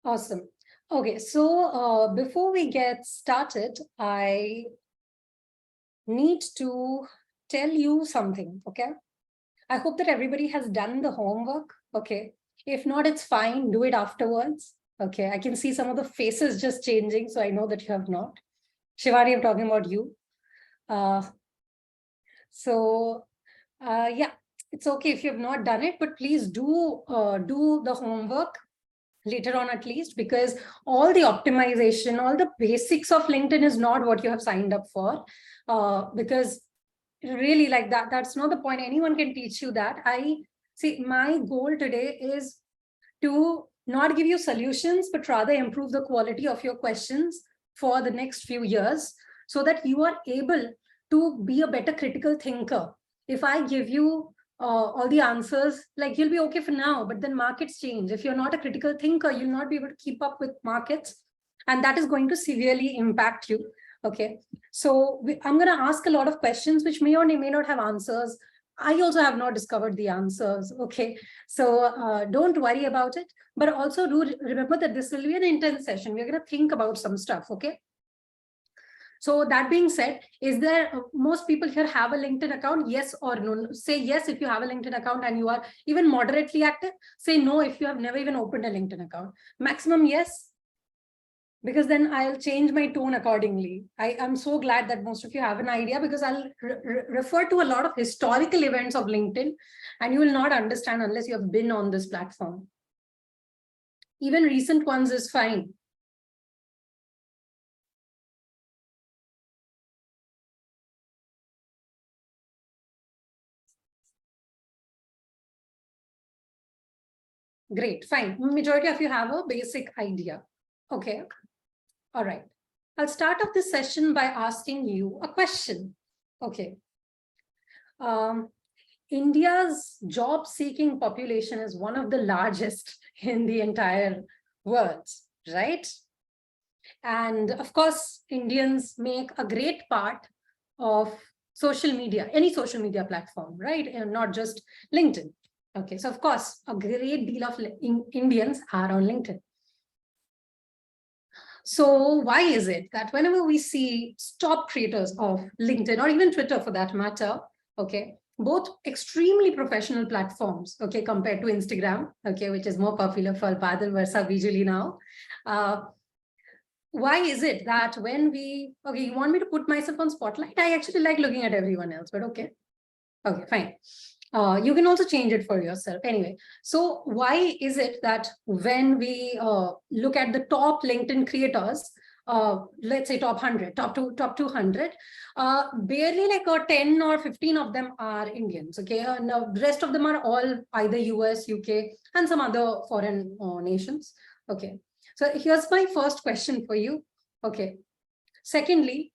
Awesome. Okay, so before we get started, I need to tell you something, okay? I hope that everybody has done the homework, okay? If not, it's fine, do it afterwards, okay? I can see some of the faces just changing, so I know that you have not. Shivani, I'm talking about you. Uh, yeah, it's okay if you have not done it, but please do the homework later on at least, because all the optimization, all the basics of LinkedIn is not what you have signed up for, because really like that's not the point. Anyone can teach you that. I see my goal today is to not give you solutions, but rather improve the quality of your questions for the next few years so that you are able to be a better critical thinker. If I give you all the answers, like you'll be okay for now, but then markets change. If you're not a critical thinker, you'll not be able to keep up with markets, and that is going to severely impact you. Okay, so I'm going to ask a lot of questions which may or may not have answers. I also have not discovered the answers. Okay, so don't worry about it, but also do remember that this will be an intense session. We're going to think about some stuff. Okay. So that being said, is there most people here have a LinkedIn account? Yes or no? Say yes if you have a LinkedIn account and you are even moderately active. Say no if you have never even opened a LinkedIn account. Maximum yes, because then I'll change my tone accordingly. I'm so glad that most of you have an idea, because I'll refer to a lot of historical events of LinkedIn, and you will not understand unless you have been on this platform. Even recent ones is fine. Great, fine. Majority of you have a basic idea. Okay, all right. I'll start off this session by asking you a question. Okay. India's job-seeking population is one of the largest in the entire world, right? And of course, Indians make a great part of social media, any social media platform, right? And not just LinkedIn. Okay, so of course, a great deal of Indians are on LinkedIn. So why is it that whenever we see top creators of LinkedIn or even Twitter for that matter, okay, both extremely professional platforms, okay, compared to Instagram, okay, which is more popular for Alpadal versa visually now. Why is it that when we, okay, you want me to put myself on spotlight? I actually like looking at everyone else, but okay. Okay, fine. You can also change it for yourself. Anyway, so why is it that when we look at the top LinkedIn creators, let's say top 100, top 200, barely like 10 or 15 of them are Indians, okay? Now, the rest of them are all either US, UK, and some other foreign nations, okay? So here's my first question for you, okay? Secondly,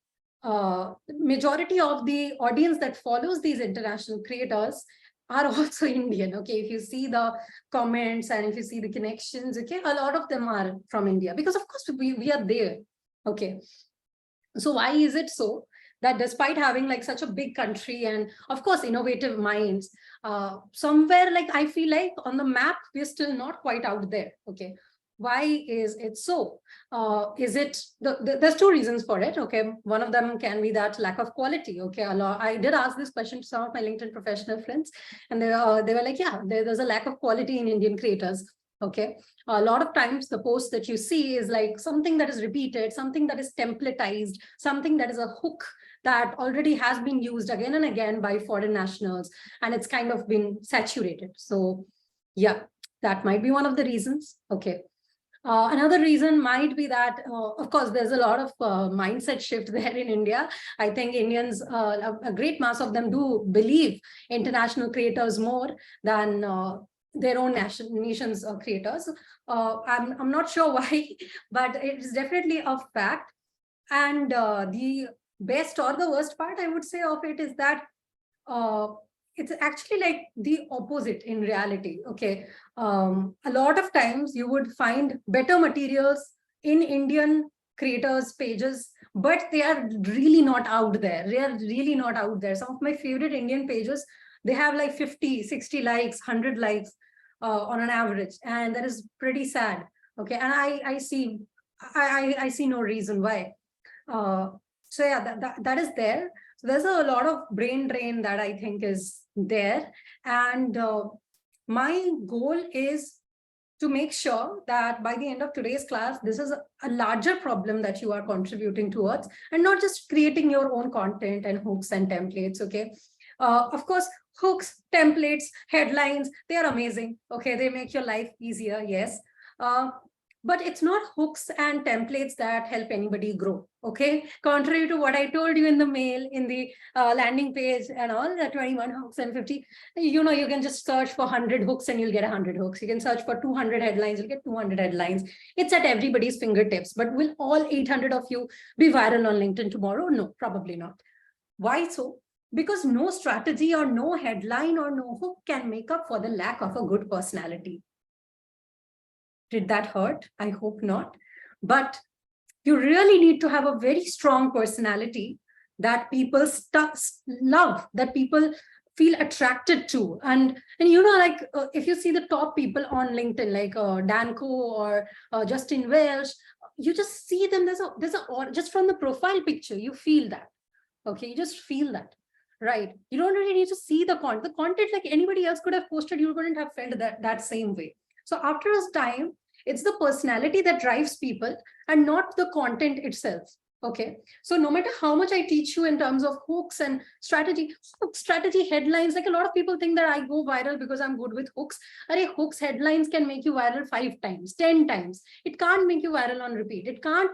majority of the audience that follows these international creators are also Indian. Okay, if you see the comments and if you see the connections, okay, a lot of them are from India, because of course we are there. Okay, so why is it so that despite having like such a big country and of course innovative minds, somewhere like I feel like on the map we're still not quite out there? Okay, why is it so? Is it there's two reasons for it? Okay, one of them can be that lack of quality. Okay, I did ask this question to some of my LinkedIn professional friends, and they were like, yeah, there's a lack of quality in Indian creators. Okay, a lot of times the post that you see is like something that is repeated, something that is templatized, something that is a hook that already has been used again and again by foreign nationals, and it's kind of been saturated. So yeah, that might be one of the reasons. Okay. Another reason might be that, of course, there's a lot of mindset shift there in India. I think Indians, a great mass of them do believe international creators more than their own nation's creators. I'm not sure why, but it's definitely a fact. And the best or the worst part, I would say, of it is that it's actually like the opposite in reality. Okay, a lot of times you would find better materials in Indian creators pages, but they are really not out there. They are really not out there. Some of my favorite Indian pages, they have like 50, 60 likes, 100 likes on an average, and that is pretty sad. Okay, and I see no reason why. So yeah, that is there. So there's a lot of brain drain that I think is there. And my goal is to make sure that by the end of today's class, this is a larger problem that you are contributing towards, and not just creating your own content and hooks and templates, okay? Of course, hooks, templates, headlines, they are amazing, okay? They make your life easier, yes. But it's not hooks and templates that help anybody grow, okay? Contrary to what I told you in the mail, in the landing page and all, the 21 hooks and 50, you know, you can just search for 100 hooks and you'll get 100 hooks. You can search for 200 headlines, you'll get 200 headlines. It's at everybody's fingertips. But will all 800 of you be viral on LinkedIn tomorrow? No, probably not. Why so? Because no strategy or no headline or no hook can make up for the lack of a good personality. Did that hurt? I hope not. But you really need to have a very strong personality that people love, that people feel attracted to. And you know, like if you see the top people on LinkedIn, like Danko or Justin Welsh, you just see them. There's a just from the profile picture, you feel that. Okay, you just feel that, right? You don't really need to see the content. The content, like anybody else could have posted, you wouldn't have felt that same way. So after a time, it's the personality that drives people and not the content itself. Okay, so no matter how much I teach you in terms of hooks and strategy headlines, like a lot of people think that I go viral because I'm good with hooks. Hooks headlines can make you viral 5 times, 10 times. It can't make you viral on repeat. It can't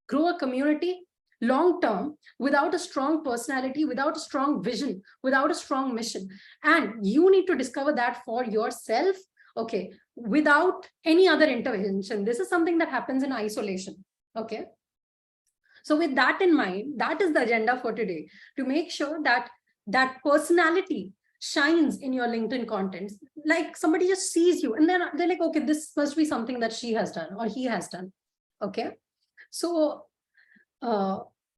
grow a community long term without a strong personality, without a strong vision, without a strong mission. And you need to discover that for yourself, okay, without any other intervention. This is something that happens in isolation. Okay, so with that in mind, that is the agenda for today, to make sure that that personality shines in your LinkedIn content. Like somebody just sees you and then they're like, okay, this must be something that she has done or he has done. Okay, so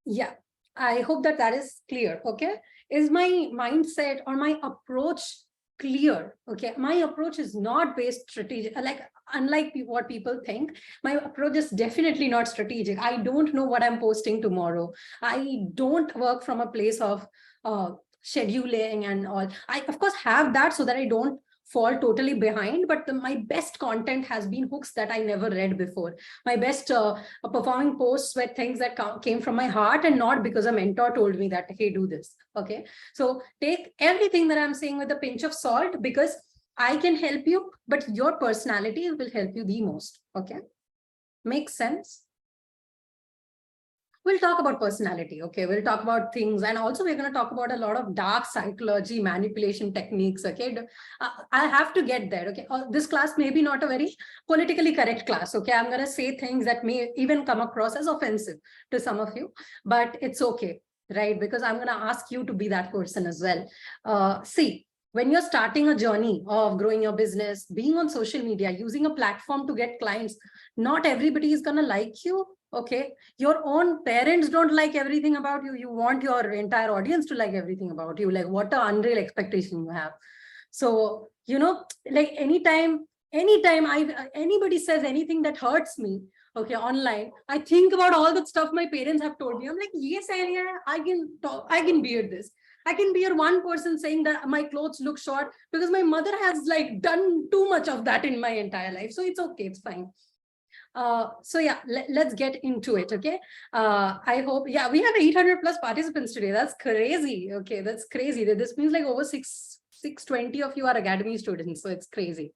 yeah, I hope that is clear. Okay, is my mindset or my approach clear? Okay, my approach is not based strategic, like unlike what people think. My approach is definitely not strategic. I don't know what I'm posting tomorrow. I don't work from a place of scheduling and all. I of course have that so that I don't fall totally behind, but my best content has been hooks that I never read before. My best performing posts were things that came from my heart and not because a mentor told me that, hey, do this. Okay, so take everything that I'm saying with a pinch of salt, because I can help you, but your personality will help you the most. Okay, makes sense? We'll talk about personality. Okay, we'll talk about things, and also we're going to talk about a lot of dark psychology, manipulation techniques. Okay, I have to get there. Okay, this class may be not a very politically correct class. Okay, I'm going to say things that may even come across as offensive to some of you, but it's okay, right? Because I'm going to ask you to be that person as well. See, when you're starting a journey of growing your business, being on social media, using a platform to get clients, not everybody is going to like you. Okay, your own parents don't like everything about you. You want your entire audience to like everything about you. Like, what an unreal expectation you have. So, you know, like anytime anybody says anything that hurts me, okay, online, I think about all the stuff my parents have told me. I'm like, yes, I can talk, I can bear this. I can bear one person saying that my clothes look short, because my mother has like done too much of that in my entire life. So it's okay, it's fine. So yeah, let's get into it. Okay, I hope, yeah, we have 800 plus participants today. That's crazy. Okay, that's crazy. This means like over 620 of you are academy students, so it's crazy.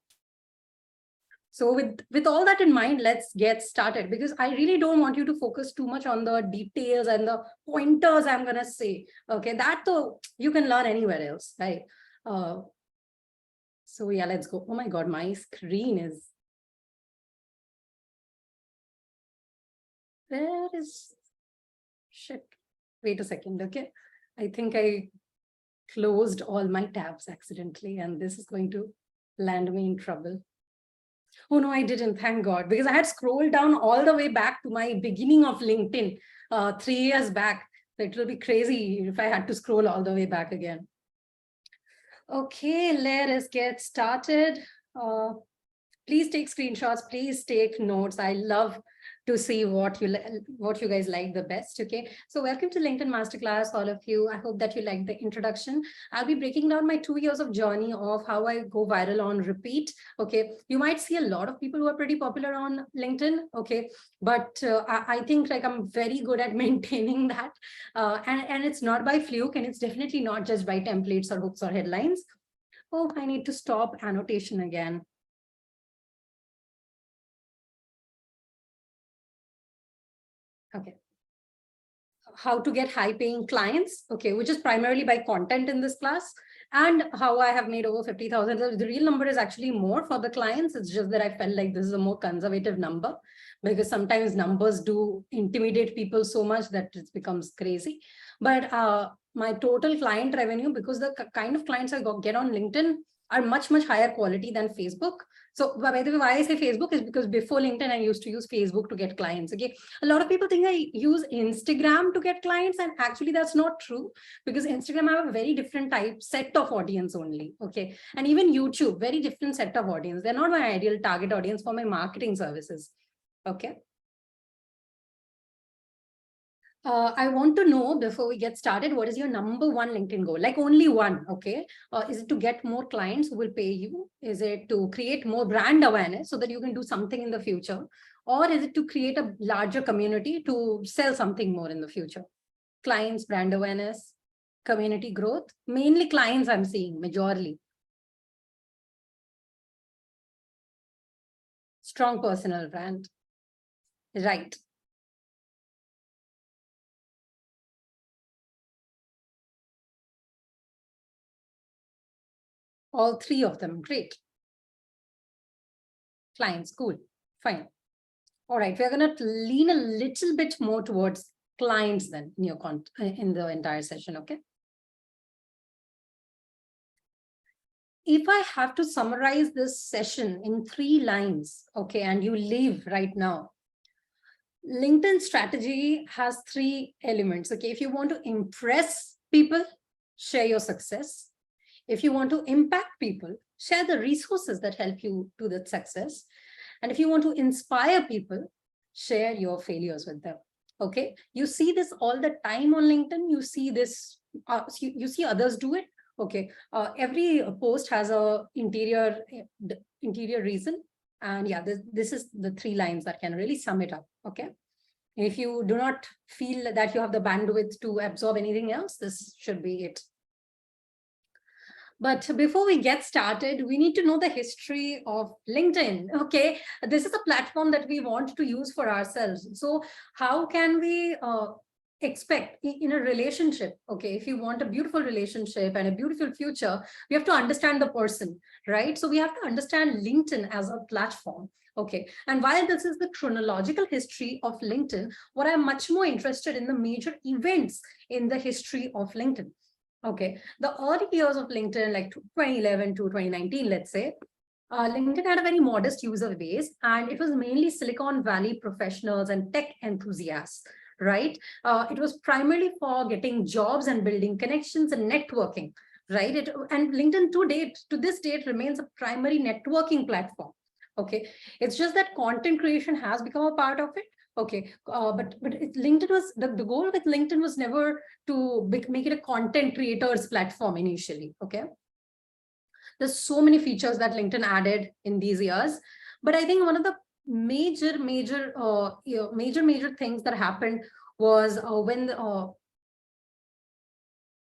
So with all that in mind, let's get started, because I really don't want you to focus too much on the details and the pointers I'm gonna say. Okay, that though you can learn anywhere else, right? So yeah, let's go. Oh my god, my screen is, where is, shit, wait a second. Okay, I think I closed all my tabs accidentally, and this is going to land me in trouble. Oh no, I didn't, thank God, because I had scrolled down all the way back to my beginning of LinkedIn 3 years back. So it will be crazy if I had to scroll all the way back again. Okay, let us get started. Please take screenshots, please take notes. I love to see what you guys like the best. Okay, so welcome to LinkedIn Masterclass, all of you. I hope that you like the introduction. I'll be breaking down my 2 years of journey of how I go viral on repeat. Okay, you might see a lot of people who are pretty popular on LinkedIn. Okay, but I think like I'm very good at maintaining that, and it's not by fluke, and it's definitely not just by templates or hooks or headlines. Oh, I need to stop annotation again. Okay. How to get high paying clients, okay, which is primarily by content in this class, and how I have made over 50,000. The real number is actually more for the clients. It's just that I felt like this is a more conservative number, because sometimes numbers do intimidate people so much that it becomes crazy. But my total client revenue, because the kind of clients I get on LinkedIn are much, much higher quality than Facebook. So by the way, why I say Facebook is because before LinkedIn, I used to use Facebook to get clients. Okay, a lot of people think I use Instagram to get clients, and actually that's not true, because Instagram I have a very different set of audience only. Okay, and even YouTube, very different set of audience. They're not my ideal target audience for my marketing services. Okay. I want to know, before we get started, what is your number one LinkedIn goal? Like only one, okay? Is it to get more clients who will pay you? Is it to create more brand awareness so that you can do something in the future? Or is it to create a larger community to sell something more in the future? Clients, brand awareness, community growth, mainly clients I'm seeing, majorly. Strong personal brand, right? All three of them, great. Clients, cool, fine. All right, we're going to lean a little bit more towards clients then in your in the entire session, okay? If I have to summarize this session in 3 lines, okay, and you leave right now, LinkedIn strategy has 3 elements, okay? If you want to impress people, share your success. If you want to impact people, share the resources that help you to that success. And if you want to inspire people, share your failures with them. Okay, you see this all the time on LinkedIn. You see this, you see others do it. Okay, every post has a interior reason. And yeah, this is the 3 lines that can really sum it up. Okay, if you do not feel that you have the bandwidth to absorb anything else, this should be it. But before we get started, we need to know the history of LinkedIn. Okay, this is a platform that we want to use for ourselves. So how can we expect in a relationship? Okay, if you want a beautiful relationship and a beautiful future, we have to understand the person, right? So we have to understand LinkedIn as a platform. Okay, and while this is the chronological history of LinkedIn, what I'm much more interested in the major events in the history of LinkedIn. Okay, the early years of LinkedIn, like 2011 to 2019, let's say, LinkedIn had a very modest user base, and it was mainly Silicon Valley professionals and tech enthusiasts, right? It was primarily for getting jobs and building connections and networking, right? And LinkedIn to this date remains a primary networking platform. Okay, it's just that content creation has become a part of it. Okay, but LinkedIn was the goal with LinkedIn was never to make it a content creators platform initially. Okay, there's so many features that LinkedIn added in these years, but I think one of the major things that happened was when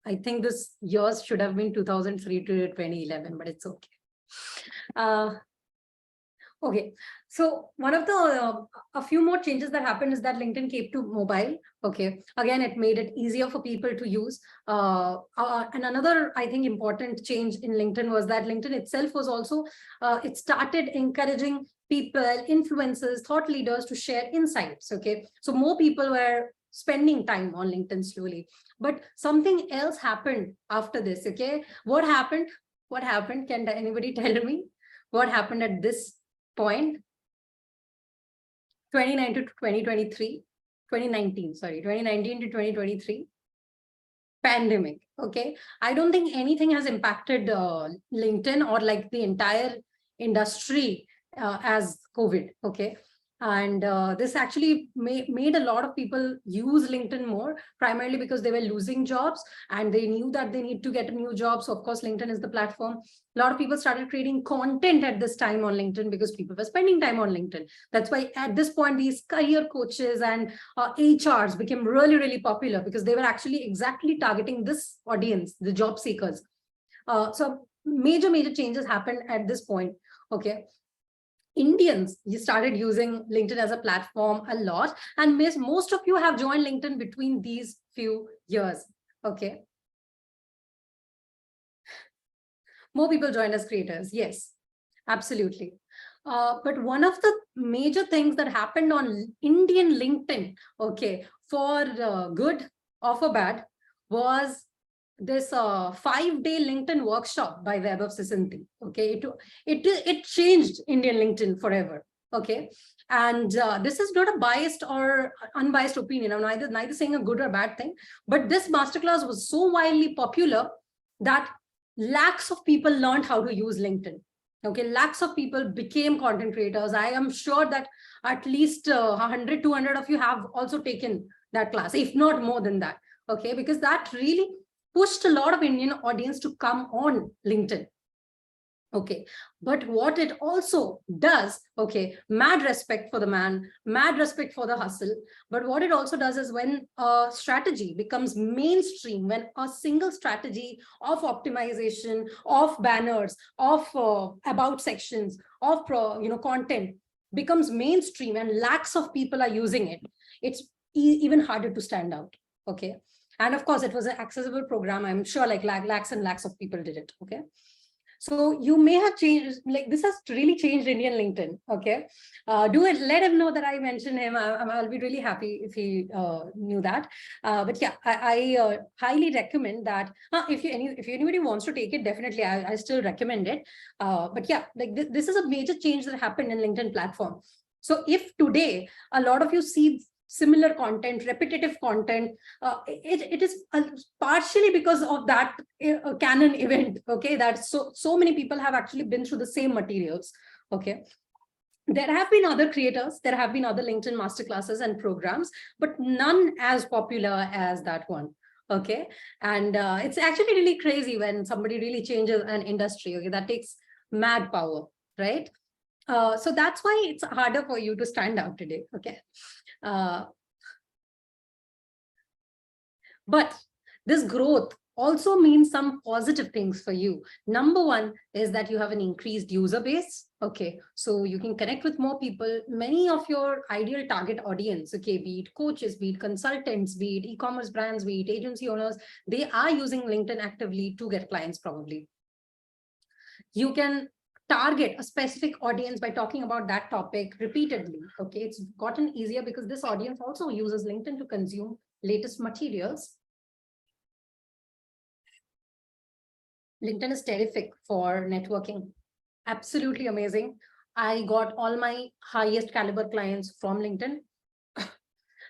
I think this years should have been 2003 to 2011, but it's okay. Okay, so one of the a few more changes that happened is that LinkedIn came to mobile. Okay, again, it made it easier for people to use. And another, I think, important change in LinkedIn was that LinkedIn itself was also, it started encouraging people, influencers, thought leaders to share insights. Okay, so more people were spending time on LinkedIn slowly. But something else happened after this. Okay, what happened? What happened? Can anybody tell me what happened at this point? 2019 to 2023, 2019, sorry, 2019 to 2023, pandemic. Okay, I don't think anything has impacted LinkedIn or like the entire industry as COVID. Okay. And this actually made a lot of people use LinkedIn more, primarily because they were losing jobs and they knew that they need to get a new job. So of course, LinkedIn is the platform. A lot of people started creating content at this time on LinkedIn because people were spending time on LinkedIn. That's why at this point, these career coaches and HRs became really, really popular because they were actually exactly targeting this audience, the job seekers. So major changes happened at this point. Okay. Indians, you started using LinkedIn as a platform a lot, and most of you have joined LinkedIn between these few years. Okay. More people joined as creators. Yes, absolutely. But one of the major things that happened on Indian LinkedIn, okay, for good or for bad, was this 5-day LinkedIn workshop by Web of Sisanti. Okay, it changed Indian LinkedIn forever. Okay, and this is not a biased or unbiased opinion. I'm neither saying a good or bad thing, but this masterclass was so widely popular that lakhs of people learned how to use LinkedIn. Okay, lakhs of people became content creators. I am sure that at least 100, 200 of you have also taken that class, if not more than that. Okay, because that really pushed a lot of Indian audience to come on LinkedIn. Okay, but what it also does, okay, mad respect for the man, mad respect for the hustle. But what it also does is when a strategy becomes mainstream, when a single strategy of optimization, of banners, of about sections, of content becomes mainstream and lakhs of people are using it, it's even harder to stand out. Okay. And of course, it was an accessible program. I'm sure like lakhs and lakhs of people did it. Okay. So you may have changed, like this has really changed Indian LinkedIn. Okay. Do it, let him know that I mentioned him. I'll be really happy if he knew that. But yeah, I highly recommend that. If anybody wants to take it, definitely I still recommend it. But yeah, like this is a major change that happened in LinkedIn platform. So if today a lot of you see similar content, repetitive content, it is partially because of that canon event. Okay, that so many people have actually been through the same materials. Okay, there have been other creators, there have been other LinkedIn masterclasses and programs, but none as popular as that one. Okay, and it's actually really crazy when somebody really changes an industry. Okay, that takes mad power, right? So that's why it's harder for you to stand out today. Okay. But this growth also means some positive things for you. Number one is that you have an increased user base. Okay, so you can connect with more people. Many of your ideal target audience, okay, be it coaches, be it consultants, be it e-commerce brands, be it agency owners, they are using LinkedIn actively to get clients probably. You can target a specific audience by talking about that topic repeatedly. Okay, it's gotten easier because this audience also uses LinkedIn to consume latest materials. LinkedIn is terrific for networking. Absolutely amazing. I got all my highest caliber clients from LinkedIn.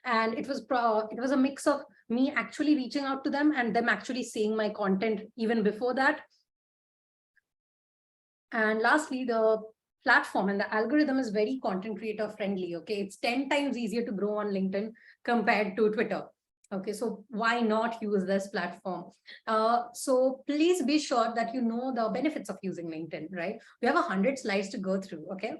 And it was a mix of me actually reaching out to them and them actually seeing my content even before that. And lastly, the platform and the algorithm is very content creator friendly. Okay, it's 10 times easier to grow on LinkedIn compared to Twitter. Okay, so why not use this platform? So please be sure that you know the benefits of using LinkedIn, right? We have 100 slides to go through. Okay,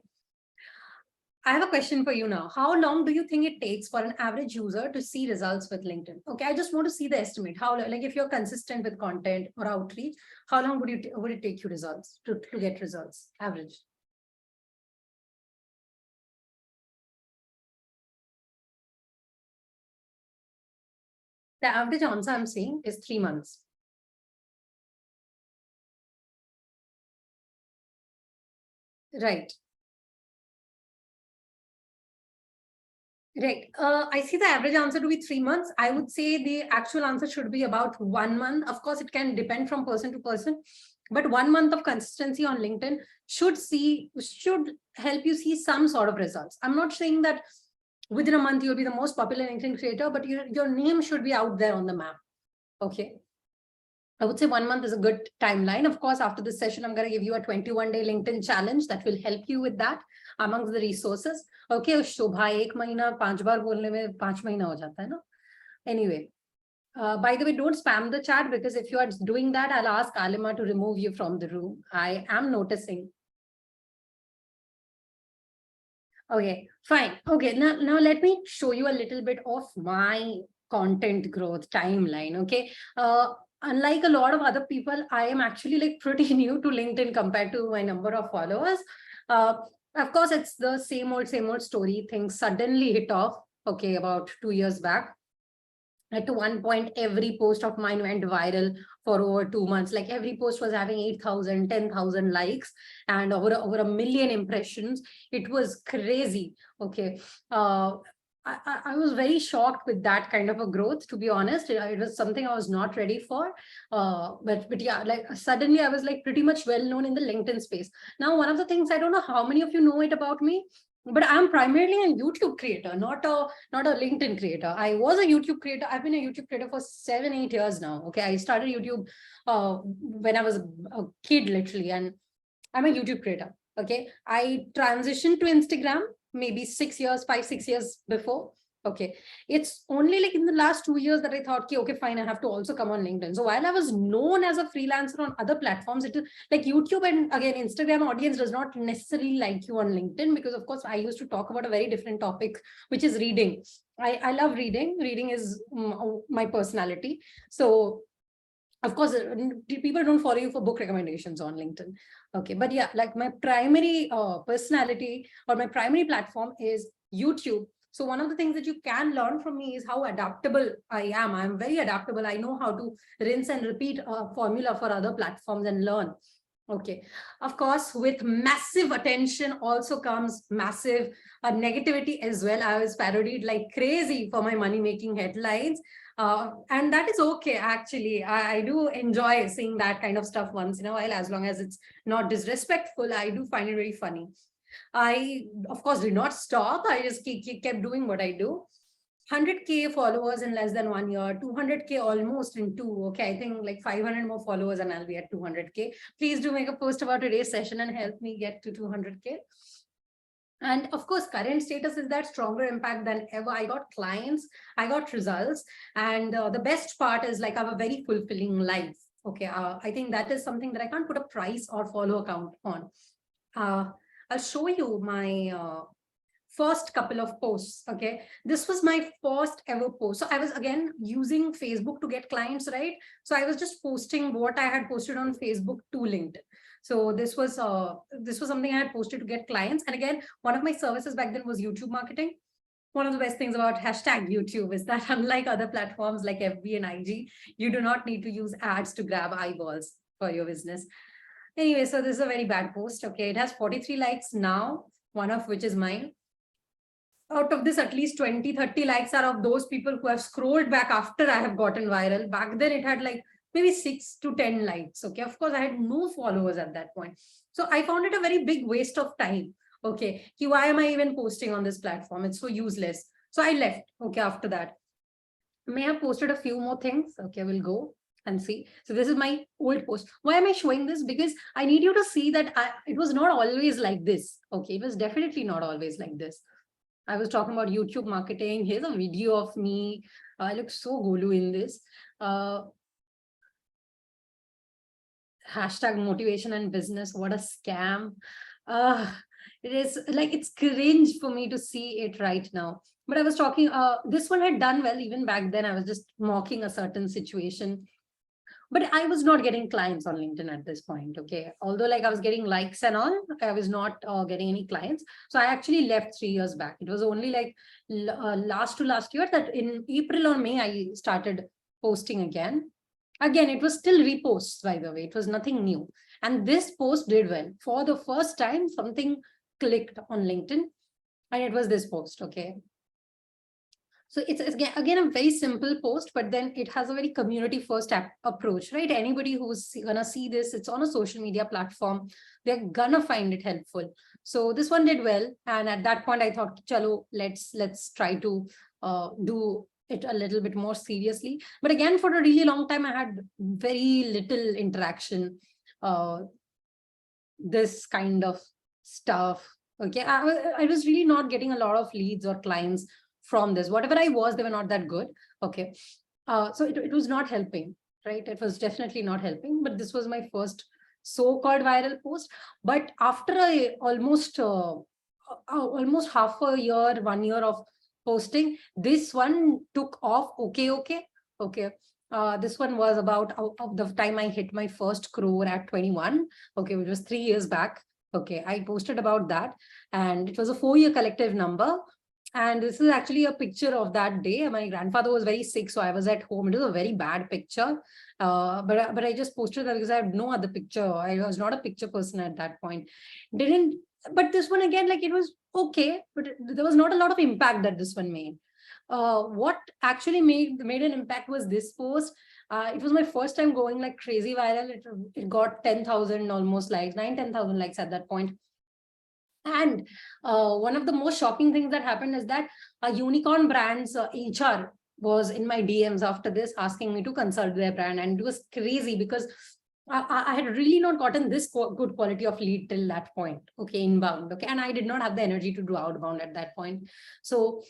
I have a question for you now. How long do you think it takes for an average user to see results with LinkedIn? Okay, I just want to see the estimate. How, like if you're consistent with content or outreach, how long would it take you results to get results, average? The average answer I'm saying is 3 months. Right. Right. I see the average answer to be 3 months. I would say the actual answer should be about 1 month. Of course, it can depend from person to person, but 1 month of consistency on LinkedIn should help you see some sort of results. I'm not saying that within a month you'll be the most popular LinkedIn creator, but your name should be out there on the map. Okay. I would say 1 month is a good timeline. Of course, after this session, I'm going to give you a 21-day LinkedIn challenge that will help you with that amongst the resources. Okay, Shobha, 1 महीना 5 बार बोलने में 5 महीना हो जाता है ना? Anyway, by the way, don't spam the chat, because if you are doing that, I'll ask Alima to remove you from the room. I am noticing. Okay, fine. Okay, now let me show you a little bit of my content growth timeline. Okay. Unlike a lot of other people, I am actually like pretty new to LinkedIn compared to my number of followers. Of course, it's the same old story. Things suddenly hit off, okay, about 2 years back. At one point, every post of mine went viral for over 2 months. Like every post was having 8,000, 10,000 likes and over a million impressions. It was crazy. Okay. I was very shocked with that kind of a growth, to be honest. It was something I was not ready for. But yeah, like suddenly I was like pretty much well known in the LinkedIn space. Now, one of the things, I don't know how many of you know it about me, but I'm primarily a YouTube creator, not a LinkedIn creator. I was a YouTube creator. I've been a YouTube creator for 7-8 years now. Okay, I started YouTube when I was a kid, literally, and I'm a YouTube creator. Okay, I transitioned to Instagram maybe 5-6 years before. Okay, it's only like in the last 2 years that I thought, okay, fine, I have to also come on LinkedIn. So while I was known as a freelancer on other platforms, it is like YouTube and again, Instagram audience does not necessarily like you on LinkedIn, because of course I used to talk about a very different topic, which is reading. I love reading. Reading is my personality. So of course, people don't follow you for book recommendations on LinkedIn. Okay, but yeah, like my primary personality or my primary platform is YouTube. So one of the things that you can learn from me is how adaptable I am. I'm very adaptable. I know how to rinse and repeat a formula for other platforms and learn. Okay, of course, with massive attention also comes massive negativity as well. I was parodied like crazy for my money-making headlines. And that is okay, actually. I do enjoy seeing that kind of stuff once in a while, as long as it's not disrespectful. I do find it very funny. I, of course, did not stop. I just kept doing what I do. 100K followers in less than 1 year, 200K almost in 2. Okay, I think like 500 more followers and I'll be at 200K. Please do make a post about today's session and help me get to 200K. And of course, current status is that stronger impact than ever. I got clients, I got results. And the best part is like I have a very fulfilling life. Okay, I think that is something that I can't put a price or follow count on. I'll show you my first couple of posts. Okay, this was my first ever post. So I was again using Facebook to get clients, right? So I was just posting what I had posted on Facebook to LinkedIn. So this was something I had posted to get clients. And again, one of my services back then was YouTube marketing. One of the best things about #YouTube is that unlike other platforms like FB and IG, you do not need to use ads to grab eyeballs for your business. Anyway, so this is a very bad post. Okay, it has 43 likes now, one of which is mine. Out of this, at least 20-30 likes are of those people who have scrolled back after I have gotten viral. Back then it had like maybe 6 to 10 likes. Okay, of course I had no followers at that point. So I found it a very big waste of time. Okay, why am I even posting on this platform? It's so useless. So I left. Okay, after that. May have posted a few more things. Okay, we'll go and see. So this is my old post. Why am I showing this? Because I need you to see that it was not always like this. Okay, it was definitely not always like this. I was talking about YouTube marketing. Here's a video of me. I look so golu in this. #motivation and business. What a scam. It is like, it's cringe for me to see it right now. But I was talking, this one had done well even back then. I was just mocking a certain situation. But I was not getting clients on LinkedIn at this point. Okay, although like I was getting likes and all, I was not getting any clients. So I actually left 3 years back. It was only like last year that in April or May I started posting again. Again, it was still reposts, by the way. It was nothing new. And this post did well. For the first time, something clicked on LinkedIn, and it was this post. Okay. So it's again a very simple post, but then it has a very community first approach, right? Anybody who's gonna see this, it's on a social media platform, they're gonna find it helpful. So this one did well, and at that point I thought, chalo, let's try to do it a little bit more seriously. But again, for a really long time, I had very little interaction, this kind of stuff. Okay, I was really not getting a lot of leads or clients from this. Whatever I was, they were not that good. Okay, so it was not helping, right? It was definitely not helping. But this was my first so-called viral post. But after almost half a year, 1 year of posting, this one took off. Okay. This one was about the time I hit my first crore at 21. Okay, which was 3 years back. Okay, I posted about that, and it was a 4-year collective number. And this is actually a picture of that day. My grandfather was very sick, so I was at home. It was a very bad picture, but I just posted that because I had no other picture. I was not a picture person at that point. But this one again, like, it was okay, but there was not a lot of impact that this one made. What actually made an impact was this post. It was my first time going like crazy viral. It got 10,000 almost likes, 10,000 likes at that point. And one of the most shocking things that happened is that a unicorn brand's HR was in my DMs after this, asking me to consult their brand. And it was crazy because I had really not gotten this good quality of lead till that point. Okay, inbound. Okay, and I did not have the energy to do outbound at that point. So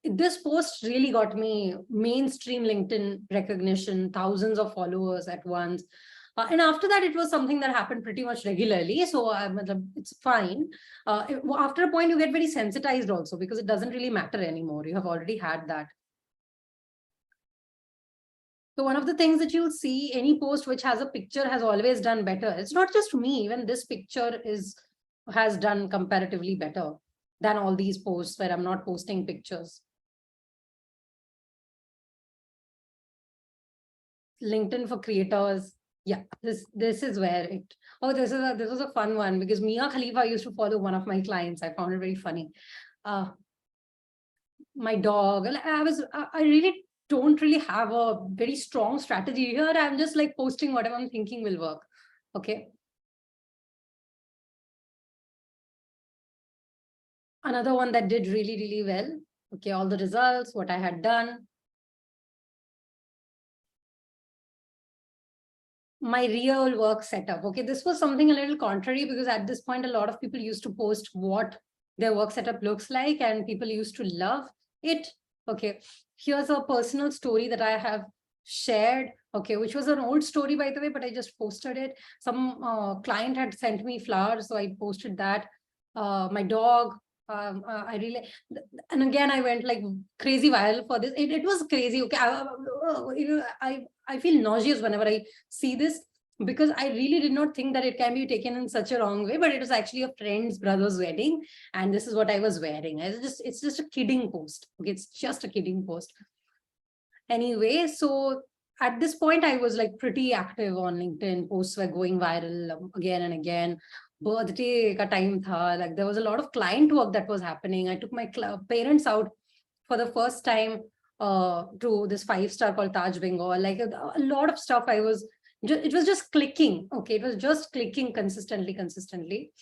this post really got me mainstream LinkedIn recognition, thousands of followers at once. And after that, it was something that happened pretty much regularly. So it's fine. After a point, you get very sensitized also, because it doesn't really matter anymore. You have already had that. So one of the things that you'll see, any post which has a picture has always done better. It's not just me, even this picture has done comparatively better than all these posts where I'm not posting pictures. LinkedIn for creators. Yeah, this is where it. Oh, this was a fun one, because Mia Khalifa used to follow one of my clients. I found it very funny. My dog. I really don't really have a very strong strategy here. I'm just like posting whatever I'm thinking will work. Okay. Another one that did really, really well. Okay, all the results, what I had done. My real work setup. Okay, this was something a little contrary, because at this point, a lot of people used to post what their work setup looks like, and people used to love it. Okay, here's a personal story that I have shared. Okay, which was an old story, by the way, but I just posted it. Some client had sent me flowers, so I posted that. My dog. I really, and again, I went like crazy viral for this. It was crazy. Okay, I feel nauseous whenever I see this, because I really did not think that it can be taken in such a wrong way. But it was actually a friend's brother's wedding, and this is what I was wearing. It's just a kidding post. Okay, it's just a kidding post. Anyway, so at this point, I was like pretty active on LinkedIn. Posts were going viral again and again. Birthday ka time tha. Like, there was a lot of client work that was happening. I took my parents out for the first time to this 5-star called Taj Bengal. Like a lot of stuff. It was just clicking. Okay, it was just clicking consistently.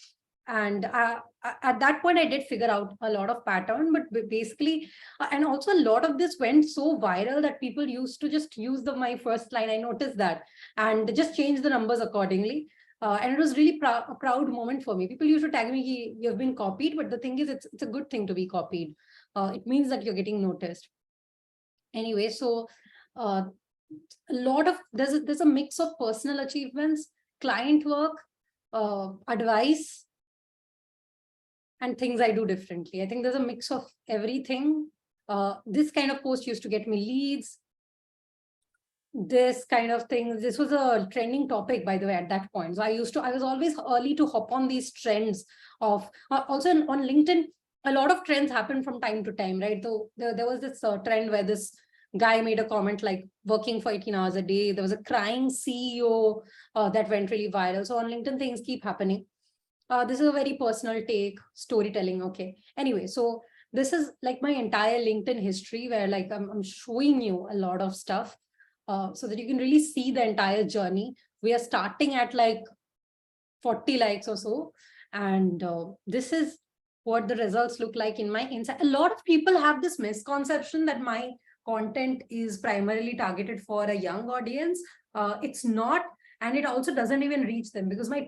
And at that point, I did figure out a lot of pattern, but basically, and also a lot of this went so viral that people used to just use my first line. I noticed that, and just change the numbers accordingly. And it was really a proud moment for me. People used to tag me, "You've been copied," but the thing is, it's a good thing to be copied. It means that you're getting noticed. Anyway, so a lot of there's a mix of personal achievements, client work, advice, and things I do differently. I think there's a mix of everything. This kind of post used to get me leads. This kind of thing. This was a trending topic, by the way, at that point. So I was always early to hop on these trends of, also on LinkedIn, a lot of trends happen from time to time, right? So there was this trend where this guy made a comment like working for 18 hours a day. There was a crying CEO that went really viral. So on LinkedIn, things keep happening. This is a very personal take, storytelling. Okay. Anyway, so this is like my entire LinkedIn history, where like I'm showing you a lot of stuff so that you can really see the entire journey. We are starting at like 40 likes or so. And this is what the results look like in my insight. A lot of people have this misconception that my content is primarily targeted for a young audience. It's not, and it also doesn't even reach them, because my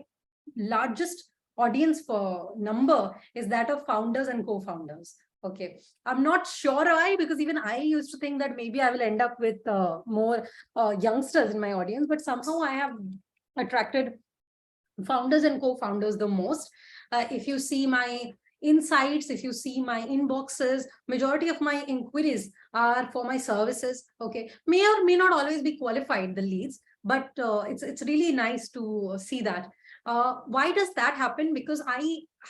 largest audience for number is that of founders and co-founders. Okay, I'm not sure why, because even I used to think that maybe I will end up with more youngsters in my audience, but somehow I have attracted founders and co-founders the most. If you see my insights, if you see my inboxes, majority of my inquiries are for my services. Okay, may or may not always be qualified, the leads, but it's really nice to see that. Why does that happen? Because I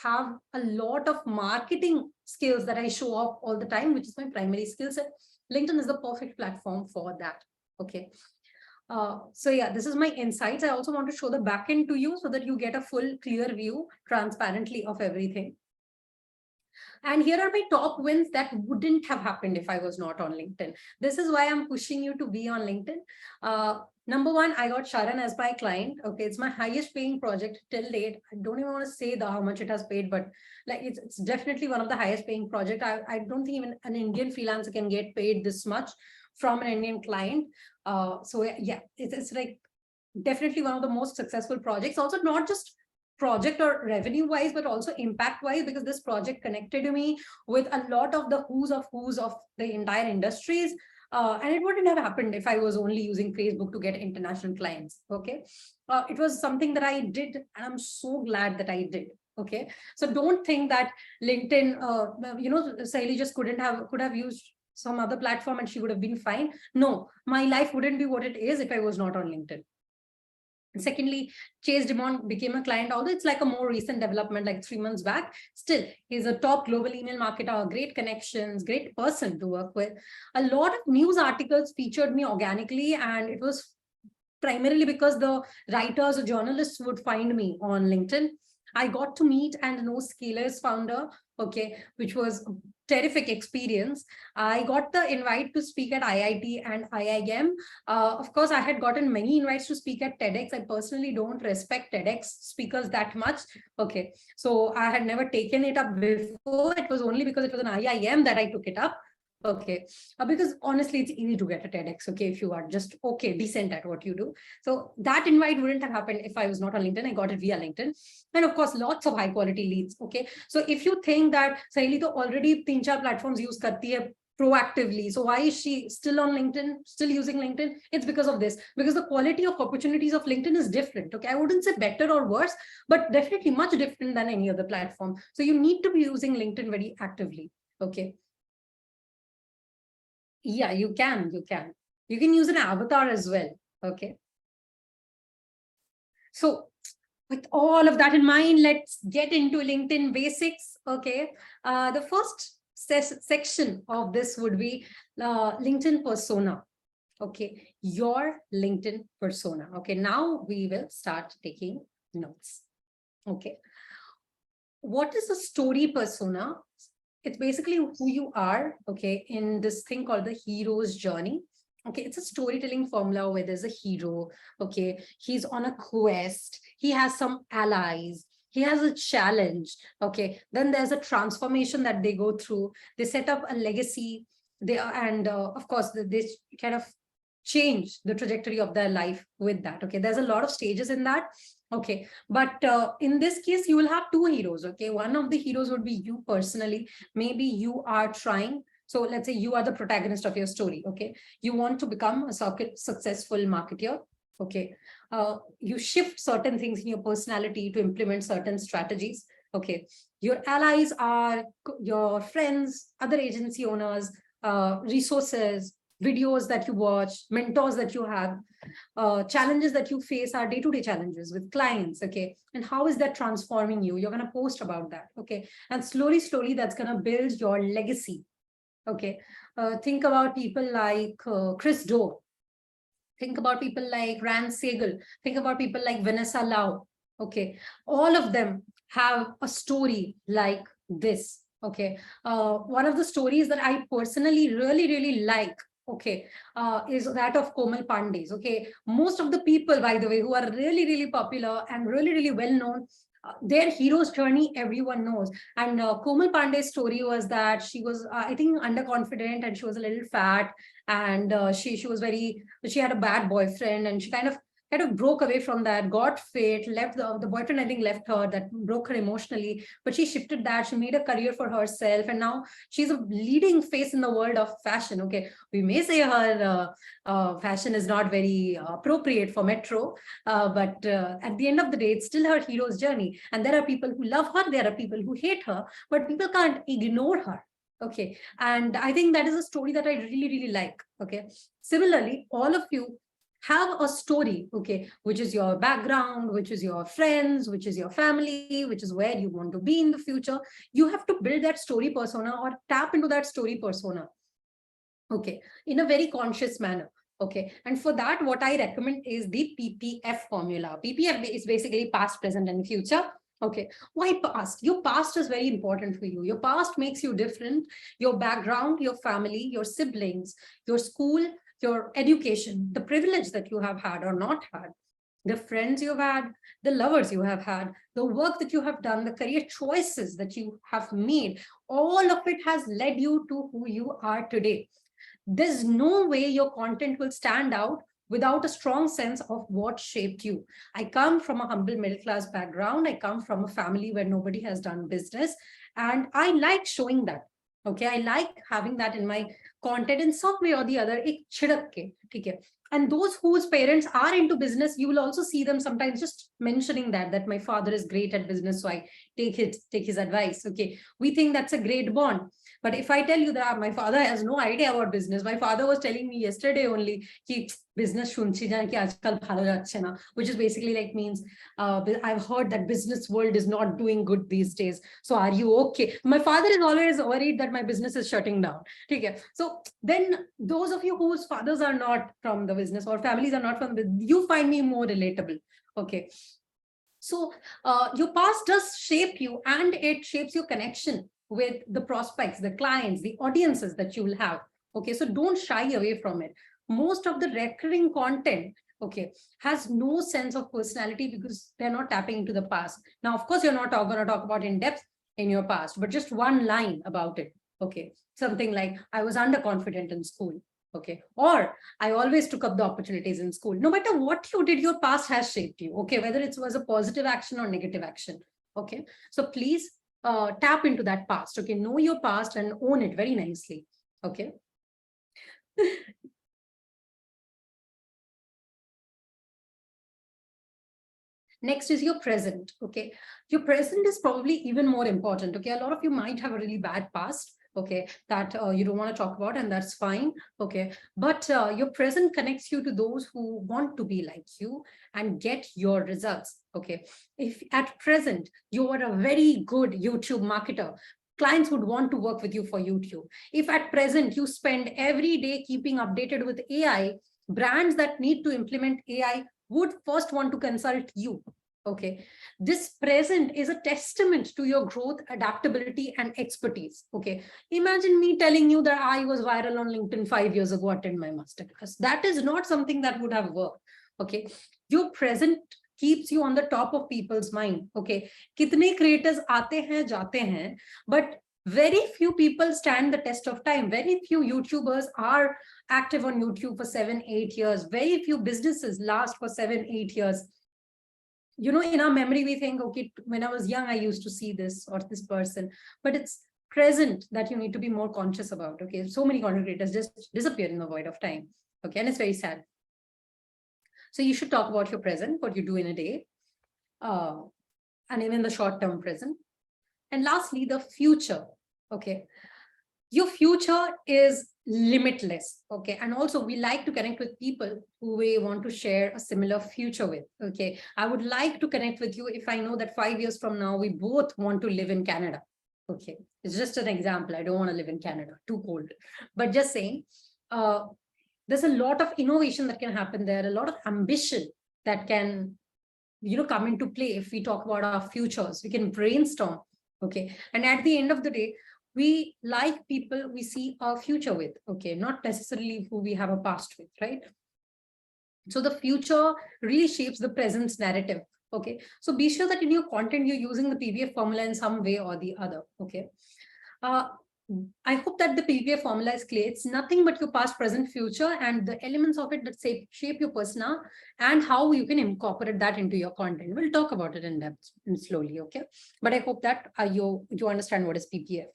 have a lot of marketing skills that I show off all the time, which is my primary skill set. LinkedIn is the perfect platform for that. Okay. So yeah, this is my insights. I also want to show the backend to you so that you get a full, clear view transparently of everything. And here are my top wins that wouldn't have happened if I was not on LinkedIn. This is why I'm pushing you to be on LinkedIn. Number one, I got Sharan as my client. Okay, it's my highest paying project till date. I don't even want to say how much it has paid, but like it's definitely one of the highest paying project. I don't think even an Indian freelancer can get paid this much from an Indian client. So yeah, it's like definitely one of the most successful projects. Also, not just project or revenue wise, but also impact wise, because this project connected me with a lot of the who's of the entire industries. And it wouldn't have happened if I was only using Facebook to get international clients. Okay. It was something that I did, and I'm so glad that I did. Okay. So don't think that LinkedIn, Saheli just could have used some other platform and she would have been fine. No, my life wouldn't be what it is if I was not on LinkedIn. And secondly, Chase Dimond became a client, although it's like a more recent development, like 3 months back. Still, he's a top global email marketer, great connections, great person to work with. A lot of news articles featured me organically, and it was primarily because the writers or journalists would find me on LinkedIn. I got to meet and know Scalers founder, okay, which was a terrific experience. I got the invite to speak at IIT and IIM. Of course, I had gotten many invites to speak at TEDx. I personally don't respect TEDx speakers that much. Okay, so I had never taken it up before. It was only because it was an IIM that I took it up. Okay, because honestly, it's easy to get a TEDx, okay, if you are just, okay, decent at what you do. So that invite wouldn't have happened if I was not on LinkedIn. I got it via LinkedIn. And of course, lots of high quality leads, okay. So if you think that Saheli to already 3-4 platforms use karti hai proactively, so why is she still on LinkedIn, still using LinkedIn? It's because of this, because the quality of opportunities of LinkedIn is different, okay. I wouldn't say better or worse, but definitely much different than any other platform. So you need to be using LinkedIn very actively, okay. Yeah, you can use an avatar as well. Okay. So with all of that in mind, let's get into LinkedIn basics. Okay. The first section of this would be LinkedIn persona. Okay. Your LinkedIn persona. Okay. Now we will start taking notes. Okay. What is a story persona? It's basically who you are, okay, in this thing called the hero's journey. Okay, it's a storytelling formula where there's a hero, okay, he's on a quest, he has some allies, he has a challenge, okay, then there's a transformation that they go through, they set up a legacy, of course, they kind of change the trajectory of their life with that. Okay, there's a lot of stages in that. Okay, but in this case, you will have 2 heroes. Okay, one of the heroes would be you personally. Maybe you are trying. So let's say you are the protagonist of your story. Okay, you want to become a successful marketer. Okay, you shift certain things in your personality to implement certain strategies. Okay, your allies are your friends, other agency owners, resources, videos that you watch, mentors that you have, challenges that you face are day-to-day challenges with clients. Okay, and how is that transforming you? You're going to post about that. Okay, and slowly that's going to build your legacy. Okay, think about people like Chris Do. Think about people like Rand Segal. Think about people like Vanessa Lau. Okay, all of them have a story like this. Okay, one of the stories that I personally really like, okay, is that of Komal Pandey's. Okay, most of the people, by the way, who are really popular and really well known their hero's journey, everyone knows. And Komal Pandey's story was that she was, I think, underconfident, and she was a little fat, and she was she had a bad boyfriend, and she kind of broke away from that, got fit, left the boyfriend, I think, left her, that broke her emotionally, but she shifted that, she made a career for herself, and now she's a leading face in the world of fashion. Okay, we may say her fashion is not very appropriate for metro, but at the end of the day, it's still her hero's journey. And there are people who love her, there are people who hate her, but people can't ignore her. Okay, and I think that is a story that I really, really like. Okay, similarly, all of you have a story, okay, which is your background, which is your friends, which is your family, which is where you want to be in the future. You have to build that story persona or tap into that story persona, okay, in a very conscious manner. Okay, and for that, what I recommend is the PPF formula. PPF is basically past, present, and future. Okay, why past? Your past is very important for you. Your past makes you different. Your background, your family, your siblings, your school, your education, the privilege that you have had or not had, the friends you've had, the lovers you have had, the work that you have done, the career choices that you have made, all of it has led you to who you are today. There's no way your content will stand out without a strong sense of what shaped you. I come from a humble middle class background. I come from a family where nobody has done business, and I like showing that. Okay, I like having that in my content in some way or the other. Ek chidak ke, theek hai. And those whose parents are into business, you will also see them sometimes just mentioning that my father is great at business, so I take his advice. Okay, we think that's a great bond. But if I tell you that my father has no idea about business, my father was telling me yesterday only ki business shunchi jaan ki aajkal bhalo jacche na, which is basically like means I've heard that business world is not doing good these days. So are you okay? My father is always worried that my business is shutting down. Okay. So then those of you whose fathers are not from the business or families are not from the, you find me more relatable. Okay. So your past does shape you, and it shapes your connection with the prospects, the clients, the audiences that you will have. Okay, so don't shy away from it. Most of the recurring content, okay, has no sense of personality because they're not tapping into the past. Now, of course, you're not going to talk about in depth in your past, but just one line about it. Okay, something like, I was underconfident in school. Okay, or I always took up the opportunities in school. No matter what you did, your past has shaped you. Okay, whether it was a positive action or negative action. Okay, so please tap into that past. Okay, know your past and own it very nicely. Okay. Next is your present. Okay, your present is probably even more important. Okay, a lot of you might have a really bad past, okay, that you don't want to talk about, and that's fine. Okay, but your present connects you to those who want to be like you and get your results. Okay, if at present you are a very good YouTube marketer, clients would want to work with you for YouTube. If at present you spend every day keeping updated with AI, brands that need to implement AI would first want to consult you. Okay, this present is a testament to your growth, adaptability, and expertise. Okay, imagine me telling you that I was viral on LinkedIn 5 years ago, attend my masterclass. That is not something that would have worked. Okay, your present keeps you on the top of people's mind. Okay, kitne creators aate hain, jaate hain, but very few people stand the test of time. Very few YouTubers are active on YouTube for 7-8 years. Very few businesses last for 7-8 years. You know, in our memory, we think, okay, when I was young, I used to see this or this person, but it's present that you need to be more conscious about. Okay, so many content creators just disappear in the void of time. Okay, and it's very sad. So you should talk about your present, what you do in a day, and even the short-term present. And lastly, the future. Okay, your future is limitless. Okay, and also we like to connect with people who we want to share a similar future with. Okay, I would like to connect with you if I know that 5 years from now we both want to live in Canada. Okay, it's just an example. I don't want to live in Canada, too cold, but just saying, there's a lot of innovation that can happen there, a lot of ambition that can, you know, come into play. If we talk about our futures, we can brainstorm. Okay, and at the end of the day, we like people we see our future with. Okay, not necessarily who we have a past with, right? So the future really shapes the present narrative. Okay, so be sure that in your content, you're using the PPF formula in some way or the other. Okay. I hope that the PPF formula is clear. It's nothing but your past, present, future, and the elements of it that shape your persona and how you can incorporate that into your content. We'll talk about it in depth and slowly, okay? But I hope that you understand what is PPF.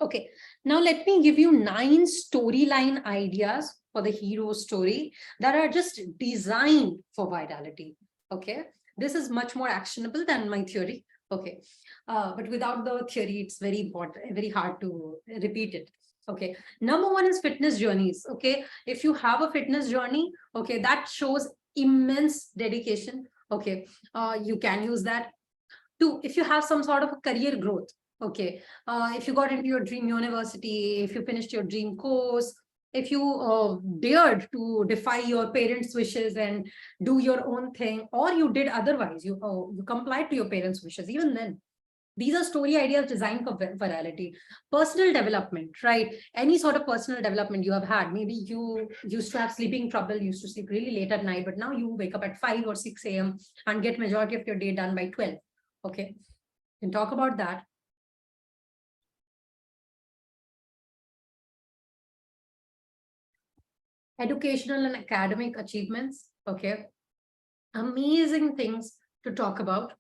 Okay, now let me give you 9 storyline ideas for the hero story that are just designed for virality. Okay, this is much more actionable than my theory. Okay, but without the theory, it's very important, very hard to repeat it. Okay, number 1 is fitness journeys. Okay, if you have a fitness journey, okay, that shows immense dedication. Okay, you can use that. 2, if you have some sort of a career growth. Okay, if you got into your dream university, if you finished your dream course, if you dared to defy your parents' wishes and do your own thing, or you did otherwise, you complied to your parents' wishes, even then, these are story ideas designed for virality. Personal development, right? Any sort of personal development you have had. Maybe you used to have sleeping trouble, used to sleep really late at night, but now you wake up at 5 or 6 a.m. and get majority of your day done by 12. Okay, can talk about that. Educational and academic achievements. Okay, amazing things to talk about.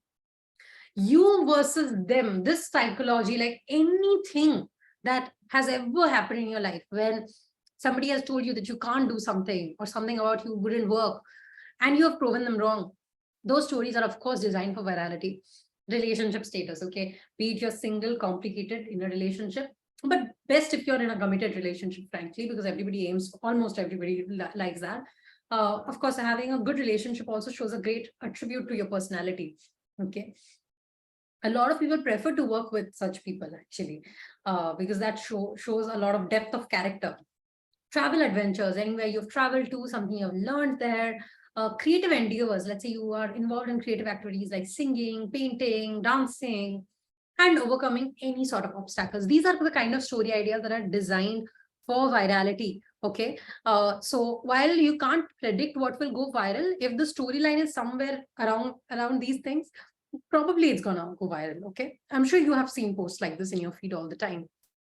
You versus them, this psychology, like anything that has ever happened in your life when somebody has told you that you can't do something or something about you wouldn't work and you have proven them wrong. Those stories are of course designed for virality. Relationship status, okay, be it you're single, complicated, in a relationship, but best if you're in a committed relationship, frankly, because everybody aims, almost everybody likes that. Of course, having a good relationship also shows a great attribute to your personality. Okay, a lot of people prefer to work with such people actually, because that shows a lot of depth of character. Travel adventures, anywhere you've traveled to, something you've learned there. Creative endeavors, let's say you are involved in creative activities like singing, painting, dancing, and overcoming any sort of obstacles. These are the kind of story ideas that are designed for virality. Okay, so while you can't predict what will go viral, if the storyline is somewhere around these things, probably it's gonna go viral. Okay, I'm sure you have seen posts like this in your feed all the time.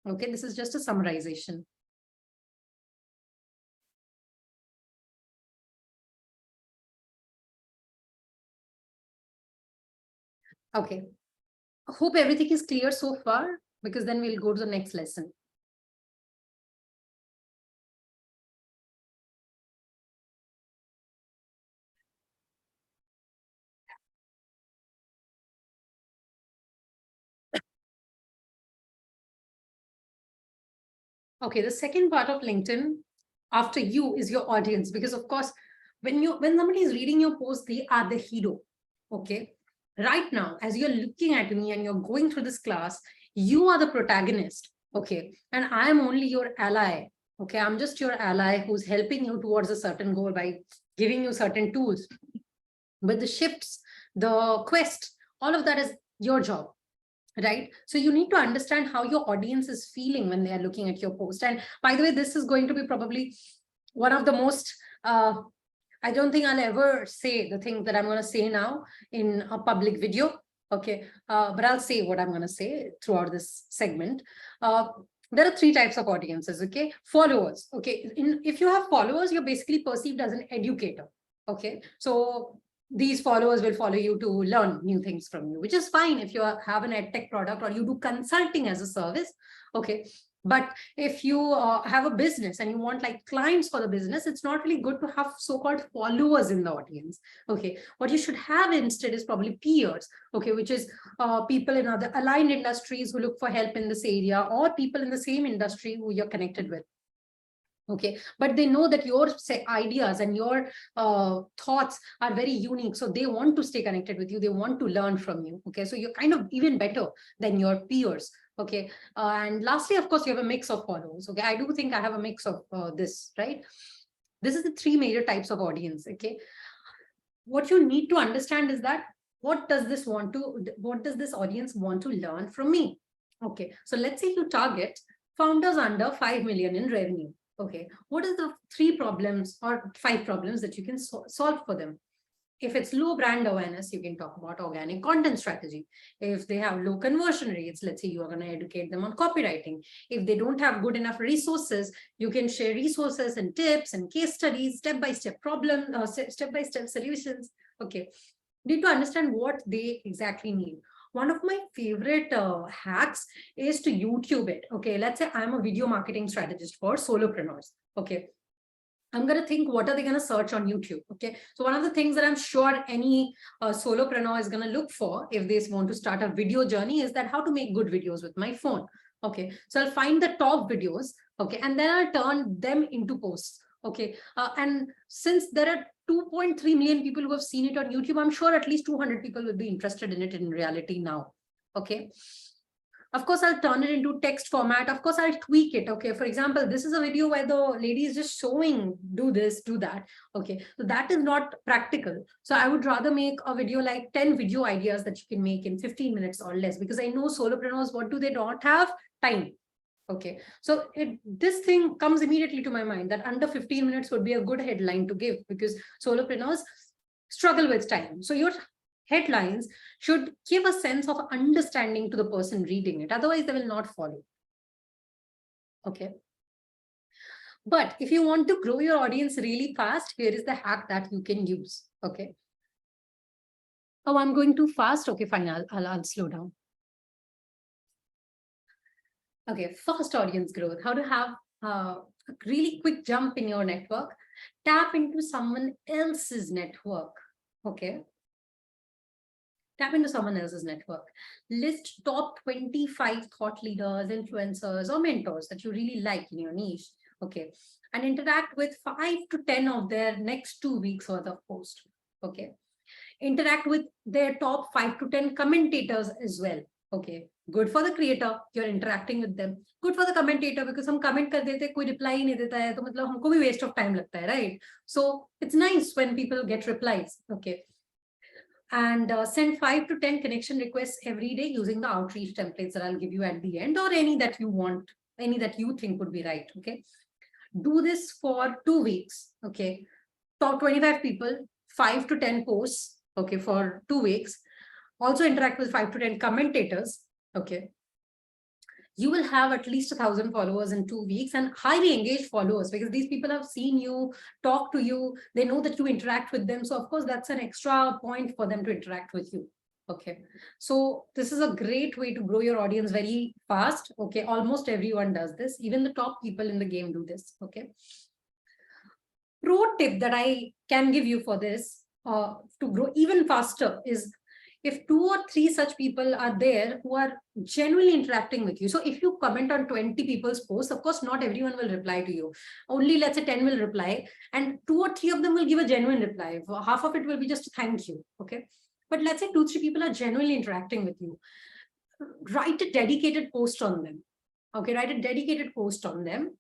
Okay, this is just a summarization. Okay, hope everything is clear so far, because then we'll go to the next lesson. Okay, the second part of LinkedIn after you is your audience, because of course, when somebody is reading your post, they are the hero. Okay, right now, as you're looking at me and you're going through this class, you are the protagonist. Okay, and I am only your ally. Okay, I'm just your ally who's helping you towards a certain goal by giving you certain tools. But the shifts, the quest, all of that is your job. Right, so you need to understand how your audience is feeling when they are looking at your post. And by the way, this is going to be probably one of the most I don't think I'll ever say the thing that I'm going to say now in a public video. Okay, but I'll say what I'm going to say throughout this segment. There are 3 types of audiences. Okay, followers. Okay, if you have followers, you're basically perceived as an educator. Okay, so these followers will follow you to learn new things from you, which is fine if you have an edtech product or you do consulting as a service. Okay, but if you have a business and you want like clients for the business, it's not really good to have so-called followers in the audience. Okay, what you should have instead is probably peers. Okay, which is people in other aligned industries who look for help in this area, or people in the same industry who you're connected with. Okay, but they know that your ideas and your thoughts are very unique, so they want to stay connected with you, they want to learn from you. Okay, so you're kind of even better than your peers. Okay, and lastly, of course, you have a mix of followers. Okay, I do think I have a mix of this, right? This is the 3 major types of audience. Okay, what you need to understand is that what does this audience want to learn from me? Okay, so let's say you target founders under 5 million in revenue. Okay, what are the 3 problems or 5 problems that you can solve for them? If it's low brand awareness, you can talk about organic content strategy. If they have low conversion rates, let's say you are going to educate them on copywriting. If they don't have good enough resources, you can share resources and tips and case studies, step-by-step step-by-step solutions. Okay, need to understand what they exactly need. One of my favorite hacks is to YouTube it. Okay, let's say I'm a video marketing strategist for solopreneurs. Okay, I'm going to think, what are they going to search on YouTube? Okay, so one of the things that I'm sure any solopreneur is going to look for if they want to start a video journey is that how to make good videos with my phone. Okay, so I'll find the top videos. Okay, and then I'll turn them into posts. Okay, and since there are 2.3 million people who have seen it on YouTube, I'm sure at least 200 people will be interested in it in reality now. Okay. Of course, I'll turn it into text format. Of course, I'll tweak it. Okay, for example, this is a video where the lady is just showing, do this, do that. Okay, so that is not practical. So I would rather make a video like 10 video ideas that you can make in 15 minutes or less, because I know solopreneurs, what do they not have? Time. Okay, so this thing comes immediately to my mind that under 15 minutes would be a good headline to give, because solopreneurs struggle with time. So your headlines should give a sense of understanding to the person reading it. Otherwise, they will not follow. Okay. But if you want to grow your audience really fast, here is the hack that you can use. Okay. Oh, I'm going too fast. Okay, fine. I'll slow down. Okay, fast audience growth. How to have a really quick jump in your network. Tap into someone else's network. Okay. Tap into someone else's network. List top 25 thought leaders, influencers, or mentors that you really like in your niche. Okay. And interact with 5 to 10 of their next 2 weeks worth of post. Okay. Interact with their top 5 to 10 commentators as well. Okay. Good for the creator, you're interacting with them. Good for the commentator, because हम comment कर देते कोई reply ही नहीं देता है, तो मतलब हमको भी waste of time लगता है, right? So it's nice when people get replies. Okay. And send 5 to 10 connection requests every day using the outreach templates that I'll give you at the end, or any that you want, any that you think would be right. Okay. Do this for 2 weeks. Okay. Top 25 people, 5 to 10 posts. Okay. For 2 weeks. Also interact with 5 to 10 commentators. Okay. You will have at least 1,000 followers in 2 weeks, and highly engaged followers, because these people have seen you, talk to you, they know that you interact with them. So of course, that's an extra point for them to interact with you. Okay, so this is a great way to grow your audience very fast. Okay, almost everyone does this. Even the top people in the game do this. Okay. Pro tip that I can give you for this to grow even faster is, if 2 or 3 such people are there who are genuinely interacting with you. So if you comment on 20 people's posts, of course, not everyone will reply to you. Only, let's say, 10 will reply, and 2 or 3 of them will give a genuine reply. Half of it will be just thank you. Okay. But let's say 2 or 3 people are genuinely interacting with you. Write a dedicated post on them. Okay. Write a dedicated post on them.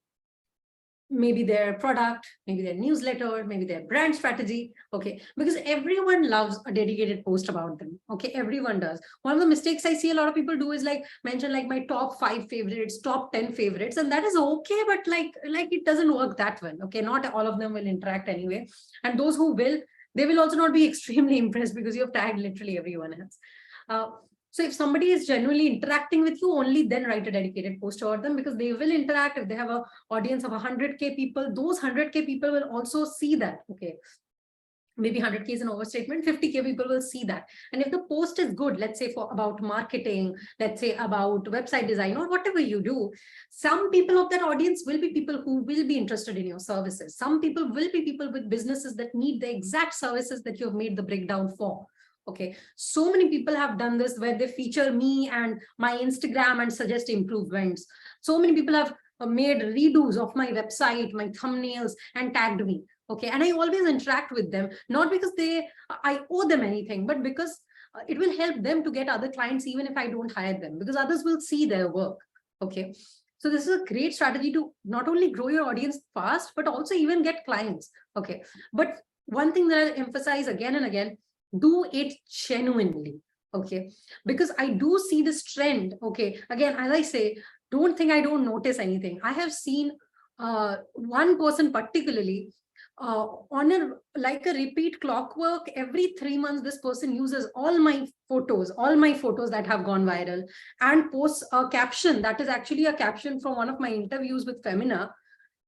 Maybe their product, maybe their newsletter, maybe their brand strategy. Okay, because everyone loves a dedicated post about them. Okay, everyone does. One of the mistakes I see a lot of people do is like mention like my top 5 favorites, top 10 favorites, and that is okay, but like it doesn't work that well. Okay, not all of them will interact anyway, and those who will, they will also not be extremely impressed, because you have tagged literally everyone else. So if somebody is genuinely interacting with you, only then write a dedicated post about them, because they will interact. If they have an audience of 100K people, those 100K people will also see that. Okay, maybe 100K is an overstatement, 50K people will see that. And if the post is good, let's say about marketing, let's say about website design, or whatever you do, some people of that audience will be people who will be interested in your services. Some people will be people with businesses that need the exact services that you have made the breakdown for. Okay, so many people have done this, where they feature me and my Instagram and suggest improvements. So many people have made redos of my website, my thumbnails, and tagged me. Okay, and I always interact with them, not because I owe them anything, but because it will help them to get other clients, even if I don't hire them, because others will see their work. Okay, so this is a great strategy to not only grow your audience fast, but also even get clients. Okay, but one thing that I emphasize again and again, do it genuinely. Okay, because I do see this trend. Okay, again, as I say, don't think I don't notice anything. I have seen one person particularly, on a like a repeat clockwork, every 3 months this person uses all my photos that have gone viral, and posts a caption that is actually a caption from one of my interviews with Femina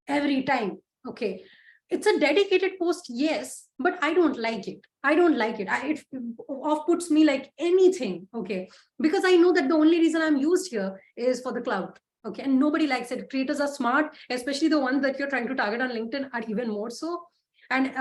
every time. Okay, it's a dedicated post, yes, but I don't like it. It off puts me like anything. Okay, because I know that the only reason I'm used here is for the clout. Okay, and nobody likes it. Creators are smart, especially the ones that you're trying to target on LinkedIn are even more so. And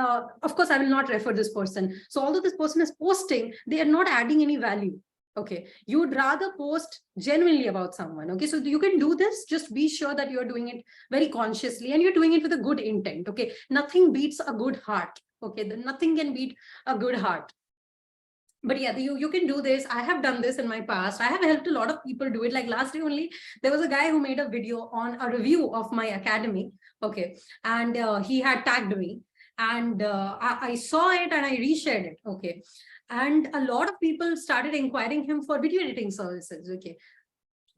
of course, I will not refer this person. So although this person is posting, they are not adding any value. Okay, you would rather post genuinely about someone. Okay, so you can do this. Just be sure that you're doing it very consciously and you're doing it with a good intent. Okay, nothing beats a good heart. Okay, nothing can beat a good heart. But yeah, you can do this. I have done this in my past. I have helped a lot of people do it. Like last day only, there was a guy who made a video on a review of my academy. Okay, and he had tagged me, and I saw it and I reshared it. Okay, and a lot of people started inquiring him for video editing services. Okay,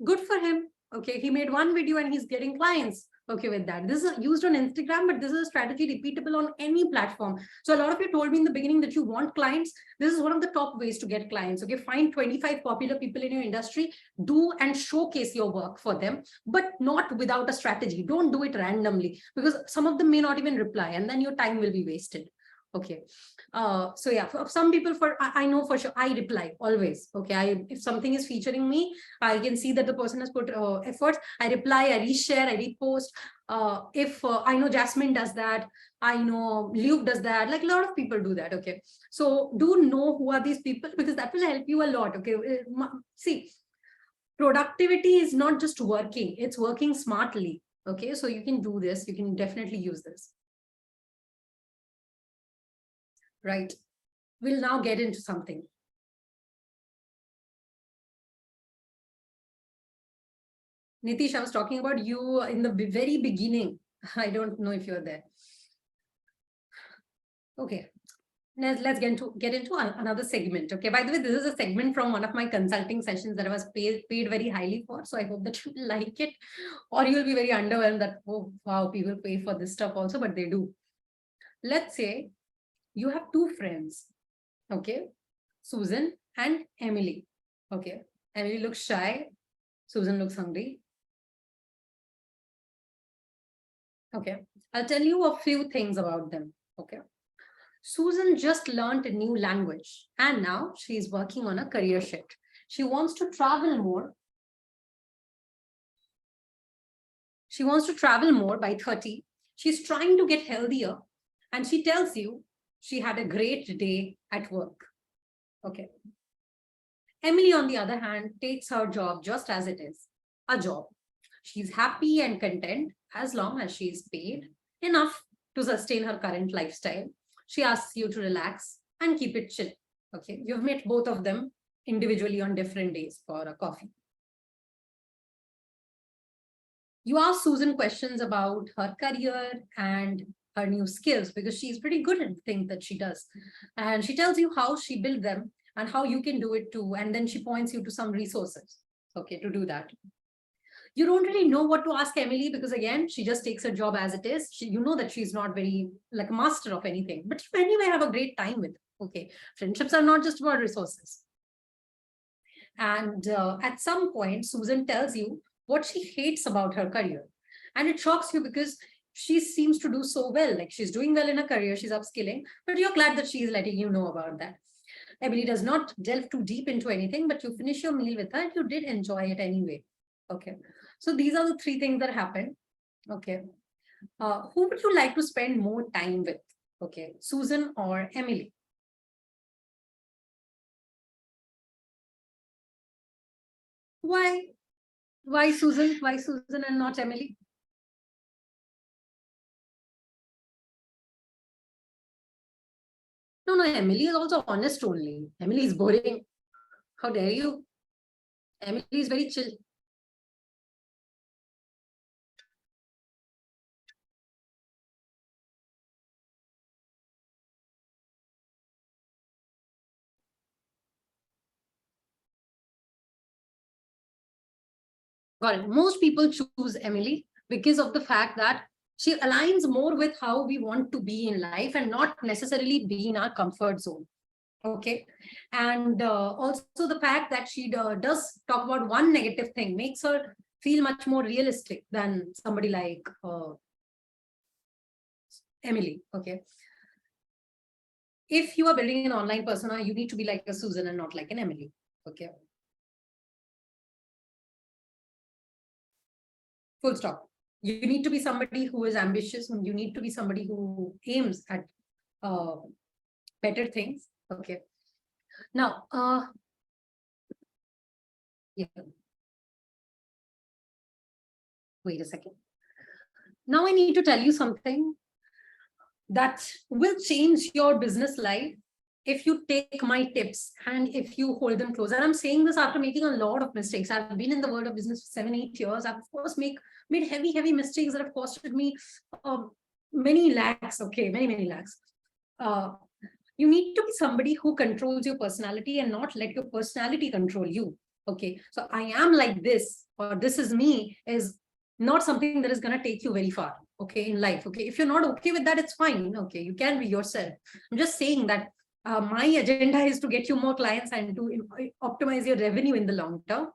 good for him. Okay, he made one video and he's getting clients. Okay, with that, this is used on Instagram, but this is a strategy repeatable on any platform. So a lot of you told me in the beginning that you want clients. This is one of the top ways to get clients. Okay, find 25 popular people in your industry, do and showcase your work for them, but not without a strategy. Don't do it randomly, because some of them may not even reply, and then your time will be wasted. Okay, so yeah, for some people, I know for sure, I reply always. Okay, if something is featuring me, I can see that the person has put efforts. I reply, I reshare, I repost. If I know Jasmine does that, I know Luke does that. Like a lot of people do that. Okay, so do know who are these people, because that will help you a lot. Okay, see, productivity is not just working; it's working smartly. Okay, so you can do this. You can definitely use this. Right. We'll now get into something. Nitish, I was talking about you in the very beginning. I don't know if you're there. Okay, let's get into another segment. Okay, by the way, this is a segment from one of my consulting sessions that I was paid very highly for. So I hope that you like it, or you'll be very underwhelmed that, oh, wow, people pay for this stuff also, but they do. Let's say you have two friends, okay, Susan and Emily. Okay, Emily looks shy, Susan looks hungry. Okay, I'll tell you a few things about them. Okay, Susan just learned a new language and now she's working on a career shift. She wants to travel more. She wants to travel more by 30. She's trying to get healthier, and she tells you she had a great day at work. Okay. Emily, on the other hand, takes her job just as it is, a job. She's happy and content as long as she's paid enough to sustain her current lifestyle. She asks you to relax and keep it chill. Okay, you've met both of them individually on different days for a coffee. You ask Susan questions about her career and her new skills, because she's pretty good at things that she does. And she tells you how she built them and how you can do it too. And then she points you to some resources, okay, to do that. You don't really know what to ask Emily, because again, she just takes her job as it is. You know that she's not very like a master of anything, but you anyway have a great time with her. Okay, friendships are not just about resources. And at some point, Susan tells you what she hates about her career. And it shocks you because she seems to do so well. Like she's doing well in her career, she's upskilling, but you're glad that she's letting you know about that. Emily does not delve too deep into anything, but you finish your meal with her and you did enjoy it anyway. Okay. So these are the three things that happened. Okay. Who would you like to spend more time with? Okay. Susan or Emily? Why? Why Susan? Why Susan and not Emily? No, Emily is also honest only. Emily is boring. How dare you? Emily is very chill. Got it. Most people choose Emily because of the fact that She aligns more with how we want to be in life and not necessarily be in our comfort zone. Okay. And also the fact that she does talk about one negative thing makes her feel much more realistic than somebody like Emily. Okay. If you are building an online persona, you need to be like a Susan and not like an Emily. Okay. Full stop. You need to be somebody who is ambitious. You need to be somebody who aims at better things. Okay. Now, yeah. Wait a second. Now I need to tell you something that will change your business life if you take my tips and if you hold them close. And I'm saying this after making a lot of mistakes. I've been in the world of business for 7-8 years. I've of course made heavy mistakes that have costed me many lakhs. Okay, many lakhs. You need to be somebody who controls your personality and not let your personality control you. Okay, so I am like this, or this is me, is not something that is going to take you very far. Okay, in life. Okay, if you're not okay with that, it's fine. Okay, you can be yourself. I'm just saying that my agenda is to get you more clients and to optimize your revenue in the long term.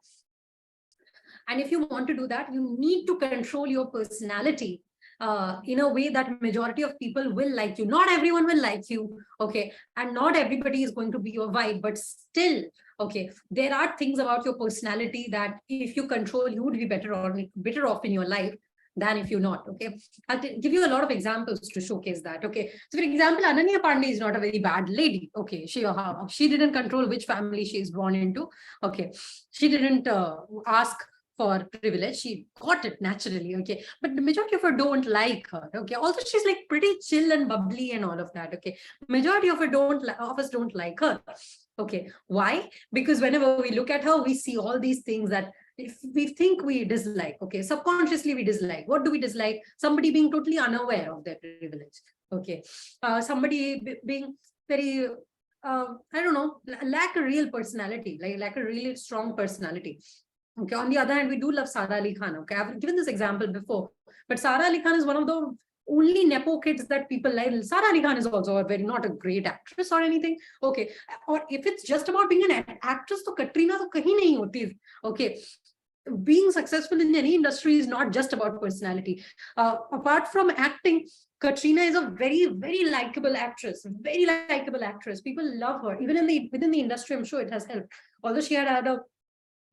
And if you want to do that, you need to control your personality in a way that majority of people will like you. Not everyone will like you, okay, and not everybody is going to be your vibe, but still, okay, there are things about your personality that if you control, you would be better off in your life than if you're not. Okay, I'll give you a lot of examples to showcase that. Okay, so for example, Ananya Pandey is not a very bad lady. Okay, she didn't control which family she is born into. Okay, she didn't ask for privilege. She got it naturally. Okay, but the majority of her don't like her. Okay, also she's like pretty chill and bubbly and all of that. Okay, majority of us don't like her. Okay, why? Because whenever we look at her, we see all these things that if we think we dislike. Okay, subconsciously we dislike. What do we dislike? Somebody being totally unaware of their privilege. Okay, somebody being very I don't know, lack a real personality, like a really strong personality. Okay, on the other hand, we do love Sara Ali Khan. Okay, I've given this example before, but Sara Ali Khan is one of the only Nepo kids that people like. Sara Ali Khan is also not a great actress or anything. Okay, or if it's just about being an actress, so Katrina to kahin nahi hoti. Okay, being successful in any industry is not just about personality. Apart from acting, Katrina is a very likable actress. Very likable actress. People love her. Even within the industry, I'm sure it has helped. Although she had a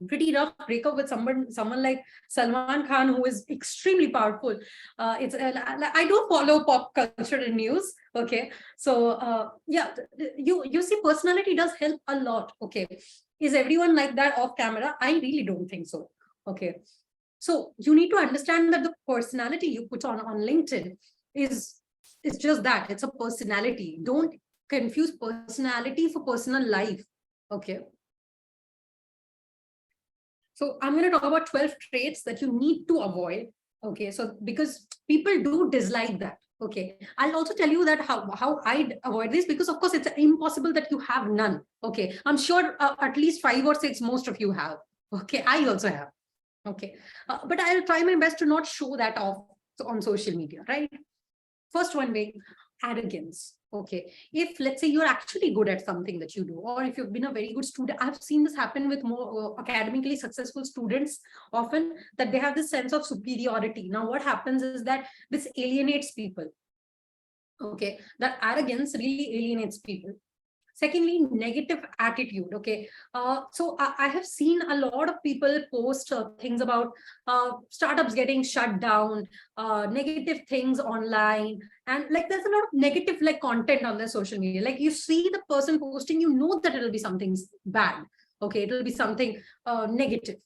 pretty rough breakup with someone like Salman Khan, who is extremely powerful. I do follow pop culture and news. Okay, so yeah, you see, personality does help a lot. Okay, is everyone like that off camera? I really don't think so. Okay, so you need to understand that the personality you put on LinkedIn is just that. It's a personality. Don't confuse personality for personal life. Okay. So I'm going to talk about 12 traits that you need to avoid. Okay, so because people do dislike that. Okay, I'll also tell you that how I avoid this, because of course it's impossible that you have none. Okay, I'm sure at least 5 or 6 most of you have. Okay, I also have. Okay, but I'll try my best to not show that off on social media, right? First one way, arrogance. Okay, if let's say you're actually good at something that you do, or if you've been a very good student, I've seen this happen with more academically successful students often, that they have this sense of superiority. Now what happens is that this alienates people. Okay, that arrogance really alienates people. Secondly, negative attitude. Okay, so I have seen a lot of people post things about startups getting shut down, negative things online, and like there's a lot of negative like content on their social media. Like you see the person posting, you know that it'll be something bad. Okay, it'll be something negative.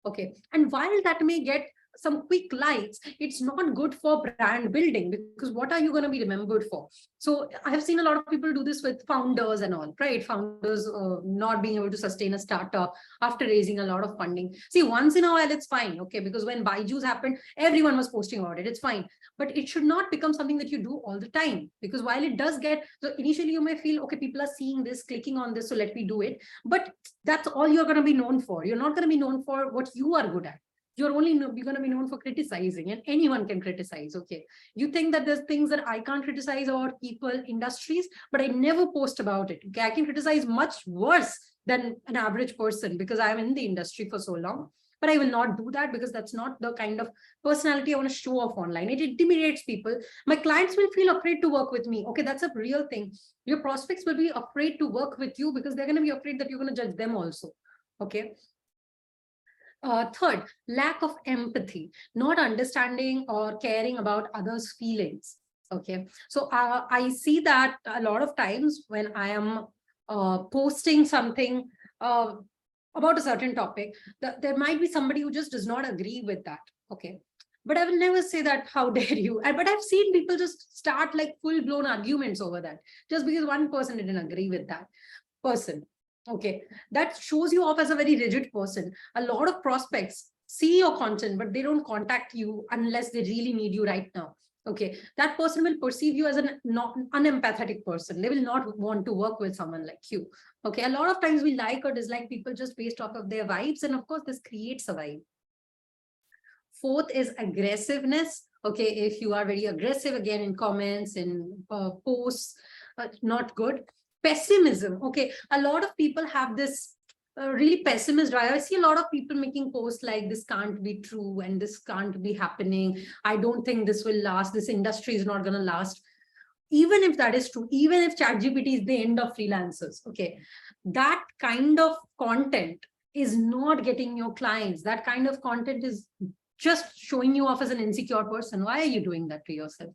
Okay, and while that may get some quick likes, it's not good for brand building, because what are you going to be remembered for? So I have seen a lot of people do this with founders and all, right? Founders not being able to sustain a startup after raising a lot of funding. See, once in a while it's fine, okay, because when Byju's happened, everyone was posting about it, it's fine, but it should not become something that you do all the time, because while it does get, so initially you may feel, okay, people are seeing this, clicking on this, so let me do it, but that's all you're going to be known for. You're not going to be known for what you are good at. you're only going to be known for criticizing, and anyone can criticize. Okay, you think that there's things that I can't criticize about people, industries, but I never post about it. Okay, I can criticize much worse than an average person because I'm in the industry for so long. But I will not do that because that's not the kind of personality I want to show off online. It intimidates people. My clients will feel afraid to work with me. Okay, that's a real thing. Your prospects will be afraid to work with you because they're going to be afraid that you're going to judge them also. Okay. Third, lack of empathy, not understanding or caring about others' feelings. Okay, so I see that a lot of times when I am posting something about a certain topic, there might be somebody who just does not agree with that. Okay, but I will never say that, how dare you? But I've seen people just start like full-blown arguments over that just because one person didn't agree with that person. Okay, that shows you off as a very rigid person. A lot of prospects see your content, but they don't contact you unless they really need you right now. Okay, that person will perceive you as an unempathetic person. They will not want to work with someone like you. Okay, a lot of times we like or dislike people just based off of their vibes, and of course this creates a vibe. Fourth is aggressiveness. Okay, if you are very aggressive again in comments, in posts, not good. Pessimism. Okay, a lot of people have this really pessimist drive. I see a lot of people making posts like, this can't be true and this can't be happening. I don't think this will last. This industry is not going to last. Even if that is true, even if ChatGPT is the end of freelancers, okay, that kind of content is not getting your clients. That kind of content is just showing you off as an insecure person. Why are you doing that to yourself?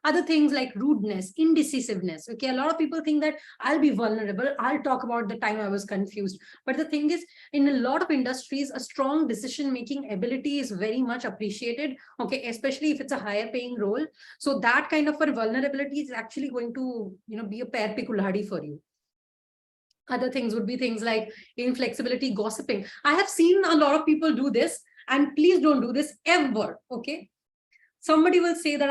Other things like rudeness, indecisiveness. Okay, a lot of people think that I'll be vulnerable, I'll talk about the time I was confused. But the thing is, in a lot of industries, a strong decision-making ability is very much appreciated. Okay, especially if it's a higher paying role. So that kind of a vulnerability is actually going to, be a pair pe kulhadi for you. Other things would be things like inflexibility, gossiping. I have seen a lot of people do this, and please don't do this ever. Okay, somebody will say that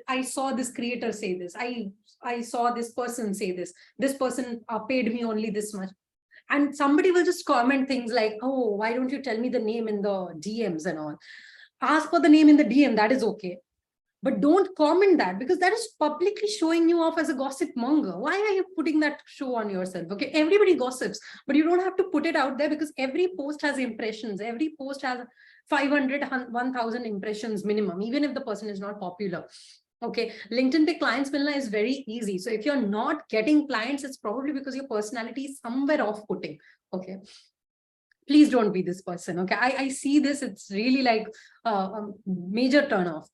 I saw this creator say this, I saw this person say this person paid me only this much, and somebody will just comment things like, oh, why don't you tell me the name in the DMs and all. Ask for the name in the DM, that is okay, but don't comment that, because that is publicly showing you off as a gossip monger. Why are you putting that show on yourself? Okay, everybody gossips, but you don't have to put it out there, because every post has impressions. Every post has 500, 1000 impressions minimum, even if the person is not popular. Okay, LinkedIn pe clients milna is very easy. So if you're not getting clients, it's probably because your personality is somewhere off-putting. Okay, please don't be this person. Okay, I see this, it's really like a major turnoff.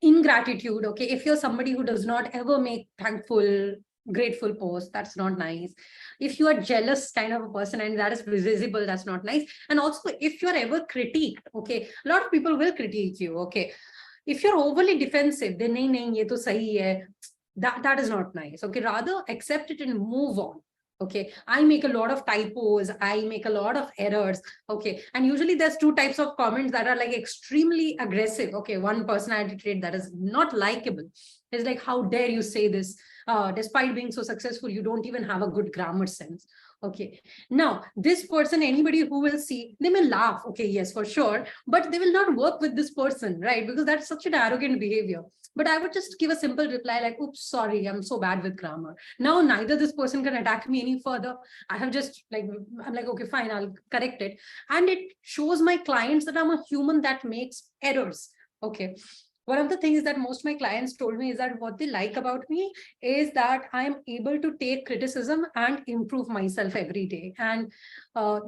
Ingratitude. Okay, if you're somebody who does not ever make thankful, grateful posts, that's not nice. If you are jealous kind of a person and that is visible, that's not nice. And also, if you're ever critiqued, okay, a lot of people will critique you. Okay, if you're overly defensive, then nahi, ye to sahi hai, that is not nice. Okay, rather accept it and move on. Okay, I make a lot of typos, I make a lot of errors. Okay, and usually there's two types of comments that are like extremely aggressive. Okay, one personality trait that is not likable. It's like, how dare you say this? Despite being so successful, you don't even have a good grammar sense. Okay, now this person, anybody who will see, they may laugh. Okay, yes, for sure, but they will not work with this person, right? Because that's such an arrogant behavior. But I would just give a simple reply like, oops, sorry, I'm so bad with grammar. Now, neither this person can attack me any further. I have just like, I'm like, okay, fine, I'll correct it. And it shows my clients that I'm a human that makes errors. Okay. One of the things that most of my clients told me is that what they like about me is that I'm able to take criticism and improve myself every day. And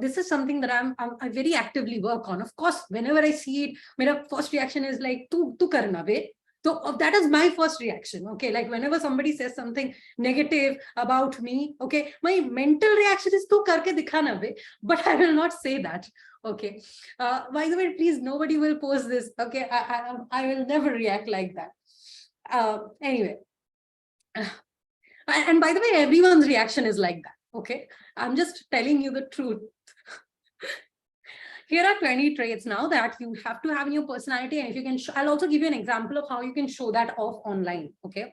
this is something that I very actively work on. Of course, whenever I see it, my first reaction is like, tu karna be. So that is my first reaction. Okay, like whenever somebody says something negative about me, okay, my mental reaction is tu karke dikhana be, but I will not say that. Okay, by the way, please, nobody will post this. Okay, I will never react like that. Anyway, and by the way, everyone's reaction is like that. Okay, I'm just telling you the truth. Here are 20 traits now that you have to have in your personality. And if you can, I'll also give you an example of how you can show that off online. Okay.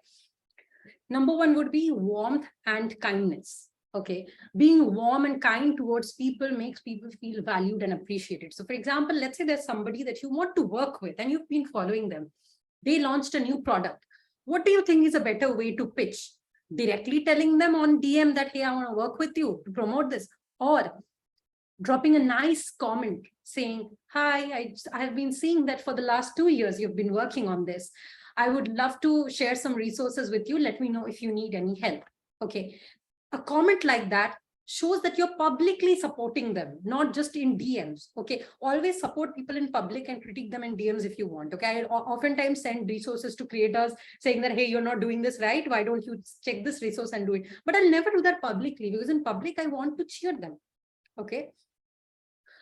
Number one would be warmth and kindness. Okay, being warm and kind towards people makes people feel valued and appreciated. So for example, let's say there's somebody that you want to work with and you've been following them. They launched a new product. What do you think is a better way to pitch? Directly telling them on DM that, hey, I want to work with you to promote this, or dropping a nice comment saying, hi, I have been seeing that for the last 2 years, you've been working on this. I would love to share some resources with you. Let me know if you need any help. Okay. A comment like that shows that you're publicly supporting them, not just in DMs. Okay. Always support people in public and critique them in DMs if you want. Okay. I oftentimes send resources to creators saying that, hey, you're not doing this right. Why don't you check this resource and do it? But I'll never do that publicly, because in public, I want to cheer them. Okay.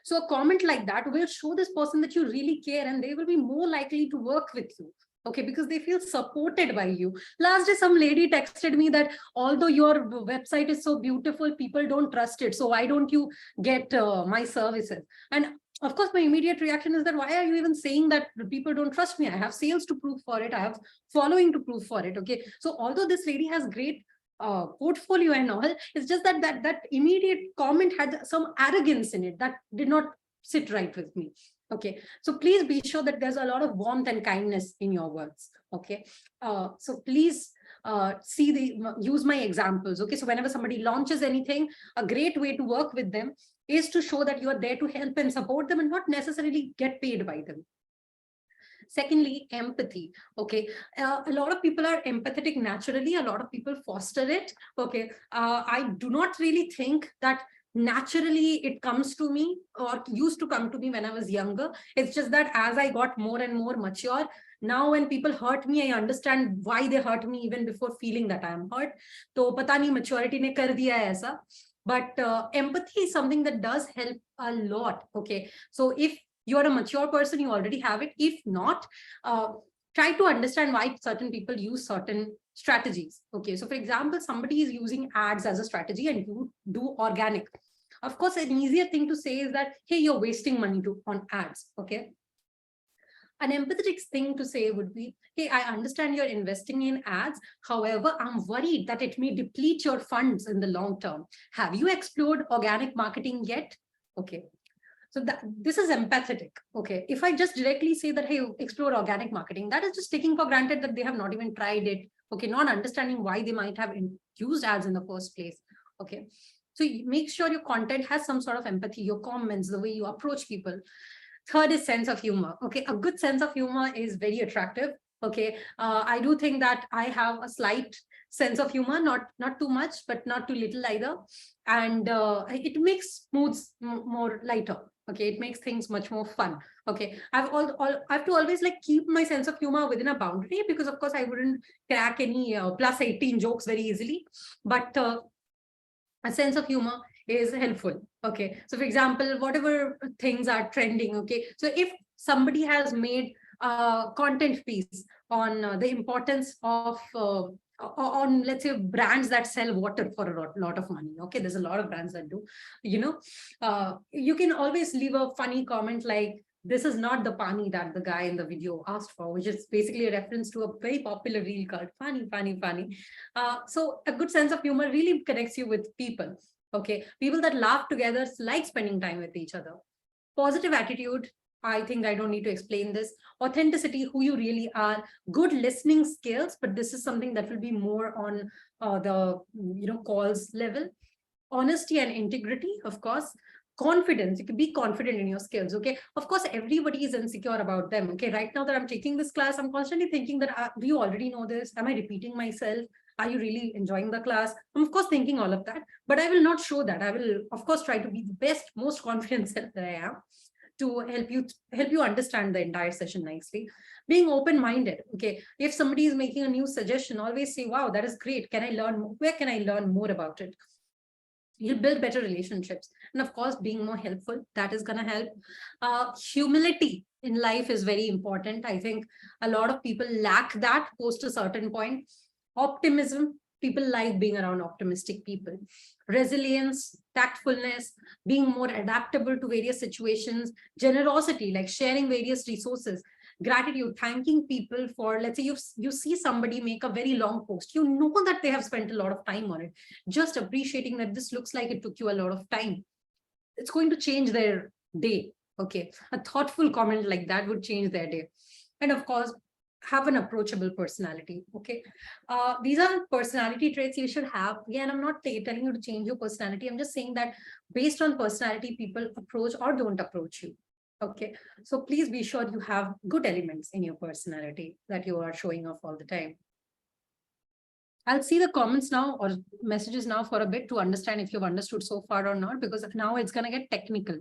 So a comment like that will show this person that you really care, and they will be more likely to work with you. Okay, because they feel supported by you. Last day, some lady texted me that although your website is so beautiful, people don't trust it. So why don't you get my services? And of course, my immediate reaction is that, why are you even saying that people don't trust me? I have sales to prove for it. I have following to prove for it. Okay, so although this lady has great portfolio and all, it's just that that immediate comment had some arrogance in it that did not sit right with me. Okay, so please be sure that there's a lot of warmth and kindness in your words. Okay, so please use my examples. Okay, so whenever somebody launches anything, a great way to work with them is to show that you are there to help and support them and not necessarily get paid by them. Secondly, empathy. Okay, a lot of people are empathetic naturally. A lot of people foster it. Okay, I do not really think that naturally it comes to me or used to come to me when I was younger. It's just that as I got more and more mature, now when people hurt me, I understand why they hurt me even before feeling that I am hurt. So pata nahi maturity ne kar diya hai aisa. But empathy is something that does help a lot. Okay, so if you're a mature person, you already have it. If not, try to understand why certain people use certain strategies. Okay, so for example, somebody is using ads as a strategy and you do organic. Of course, an easier thing to say is that, hey, you're wasting money on ads. Okay, an empathetic thing to say would be, hey, I understand you're investing in ads. However, I'm worried that it may deplete your funds in the long term. Have you explored organic marketing yet? Okay, so this is empathetic. Okay, if I just directly say that, hey, explore organic marketing, that is just taking for granted that they have not even tried it. Okay, not understanding why they might have used ads in the first place. Okay, so make sure your content has some sort of empathy, your comments, the way you approach people. Third is sense of humor. Okay, a good sense of humor is very attractive. Okay, I do think that I have a slight sense of humor, not too much, but not too little either. And it makes moods more lighter. Okay, it makes things much more fun. Okay, I have to always like keep my sense of humor within a boundary, because of course I wouldn't crack any plus 18 jokes very easily. But a sense of humor is helpful. Okay, so for example, whatever things are trending. Okay, so if somebody has made a content piece on the importance of on, let's say, brands that sell water for a lot of money. Okay, there's a lot of brands that do, you can always leave a funny comment like, this is not the pani that the guy in the video asked for, which is basically a reference to a very popular reel called Funny, Funny, Funny. So a good sense of humor really connects you with people. Okay, people that laugh together like spending time with each other. Positive attitude, I think I don't need to explain this. Authenticity, who you really are. Good listening skills, but this is something that will be more on the calls level. Honesty and integrity, of course. Confidence, you can be confident in your skills. Okay, of course everybody is insecure about them. Okay, right now that I'm taking this class, I'm constantly thinking that do you already know this? Am I repeating myself? Are you really enjoying the class? I'm of course thinking all of that, but I will not show that. I will of course try to be the best, most confident self that I am, to help you understand the entire session nicely. Being open-minded. Okay, if somebody is making a new suggestion, always say, wow, that is great. Can I learn more? Where can I learn more about it? You'll build better relationships. And of course, being more helpful, that is going to help. Humility in life is very important. I think a lot of people lack that post a certain point. Optimism, people like being around optimistic people. Resilience, tactfulness, being more adaptable to various situations. Generosity, like sharing various resources. gratitude, thanking people for, let's say you see somebody make a very long post, you know that they have spent a lot of time on it, just appreciating that this looks like it took you a lot of time. It's going to change their day. Okay, a thoughtful comment like that would change their day. And of course, have an approachable personality. Okay, these are personality traits you should have. Again, I'm not telling you to change your personality. I'm just saying that based on personality, people approach or don't approach you. Okay, so please be sure you have good elements in your personality that you are showing off all the time. I'll see the comments now or messages now for a bit to understand if you've understood so far or not, because now it's going to get technical.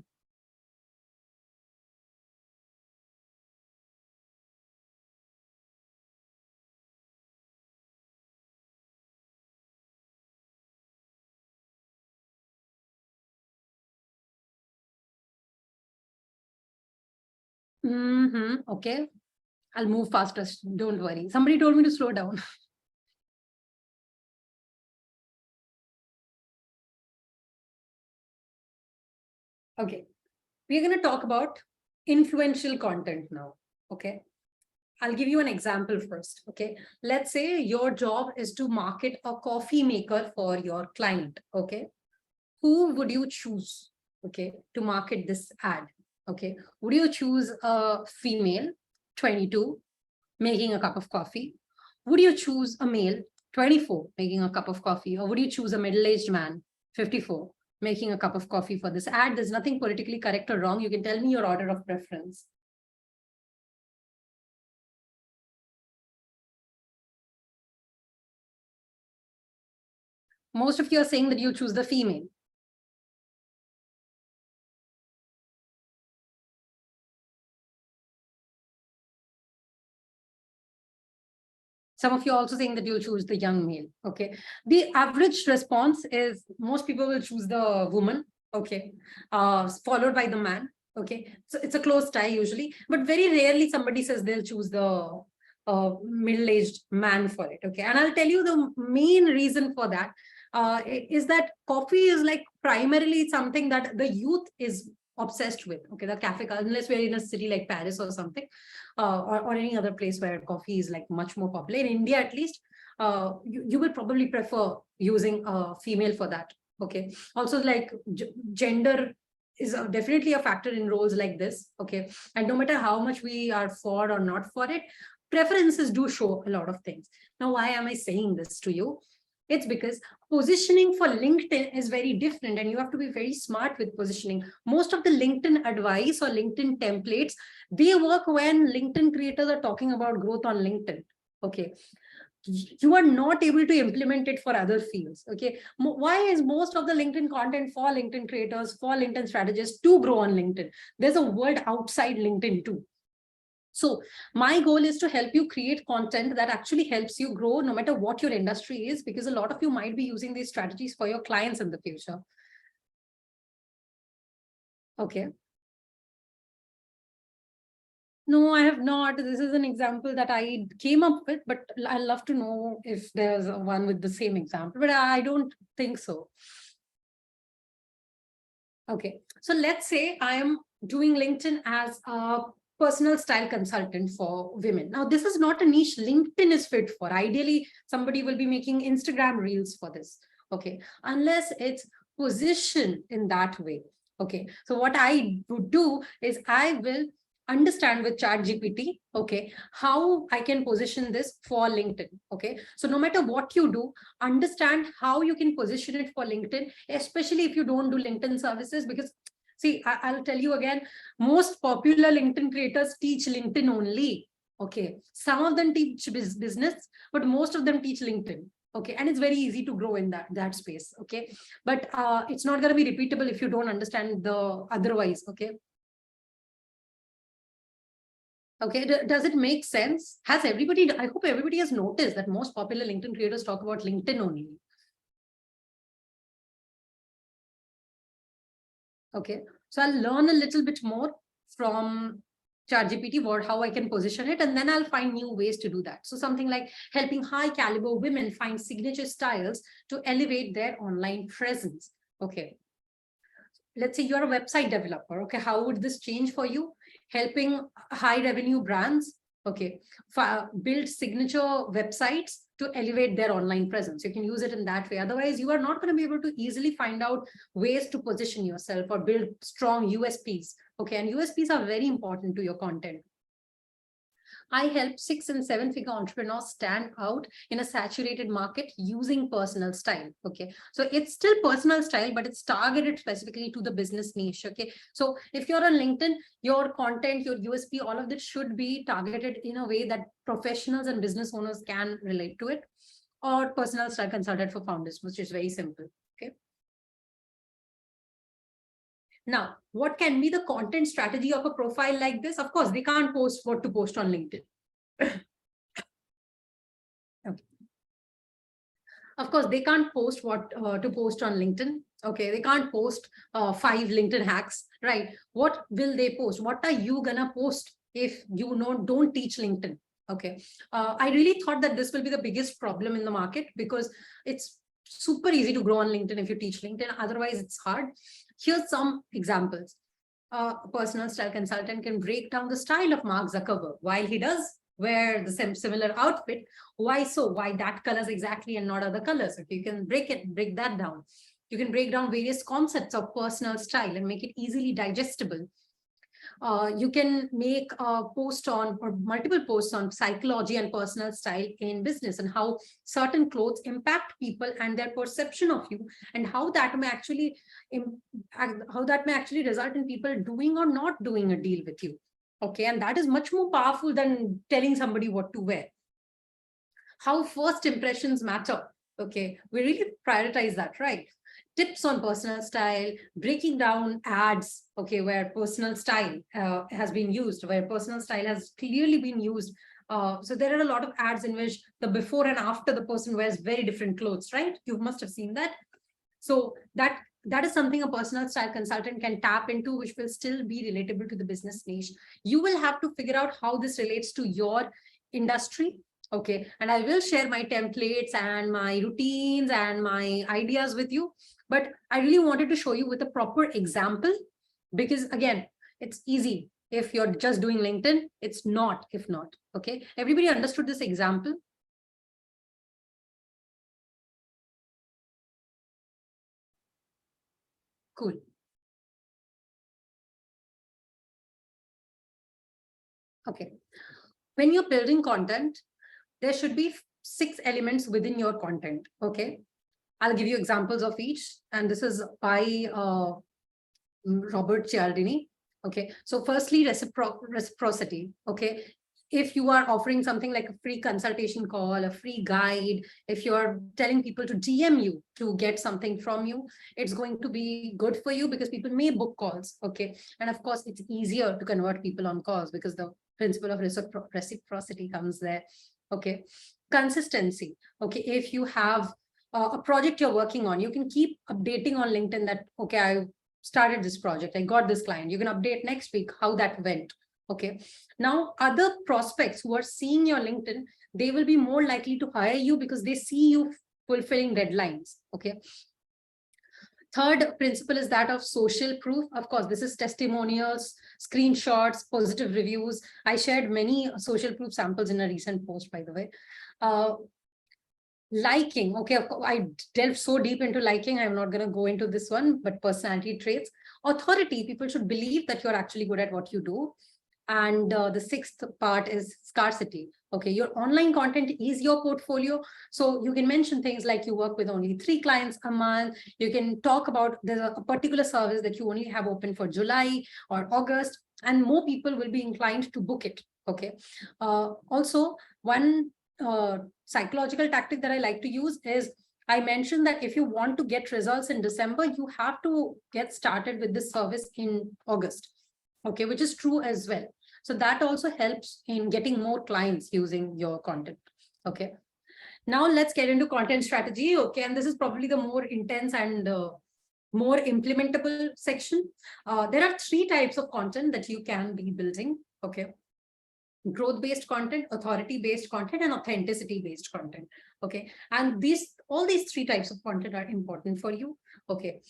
Okay, I'll move faster. Don't worry. Somebody told me to slow down. Okay, we're going to talk about influential content now. Okay, I'll give you an example first. Okay, let's say your job is to market a coffee maker for your client. Okay, who would you choose? Okay, to market this ad? Okay, would you choose a female, 22, making a cup of coffee? Would you choose a male, 24, making a cup of coffee? Or would you choose a middle-aged man, 54, making a cup of coffee for this ad? There's nothing politically correct or wrong. You can tell me your order of preference. Most of you are saying that you choose the female. Some of you are also saying that you'll choose the young male. Okay. The average response is most people will choose the woman. Okay. Followed by the man. Okay. So it's a close tie usually, but very rarely somebody says they'll choose the middle-aged man for it. Okay. And I'll tell you the main reason for that is that coffee is like primarily something that the youth is obsessed with. Okay. The cafe, unless we're in a city like Paris or something, or any other place where coffee is like much more popular. In India, at least, you will probably prefer using a female for that. Okay. Also, like gender is definitely a factor in roles like this. Okay. And no matter how much we are for or not for it, preferences do show a lot of things. Now, why am I saying this to you? It's because positioning for LinkedIn is very different and you have to be very smart with positioning. Most of the LinkedIn advice or LinkedIn templates, they work when LinkedIn creators are talking about growth on LinkedIn. Okay. You are not able to implement it for other fields. Okay. Why is most of the LinkedIn content for LinkedIn creators, for LinkedIn strategists to grow on LinkedIn? There's a world outside LinkedIn too. So my goal is to help you create content that actually helps you grow no matter what your industry is, because a lot of you might be using these strategies for your clients in the future. Okay. No, I have not. This is an example that I came up with, but I'd love to know if there's one with the same example, but I don't think so. Okay. So let's say I am doing LinkedIn as a personal style consultant for women. Now, this is not a niche LinkedIn is fit for. Ideally, somebody will be making Instagram reels for this. Okay. Unless it's positioned in that way. Okay. So what I would do is I will understand with ChatGPT, okay, how I can position this for LinkedIn. Okay. So no matter what you do, understand how you can position it for LinkedIn, especially if you don't do LinkedIn services, because see, I'll tell you again, most popular LinkedIn creators teach LinkedIn only. Okay. Some of them teach business, but most of them teach LinkedIn. Okay. And it's very easy to grow in that space. Okay. But it's not going to be repeatable if you don't understand the otherwise. Okay. Okay, does it make sense? Has everybody, I hope everybody has noticed that most popular LinkedIn creators talk about LinkedIn only. Okay, so I'll learn a little bit more from ChatGPT, how I can position it, and then I'll find new ways to do that. So something like helping high caliber women find signature styles to elevate their online presence. Okay. Let's say you're a website developer. Okay, how would this change for you? helping high revenue brands, okay, build signature websites to elevate their online presence. You can use it in that way. Otherwise, you are not going to be able to easily find out ways to position yourself or build strong USPs. Okay, and USPs are very important to your content. I help 6- and 7-figure entrepreneurs stand out in a saturated market using personal style. Okay, so it's still personal style, but it's targeted specifically to the business niche. Okay, so if you're on LinkedIn, your content, your USP, all of that should be targeted in a way that professionals and business owners can relate to it, or personal style consultant for founders, which is very simple. Okay. Now, what can be the content strategy of a profile like this? Of course, they can't post what to post on LinkedIn. Okay. Of course, they can't post what to post on LinkedIn. Okay, they can't post 5 LinkedIn hacks, right? What will they post? What are you gonna post if you don't teach LinkedIn? Okay, I really thought that this will be the biggest problem in the market, because it's super easy to grow on LinkedIn if you teach LinkedIn. Otherwise, it's hard. Here's some examples. A personal style consultant can break down the style of Mark Zuckerberg while he does wear the similar outfit. Why so? Why that colors exactly and not other colors? If you can break that down. You can break down various concepts of personal style and make it easily digestible. You can make a post on, or multiple posts on, psychology and personal style in business, and how certain clothes impact people and their perception of you, and how that may actually result in people doing or not doing a deal with you. Okay, and that is much more powerful than telling somebody what to wear. How first impressions matter. Okay, we really prioritize that, right? Tips on personal style, breaking down ads, okay, where personal style has been used, where personal style has clearly been used. So there are a lot of ads in which the before and after the person wears very different clothes, right? You must have seen that. So that is something a personal style consultant can tap into, which will still be relatable to the business niche. You will have to figure out how this relates to your industry. Okay, and I will share my templates and my routines and my ideas with you. But I really wanted to show you with a proper example, because again, it's easy if you're just doing LinkedIn. It's not if not. Okay, everybody understood this example? Cool. Okay, when you're building content, there should be 6 elements within your content. Okay, I'll give you examples of each, and this is by Robert Cialdini. Okay, so firstly, reciprocity. Okay, if you are offering something like a free consultation call, a free guide, if you're telling people to DM you to get something from you, it's going to be good for you, because people may book calls. Okay, and of course, it's easier to convert people on calls because the principle of reciprocity comes there. Okay, consistency. Okay, if you have a project you're working on, you can keep updating on LinkedIn that, okay, I started this project, I got this client. You can update next week how that went. Okay, now other prospects who are seeing your LinkedIn, they will be more likely to hire you because they see you fulfilling deadlines. Okay, third principle is that of social proof. Of course, this is testimonials, screenshots, positive reviews. I shared many social proof samples in a recent post, by the way. Liking. Okay, I delved so deep into liking. I'm not going to go into this one, but personality traits. Authority. People should believe that you're actually good at what you do. And the 6th part is scarcity. Okay, your online content is your portfolio. So you can mention things like you work with only 3 clients a month. You can talk about there's a particular service that you only have open for July or August, and more people will be inclined to book it. Okay. Also, one psychological tactic that I like to use is, I mentioned that if you want to get results in December, you have to get started with this service in August. Okay, which is true as well. So that also helps in getting more clients using your content. Okay, now let's get into content strategy. Okay, and this is probably the more intense and more implementable section. There are 3 types of content that you can be building. Okay, growth-based content, authority-based content, and authenticity-based content. Okay, and all these 3 types of content are important for you. Okay,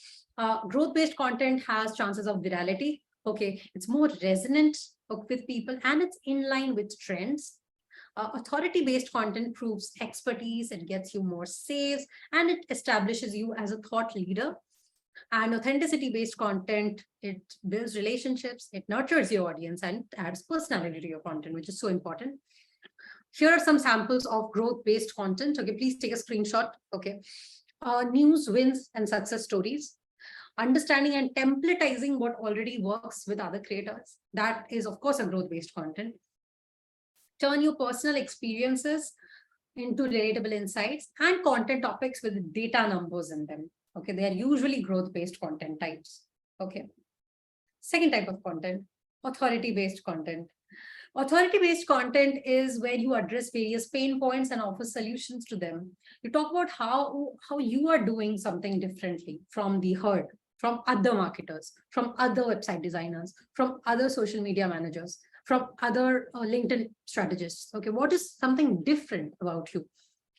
growth-based content has chances of virality. Okay, it's more resonant. with people, and it's in line with trends. Authority-based content proves expertise, it gets you more saves, and it establishes you as a thought leader. And authenticity-based content, it builds relationships, it nurtures your audience, and adds personality to your content, which is so important. Here are some samples of growth-based content. Okay, please take a screenshot. Okay, news, wins, and success stories. Understanding and templatizing what already works with other creators. That is, of course, a growth-based content. Turn your personal experiences into relatable insights, and content topics with data numbers in them. Okay, they are usually growth-based content types. Okay. Second type of content, authority-based content. Authority-based content is where you address various pain points and offer solutions to them. You talk about how you are doing something differently from the herd, from other marketers, from other website designers, from other social media managers, from other LinkedIn strategists. Okay, what is something different about you?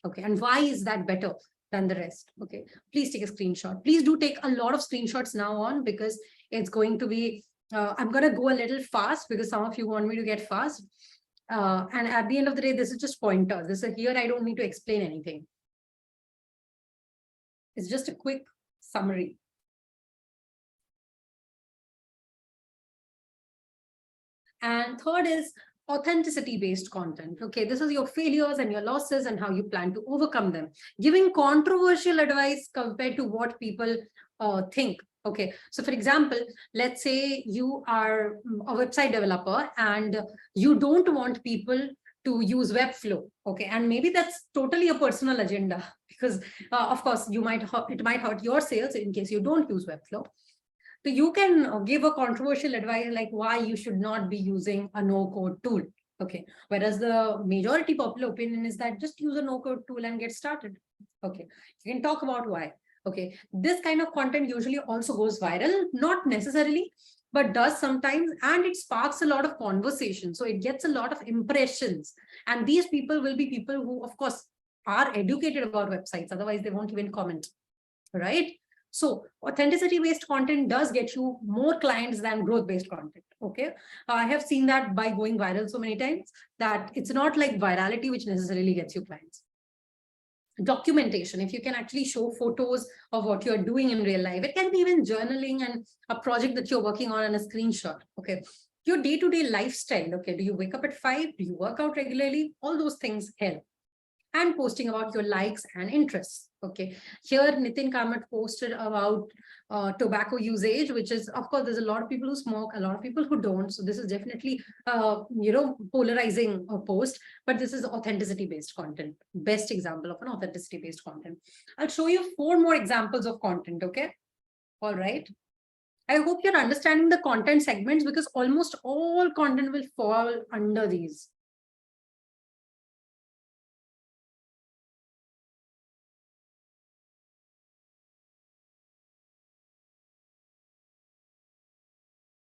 Okay, and why is that better than the rest? Okay, please take a screenshot. Please do take a lot of screenshots now on, because it's going to be, I'm going to go a little fast because some of you want me to get fast. And at the end of the day, this is just pointers. This is here, I don't need to explain anything. It's just a quick summary. And third is authenticity-based content. Okay, this is your failures and your losses and how you plan to overcome them. Giving controversial advice compared to what people think. Okay, so for example, let's say you are a website developer and you don't want people to use Webflow. Okay, and maybe that's totally a personal agenda, because of course it might hurt your sales in case you don't use Webflow. So you can give a controversial advice like why you should not be using a no-code tool. Okay, whereas the majority popular opinion is that just use a no-code tool and get started. Okay, you can talk about why. Okay, this kind of content usually also goes viral, not necessarily, but does sometimes, and it sparks a lot of conversation. So it gets a lot of impressions. And these people will be people who, of course, are educated about websites. Otherwise, they won't even comment, right? So authenticity-based content does get you more clients than growth-based content. Okay, I have seen that by going viral so many times that it's not like virality which necessarily gets you clients. Documentation, if you can actually show photos of what you're doing in real life, it can be even journaling and a project that you're working on and a screenshot. Okay, your day-to-day lifestyle. Okay, do you wake up at 5? Do you work out regularly? All those things help. And posting about your likes and interests. Okay, here Nitin Kamat posted about tobacco usage, which is, of course, there's a lot of people who smoke, a lot of people who don't. So this is definitely, polarizing a post, but this is authenticity-based content. Best example of an authenticity-based content. I'll show you 4 more examples of content. Okay, all right. I hope you're understanding the content segments, because almost all content will fall under these.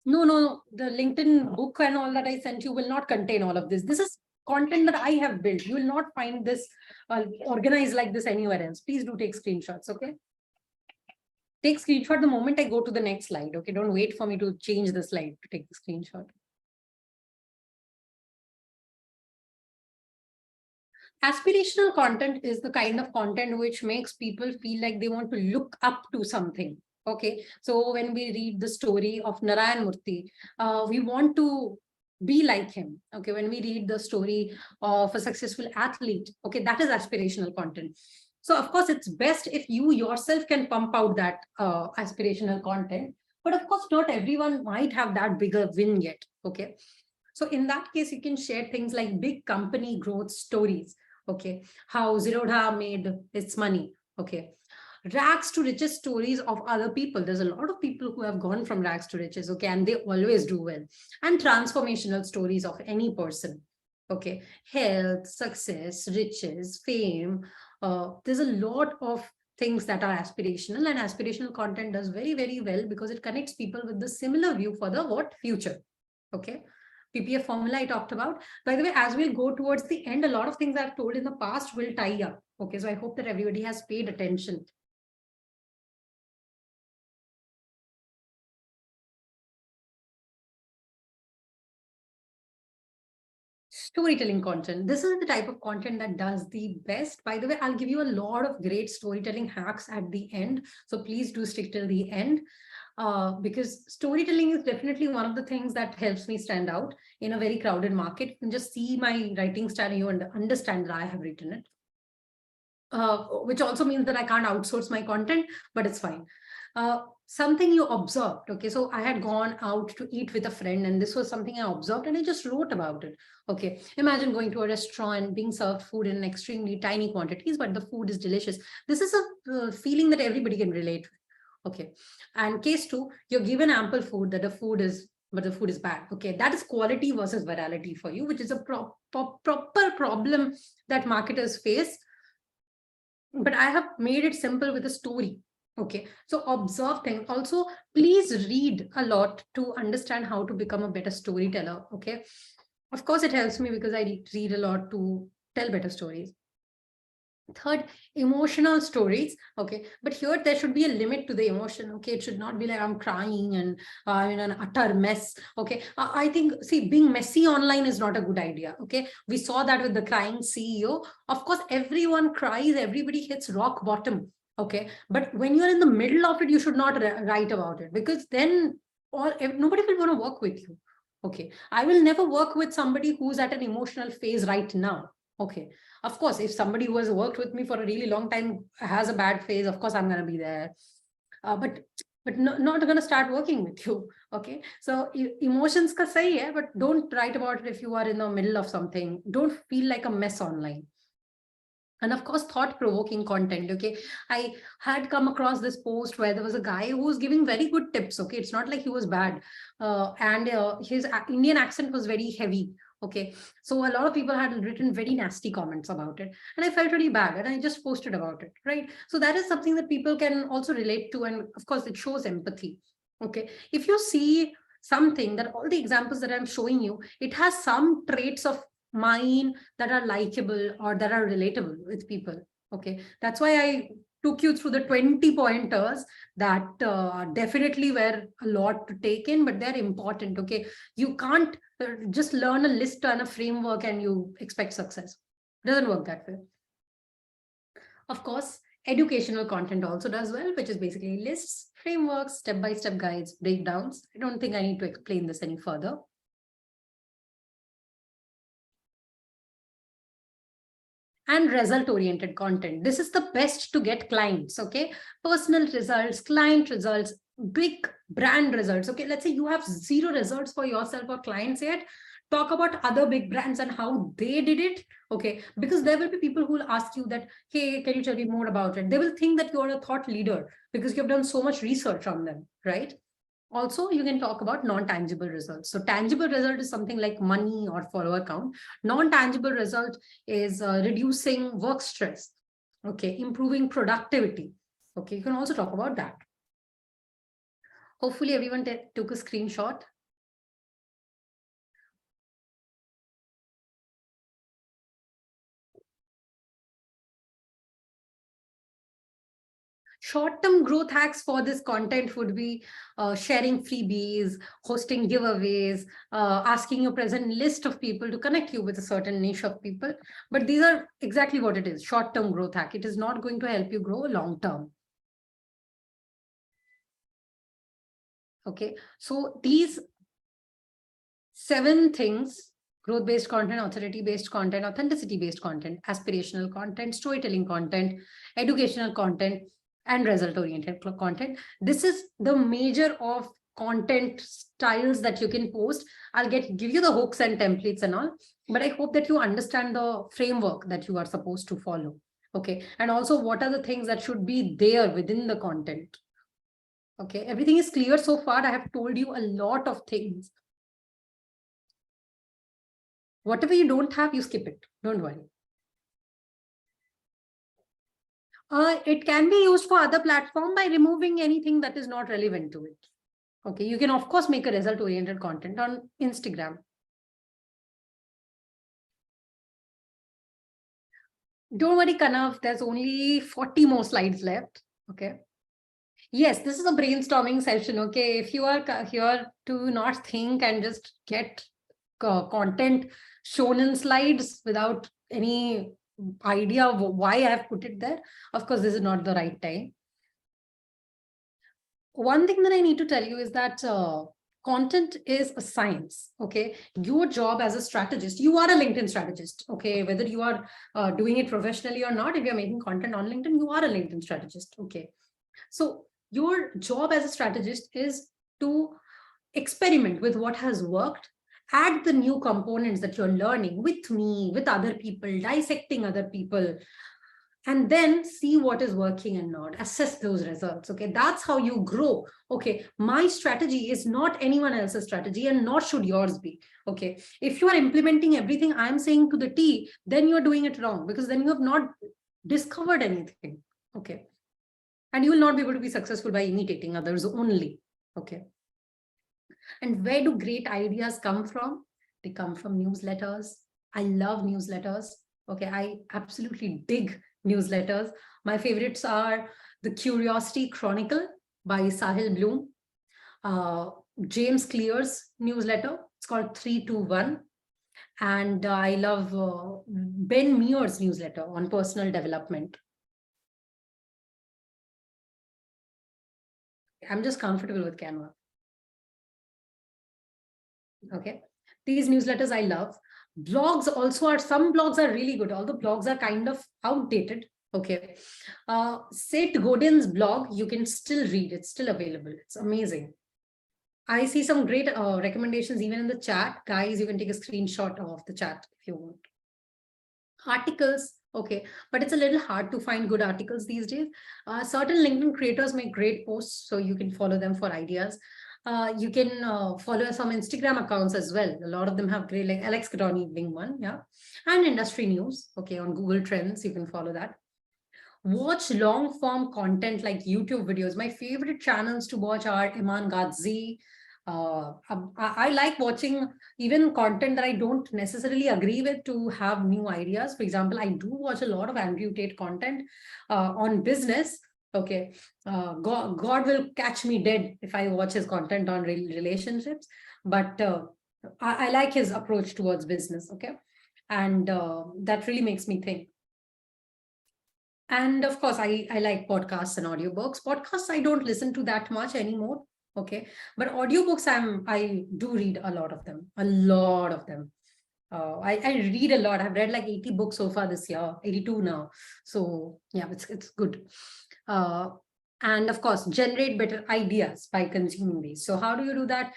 No. The LinkedIn book and all that I sent you will not contain all of this. This is content that I have built. You will not find this organized like this anywhere else. Please do take screenshots, okay? Take screenshot the moment I go to the next slide, okay? Don't wait for me to change the slide to take the screenshot. Aspirational content is the kind of content which makes people feel like they want to look up to something. Okay, so when we read the story of Narayan Murthy, we want to be like him. Okay, when we read the story of a successful athlete, okay, that is aspirational content. So of course, it's best if you yourself can pump out that aspirational content. But of course, not everyone might have that bigger win yet. Okay, so in that case, you can share things like big company growth stories. Okay, how Zerodha made its money. Okay, rags to riches stories of other people. There's a lot of people who have gone from rags to riches, okay, and they always do well. And transformational stories of any person. Okay, health, success, riches, fame. There's a lot of things that are aspirational, and aspirational content does very, very well because it connects people with the similar view for the future. Okay. PPF formula I talked about. By the way, as we'll go towards the end, a lot of things I've told in the past will tie up. Okay, so I hope that everybody has paid attention. Storytelling content. This is the type of content that does the best. By the way, I'll give you a lot of great storytelling hacks at the end. So please do stick till the end. Because storytelling is definitely one of the things that helps me stand out in a very crowded market. You can just see my writing style, you understand that I have written it. Which also means that I can't outsource my content, but it's fine. Something you observed. Okay, so I had gone out to eat with a friend, and this was something I observed, and I just wrote about it. Okay, imagine going to a restaurant, being served food in extremely tiny quantities, but the food is delicious. This is a feeling that everybody can relate with. Okay, and case 2, you're given ample food, but the food is bad. Okay, that is quality versus virality for you, which is a proper problem that marketers face. But I have made it simple with a story. Okay, so observe things. Also, please read a lot to understand how to become a better storyteller. Okay, of course, it helps me because I read a lot to tell better stories. Third, emotional stories. Okay, but here there should be a limit to the emotion. Okay, it should not be like I'm crying and in an utter mess. Okay, I think, see, being messy online is not a good idea. Okay, we saw that with the crying CEO. Of course, everyone cries, everybody hits rock bottom. Okay, but when you're in the middle of it, you should not write about it, because then nobody will want to work with you. Okay, I will never work with somebody who's at an emotional phase right now. Okay, of course, if somebody who has worked with me for a really long time has a bad phase, of course I'm going to be there. But not going to start working with you. Okay, so emotions ka sahi hai, but don't write about it if you are in the middle of something. Don't feel like a mess online. And of course, thought-provoking content. Okay, I had come across this post where there was a guy who was giving very good tips. Okay, it's not like he was bad, and his Indian accent was very heavy. Okay, so a lot of people had written very nasty comments about it, and I felt really bad, and I just posted about it. Right, so that is something that people can also relate to, and of course, it shows empathy. Okay, if you see something that all the examples that I'm showing you, it has some traits of mine that are likable or that are relatable with people. Okay, that's why I took you through the 20 pointers that definitely were a lot to take in, but they're important. Okay, you can't just learn a list and a framework and you expect success. It doesn't work that way. Of course, educational content also does well, which is basically lists, frameworks, step-by-step guides, breakdowns. I don't think I need to explain this any further. And result-oriented content. This is the best to get clients. Okay, personal results, client results, big brand results. Okay, let's say you have 0 results for yourself or clients yet. Talk about other big brands and how they did it. Okay, because there will be people who will ask you that, hey, can you tell me more about it? They will think that you're a thought leader because you've done so much research on them, right? Also, you can talk about non-tangible results. So tangible result is something like money or follower count. Non-tangible result is reducing work stress. Okay, improving productivity. Okay, you can also talk about that. Hopefully everyone took a screenshot. Short-term growth hacks for this content would be sharing freebies, hosting giveaways, asking your present list of people to connect you with a certain niche of people. But these are exactly what it is, short-term growth hack. It is not going to help you grow long-term. Okay, so these 7 things: growth-based content, authority-based content, authenticity-based content, aspirational content, storytelling content, educational content, and result-oriented content. This is the major of content styles that you can post. I'll give you the hooks and templates and all, but I hope that you understand the framework that you are supposed to follow. Okay, and also what are the things that should be there within the content. Okay, everything is clear so far. I have told you a lot of things. Whatever you don't have, you skip it. Don't worry. It can be used for other platform by removing anything that is not relevant to it. Okay, you can of course make a result-oriented content on Instagram. Don't worry, Kanav, there's only 40 more slides left. Okay. Yes, this is a brainstorming session. Okay, if you are here to not think and just get content shown in slides without any idea of why I have put it there. Of course, this is not the right time. One thing that I need to tell you is that content is a science. Okay, your job as a strategist, you are a LinkedIn strategist. Okay, whether you are doing it professionally or not, if you're making content on LinkedIn, you are a LinkedIn strategist. Okay, so your job as a strategist is to experiment with what has worked, add the new components that you're learning with me, with other people, dissecting other people, and then see what is working and not, assess those results. Okay, that's how you grow. Okay, my strategy is not anyone else's strategy, and nor should yours be. Okay, if you are implementing everything I'm saying to the T, then you're doing it wrong, because then you have not discovered anything. Okay, and you will not be able to be successful by imitating others only. Okay, and where do great ideas come from? They come from newsletters. I love newsletters. Okay, I absolutely dig newsletters. My favorites are the Curiosity Chronicle by Sahil Bloom, James Clear's newsletter. It's called 321. And I love Ben Mears' newsletter on personal development. I'm just comfortable with Canva. Okay, these newsletters I love. Blogs also are, some blogs are really good, although blogs are kind of outdated. Okay, Seth Godin's blog, you can still read, it's still available, it's amazing. I see some great recommendations even in the chat. Guys, you can take a screenshot of the chat if you want. Articles, okay, but it's a little hard to find good articles these days. Certain LinkedIn creators make great posts, so you can follow them for ideas. You can follow some Instagram accounts as well. A lot of them have great, like Alex Cadoni being one, yeah. And industry news, okay, on Google Trends, you can follow that. Watch long form content like YouTube videos. My favorite channels to watch are Iman Gadzhi. I like watching even content that I don't necessarily agree with to have new ideas. For example, I do watch a lot of Andrew Tate content on business. Okay, God will catch me dead if I watch his content on relationships, but I like his approach towards business. Okay, and that really makes me think. And of course, I like podcasts and audiobooks. Podcasts I don't listen to that much anymore. Okay, but audiobooks I do read a lot of them. A lot of them. I read a lot. I've read like 80 books so far this year, 82 now. So yeah, it's good. And of course, generate better ideas by consuming these. So how do you do that?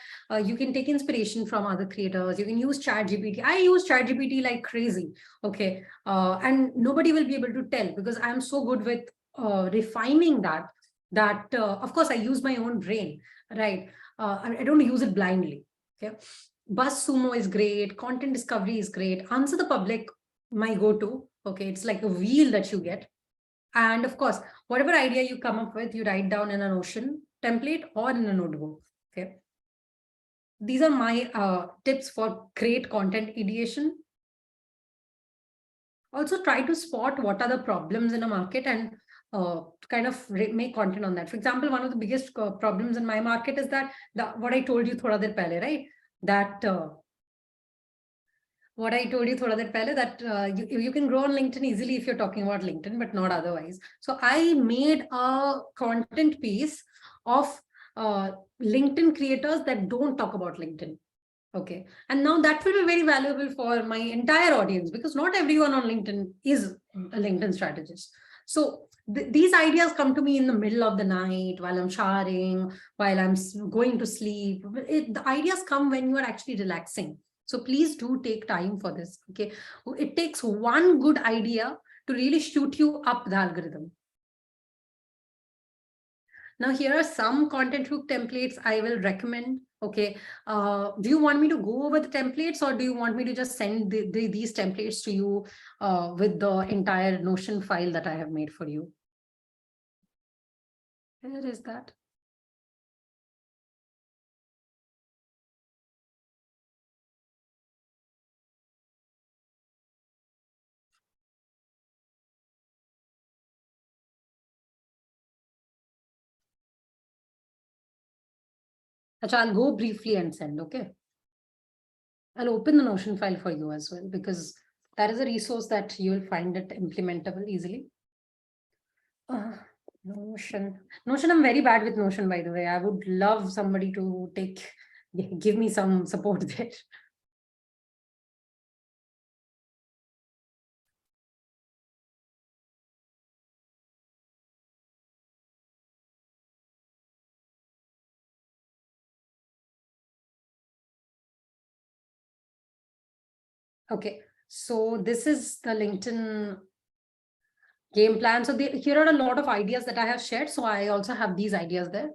You can take inspiration from other creators. You can use ChatGPT. I use ChatGPT like crazy. Okay, and nobody will be able to tell because I'm so good with refining that. Of course, I use my own brain, right? I don't use it blindly. Okay. BuzzSumo is great. Content discovery is great. Answer the Public, my go-to. Okay, it's like a wheel that you get. And of course, whatever idea you come up with, you write down in a Notion template or in a notebook. Okay. These are my tips for great content ideation. Also try to spot what are the problems in a market and kind of make content on that. For example, one of the biggest problems in my market is that what I told you thoda der pehle, right? That what I told you thoda der pehle, that you can grow on LinkedIn easily if you're talking about LinkedIn, but not otherwise. So I made a content piece of LinkedIn creators that don't talk about LinkedIn. Okay. And now that will be very valuable for my entire audience because not everyone on LinkedIn is a LinkedIn strategist. So these ideas come to me in the middle of the night while I'm showering, while I'm going to sleep. The ideas come when you are actually relaxing. So please do take time for this. Okay. It takes one good idea to really shoot you up the algorithm. Now, here are some content hook templates I will recommend. Okay. Do you want me to go over the templates or do you want me to just send these templates to you with the entire Notion file that I have made for you? Where is that? I'll go briefly and send, okay? I'll open the Notion file for you as well, because that is a resource that you'll find it implementable easily. Notion, I'm very bad with Notion, by the way. I would love somebody to give me some support there. Okay, so this is the LinkedIn game plan. So here are a lot of ideas that I have shared. So I also have these ideas there.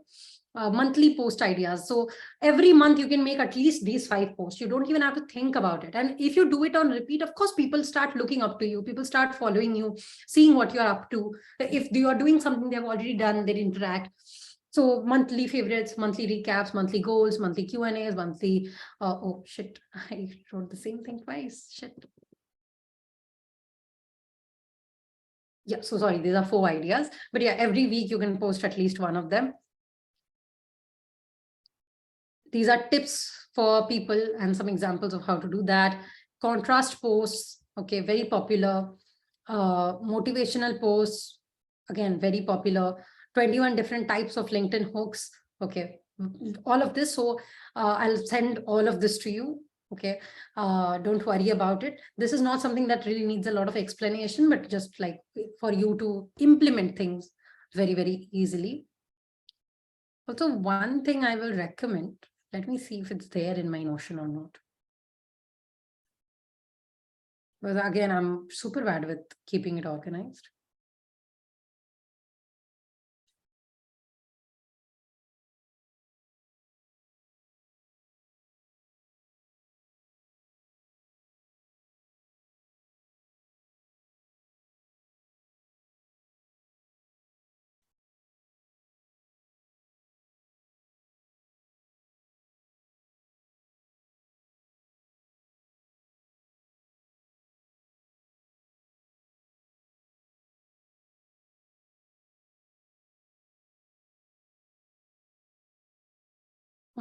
Monthly post ideas. So every month you can make at least these 5 posts. You don't even have to think about it. And if you do it on repeat, of course, people start looking up to you. People start following you, seeing what you're up to. If you are doing something they've already done, they interact. So monthly favorites, monthly recaps, monthly goals, monthly Q&As, monthly, oh shit, I wrote the same thing twice, shit. Yeah, so sorry, these are 4 ideas, but yeah, every week you can post at least one of them. These are tips for people and some examples of how to do that. Contrast posts, okay, very popular. Motivational posts, again, very popular. 21 different types of LinkedIn hooks, okay, all of this. So I'll send all of this to you. Okay, don't worry about it. This is not something that really needs a lot of explanation, but just like for you to implement things very, very easily. Also, one thing I will recommend, let me see if it's there in my Notion or not. Because again, I'm super bad with keeping it organized.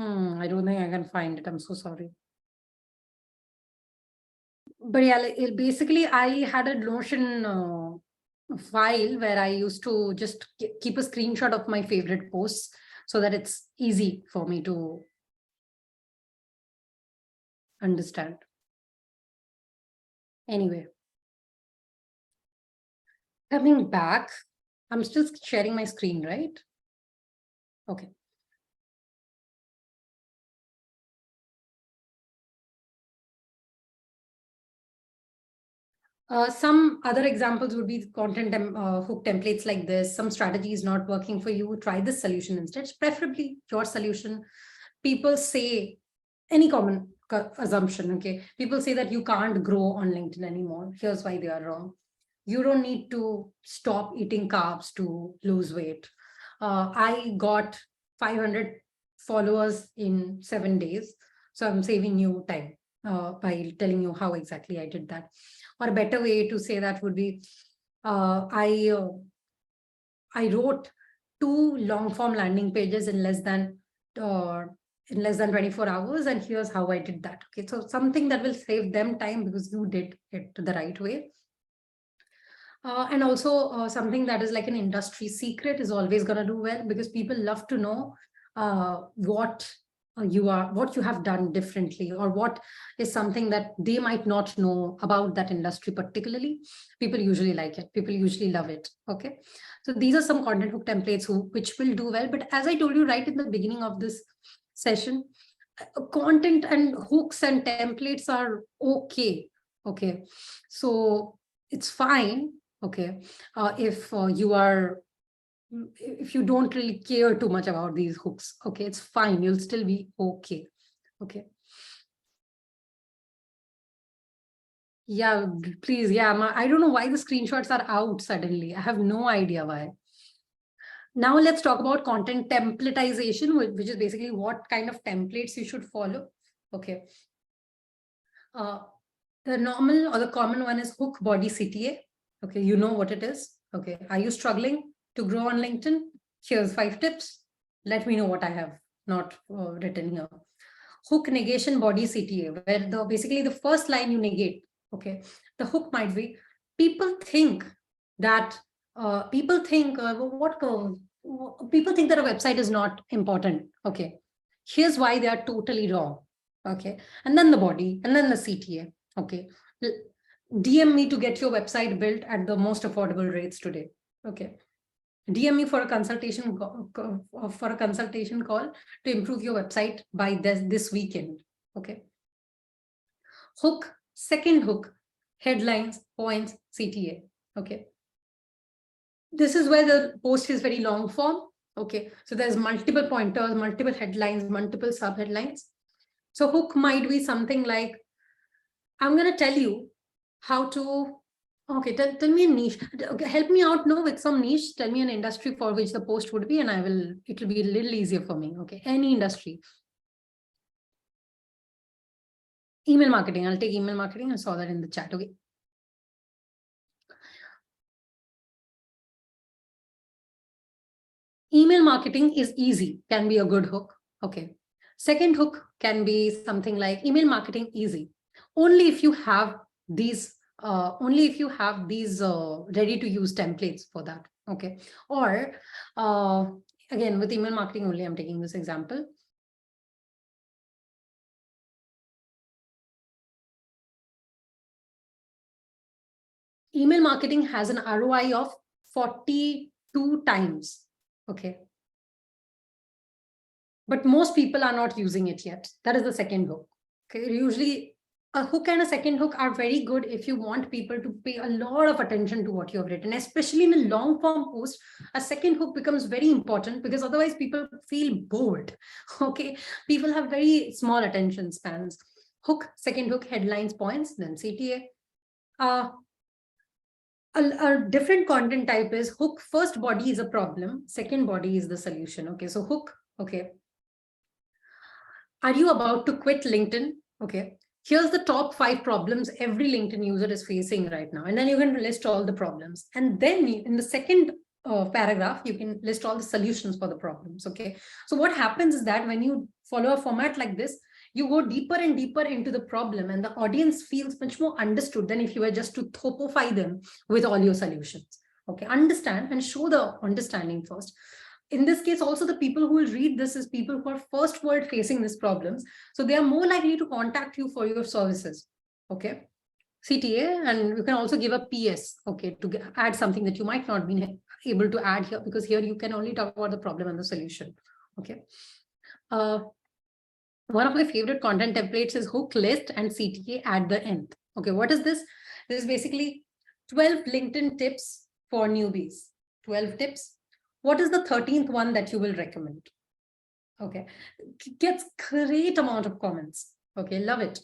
I don't think I can find it. I'm so sorry. But yeah, basically, I had a Notion file where I used to just keep a screenshot of my favorite posts so that it's easy for me to understand. Anyway, coming back, I'm still sharing my screen, right? Okay. Some other examples would be content hook templates like this. Some strategy is not working for you. Try this solution instead, preferably your solution. People say any common assumption, okay? People say that you can't grow on LinkedIn anymore. Here's why they are wrong. You don't need to stop eating carbs to lose weight. I got 500 followers in 7 days. So I'm saving you time by telling you how exactly I did that. Or a better way to say that would be, I wrote 2 long form landing pages in less than 24 hours, and here's how I did that. Okay, so something that will save them time because you did it the right way. And also something that is like an industry secret is always going to do well, because people love to know what you have done differently, or what is something that they might not know about that industry particularly. People usually like it. People usually love it. Okay. So these are some content hook templates which will do well. But as I told you right in the beginning of this session, content and hooks and templates are okay. Okay. So it's fine. Okay. If you don't really care too much about these hooks, okay, it's fine. You'll still be okay. Okay. Yeah, please. Yeah, I don't know why the screenshots are out suddenly. I have no idea why. Now let's talk about content templatization, which is basically what kind of templates you should follow. Okay. The normal or the common one is hook body CTA. Okay, you know what it is. Okay, are you struggling to grow on LinkedIn? Here's 5 tips. Let me know what I have not written here. Hook negation body CTA, where basically the first line you negate. Okay, the hook might be people think that people think that a website is not important. Okay, here's why they are totally wrong. Okay, and then the body, and then the CTA. Okay, DM me to get your website built at the most affordable rates today. Okay, DM me for a consultation call to improve your website by this weekend. Okay. Hook, second hook, headlines, points, CTA. Okay. This is where the post is very long form. Okay. So there's multiple pointers, multiple headlines, multiple subheadlines. So hook might be something like, I'm going to tell you how to, okay, tell me a niche. Okay, help me out now with some niche. Tell me an industry for which the post would be, and it will be a little easier for me. Okay, any industry. Email marketing. I'll take email marketing. I saw that in the chat. Okay. Email marketing is easy, can be a good hook. Okay. Second hook can be something like email marketing easy. Only if you have these ready to use templates for that. Okay. Or again, with email marketing only, I'm taking this example. Email marketing has an ROI of 42 times. Okay. But most people are not using it yet. That is the second hook. Okay. Usually a hook and a second hook are very good if you want people to pay a lot of attention to what you have written, especially in a long form post. A second hook becomes very important because otherwise people feel bored. Okay. People have very small attention spans. Hook, second hook, headlines, points, then CTA. A different content type is hook. First body is a problem. Second body is the solution. Okay. So hook. Okay. Are you about to quit LinkedIn? Okay. Here's the top 5 problems every LinkedIn user is facing right now. And then you're going to list all the problems. And then in the second paragraph, you can list all the solutions for the problems. Okay. So what happens is that when you follow a format like this, you go deeper and deeper into the problem, and the audience feels much more understood than if you were just to topify them with all your solutions. Okay. Understand and show the understanding first. In this case, also the people who will read this is people who are first world facing these problems. So they are more likely to contact you for your services. Okay. CTA, and you can also give a PS, okay, to add something that you might not be able to add here, because here you can only talk about the problem and the solution. Okay. One of my favorite content templates is hook, list, and CTA at the end. Okay, what is this? This is basically 12 LinkedIn tips for newbies. 12 tips. What is the 13th one that you will recommend? Okay, it gets great amount of comments. Okay, love it.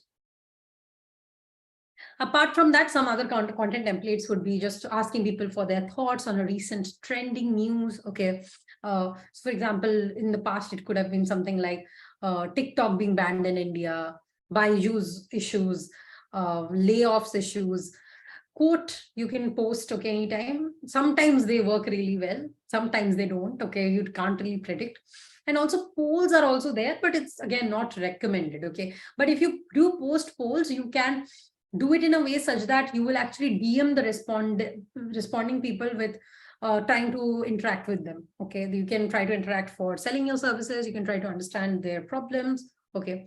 Apart from that, some other content templates would be just asking people for their thoughts on a recent trending news. Okay, so for example, in the past, it could have been something like TikTok being banned in India, Byju's issues, layoffs issues. Quote you can post, okay, anytime. Sometimes they work really well, sometimes they don't. Okay, you can't really predict. And also polls are also there, but it's again not recommended. Okay, but if you do post polls, you can do it in a way such that you will actually DM the responding people with trying to interact with them. Okay, you can try to interact for selling your services. You can try to understand their problems. Okay,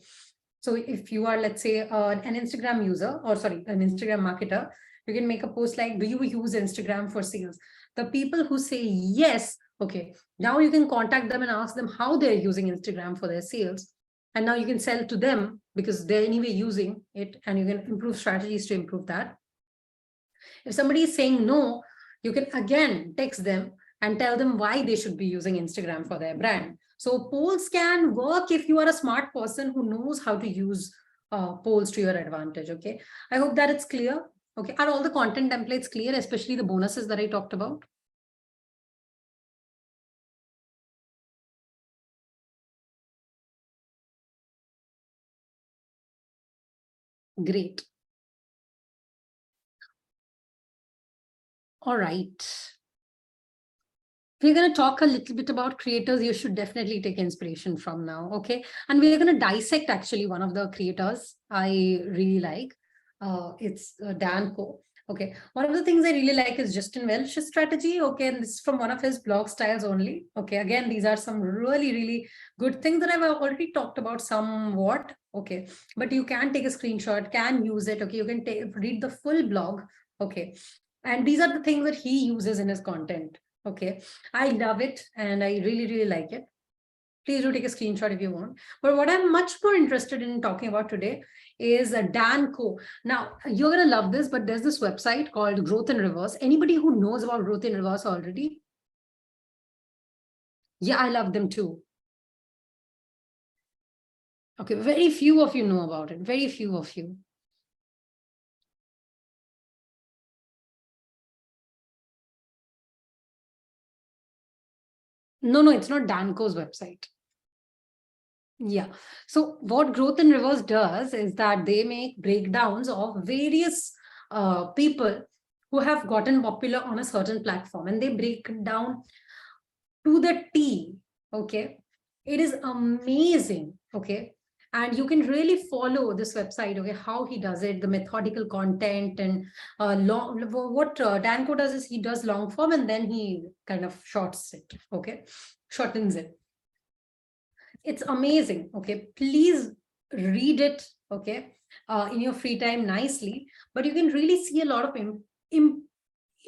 so if you are, let's say, an Instagram user, or sorry, an Instagram marketer, you can make a post like, do you use Instagram for sales? The people who say yes, okay, now you can contact them and ask them how they're using Instagram for their sales. And now you can sell to them because they're anyway using it, and you can improve strategies to improve that. If somebody is saying no, you can again text them and tell them why they should be using Instagram for their brand. So polls can work if you are a smart person who knows how to use polls to your advantage. Okay, I hope that it's clear. Okay, are all the content templates clear, especially the bonuses that I talked about? Great. All right. we're going to talk a little bit about creators you should definitely take inspiration from now, okay? And we're going to dissect actually one of the creators I really like. It's Dan Ko. Okay, one of the things I really like is Justin Welch's strategy. Okay, and this is from one of his blog styles only. Okay, again, these are some really, really good things that I've already talked about somewhat. Okay, but you can take a screenshot, can use it. Okay, you can read the full blog. Okay, and these are the things that he uses in his content. Okay, I love it and I really, really like it. Please do take a screenshot if you want. But what I'm much more interested in talking about today is Dan Co. Now, you're going to love this, but there's this website called Growth in Reverse. Anybody who knows about Growth in Reverse already? Yeah, I love them too. Okay, very few of you know about it. Very few of you. No, it's not Dan Co's website. Yeah. So what Growth in Reverse does is that they make breakdowns of various people who have gotten popular on a certain platform, and they break down to the T. Okay. It is amazing. Okay. And you can really follow this website, okay, how he does it, the methodical content, and what Danko does is he does long form and then he kind of shorts it. Okay. Shortens it. It's amazing. Okay, please read it. Okay, in your free time nicely, but you can really see a lot of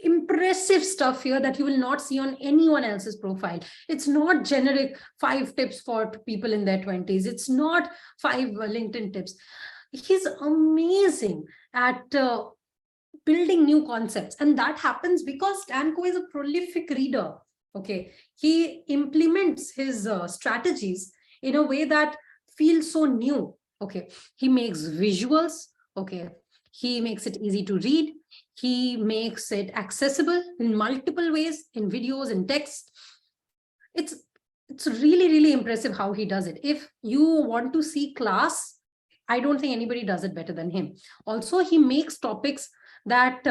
impressive stuff here that you will not see on anyone else's profile. It's not generic 5 tips for people in their 20s. It's not 5 LinkedIn tips. He's amazing at building new concepts, and that happens because Danko is a prolific reader. Okay, he implements his strategies in a way that feels so new. Okay, he makes visuals. Okay, he makes it easy to read. He makes it accessible in multiple ways, in videos and text. It's really, really impressive how he does it. If you want to see class, I don't think anybody does it better than him. Also, he makes topics that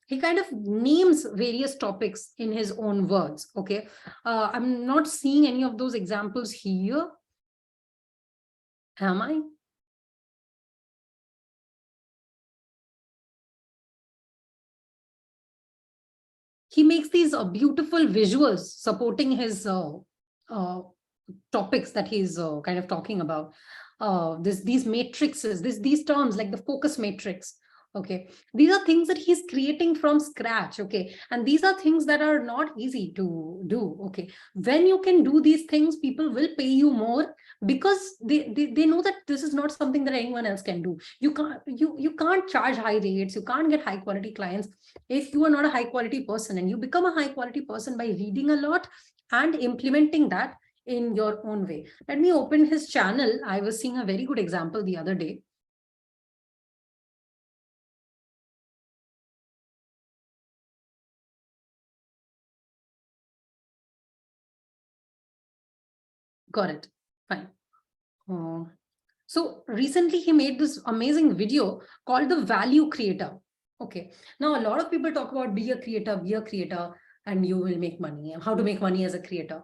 he kind of names various topics in his own words. Okay, I'm not seeing any of those examples here. Am I? He makes these beautiful visuals supporting his topics that he's kind of talking about. These matrices, these terms like the focus matrix. Okay, these are things that he's creating from scratch. Okay, and these are things that are not easy to do. Okay, when you can do these things, people will pay you more because they know that this is not something that anyone else can do. You can't charge high rates, you can't get high quality clients if you are not a high quality person, and you become a high quality person by reading a lot and implementing that in your own way. Let me open his channel. I was seeing a very good example the other day. Got it. Fine. So recently he made this amazing video called The Value Creator. Okay. Now, a lot of people talk about be a creator, and you will make money, how to make money as a creator.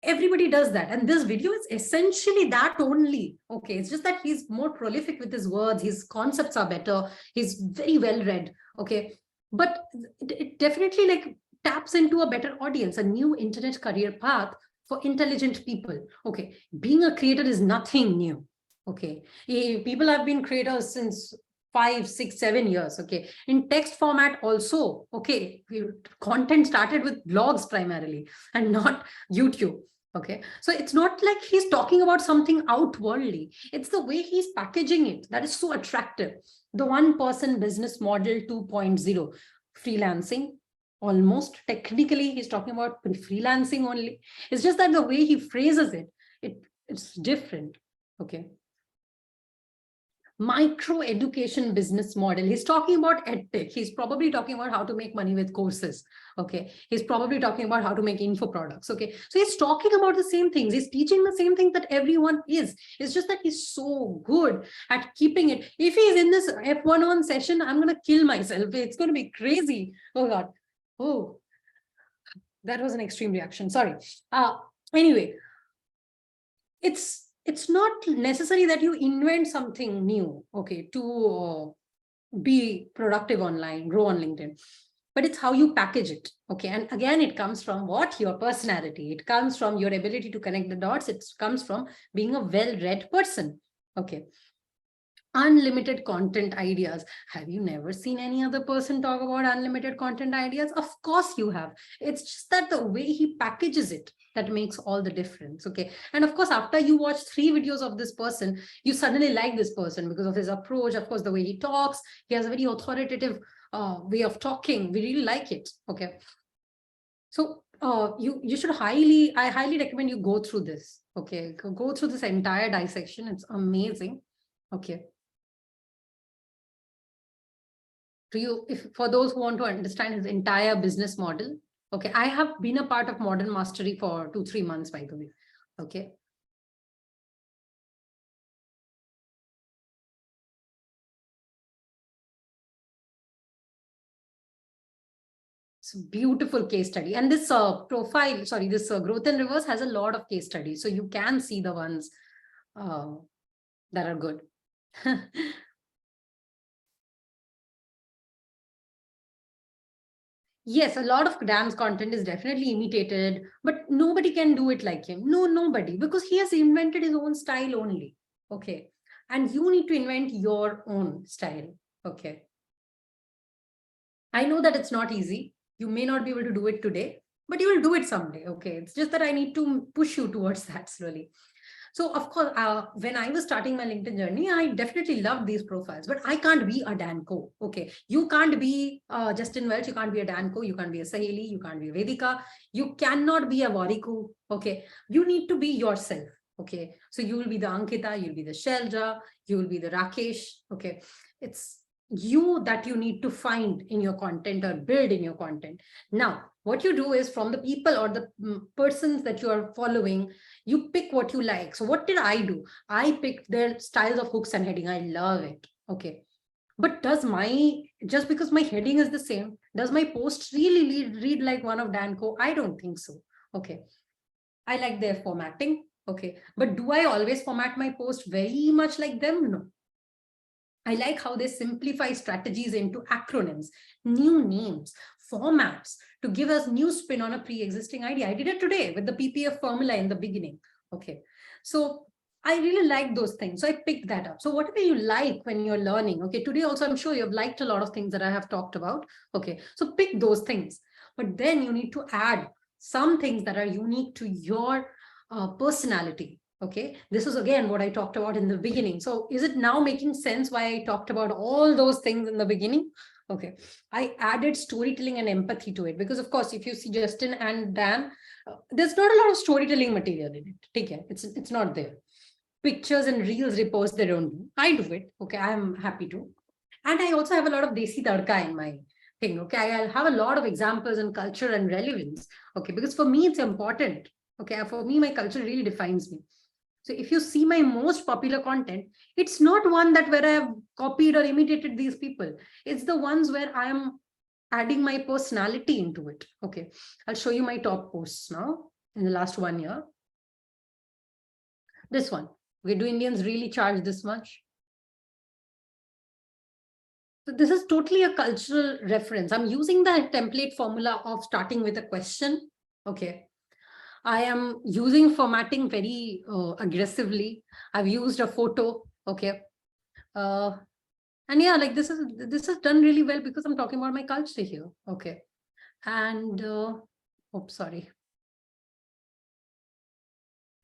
Everybody does that. And this video is essentially that only. Okay. It's just that he's more prolific with his words. His concepts are better. He's very well read. Okay. But it definitely like taps into a better audience, a new internet career path for intelligent people. Okay. Being a creator is nothing new. Okay. People have been creators since 5, 6, 7 years. Okay. In text format also. Okay. Content started with blogs primarily and not YouTube. Okay, so it's not like he's talking about something outwardly. It's the way he's packaging it that is so attractive. The one-person business model 2.0, freelancing, almost technically he's talking about freelancing only. It's just that the way he phrases it's different. Okay. Micro education business model. He's talking about edtech. He's probably talking about how to make money with courses. Okay. He's probably talking about how to make info products. Okay. So he's talking about the same things. He's teaching the same thing that everyone is. It's just that he's so good at keeping it. If he's in this F1 session, I'm going to kill myself. It's going to be crazy. Oh God. Oh. That was an extreme reaction. Sorry. Anyway, it's not necessary that you invent something new, okay, to be productive online, grow on LinkedIn, but it's how you package it. Okay. And again, it comes from what? Your personality. It comes from your ability to connect the dots. It comes from being a well-read person. Okay. Unlimited content ideas. Have you never seen any other person talk about unlimited content ideas? Of course you have. It's just that the way he packages it that makes all the difference. Okay. And of course, after you watch 3 videos of this person, you suddenly like this person because of his approach, of course, the way he talks. He has a very authoritative way of talking. We really like it. Okay. So you should I highly recommend you go through this. Okay. Go through this entire dissection. It's amazing. Okay. For those who want to understand his entire business model, okay, I have been a part of Modern Mastery for 2-3 months, by the way. Okay. It's a beautiful case study. And this profile, sorry, this growth in reverse has a lot of case studies. So you can see the ones that are good. Yes, a lot of Dan's content is definitely imitated, but nobody can do it like him. No, nobody, because he has invented his own style only. Okay. And you need to invent your own style. Okay. I know that it's not easy. You may not be able to do it today, but you will do it someday. Okay. It's just that I need to push you towards that slowly. So of course, when I was starting my LinkedIn journey, I definitely loved these profiles, but I can't be a Danko. Okay. You can't be Justin Welch. You can't be a Danko. You can't be a Saheli. You can't be a Vedika. You cannot be a Wariku. Okay. You need to be yourself. Okay. So you will be the Ankita, you'll be the Shelja, you will be the Rakesh. Okay. It's you that you need to find in your content or build in your content. Now, what you do is from the people or the persons that you are following, you pick what you like. So what did I do? I picked their styles of hooks and heading. I love it. Okay. But just because my heading is the same, does my post really read like one of Danko? I don't think so. Okay. I like their formatting. Okay. But do I always format my post very much like them? No. I like how they simplify strategies into acronyms, new names, formats to give us new spin on a pre-existing idea. I did it today with the PPF formula in the beginning. Okay. So I really like those things. So I picked that up. So whatever you like when you're learning, okay, today also I'm sure you've liked a lot of things that I have talked about. Okay. So pick those things. But then you need to add some things that are unique to your personality. Okay, this is again what I talked about in the beginning. So is it now making sense why I talked about all those things in the beginning? Okay, I added storytelling and empathy to it because, of course, if you see Justin and Dan, there's not a lot of storytelling material in it. Take care, it's not there. Pictures and reels repost they don't do. I do it. Okay, I'm happy to. And I also have a lot of Desi Tadka in my thing. Okay, I'll have a lot of examples and culture and relevance. Okay, because for me, it's important. Okay, for me, my culture really defines me. So if you see my most popular content, it's not one that where I have copied or imitated these people. It's the ones where I am adding my personality into it. Okay, I'll show you my top posts now in the last 1 year. This one. Okay, do Indians really charge this much? So this is totally a cultural reference. I'm using the template formula of starting with a question. Okay. I am using formatting very aggressively. I've used a photo. Okay. And yeah, like this is done really well because I'm talking about my culture here. Okay. And sorry.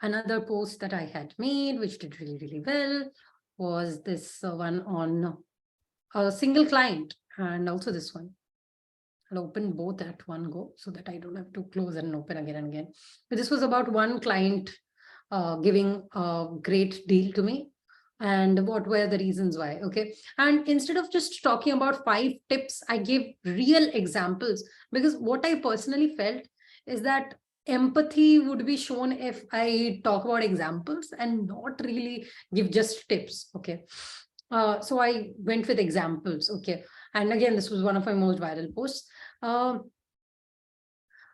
Another post that I had made, which did really, really well, was this one on a single client, and also this one. I'll open both at one go so that I don't have to close and open again and again. But this was about one client giving a great deal to me and what were the reasons why. Okay. And instead of just talking about 5 tips, I gave real examples because what I personally felt is that empathy would be shown if I talk about examples and not really give just tips. Okay. So I went with examples. Okay. And again, this was one of my most viral posts.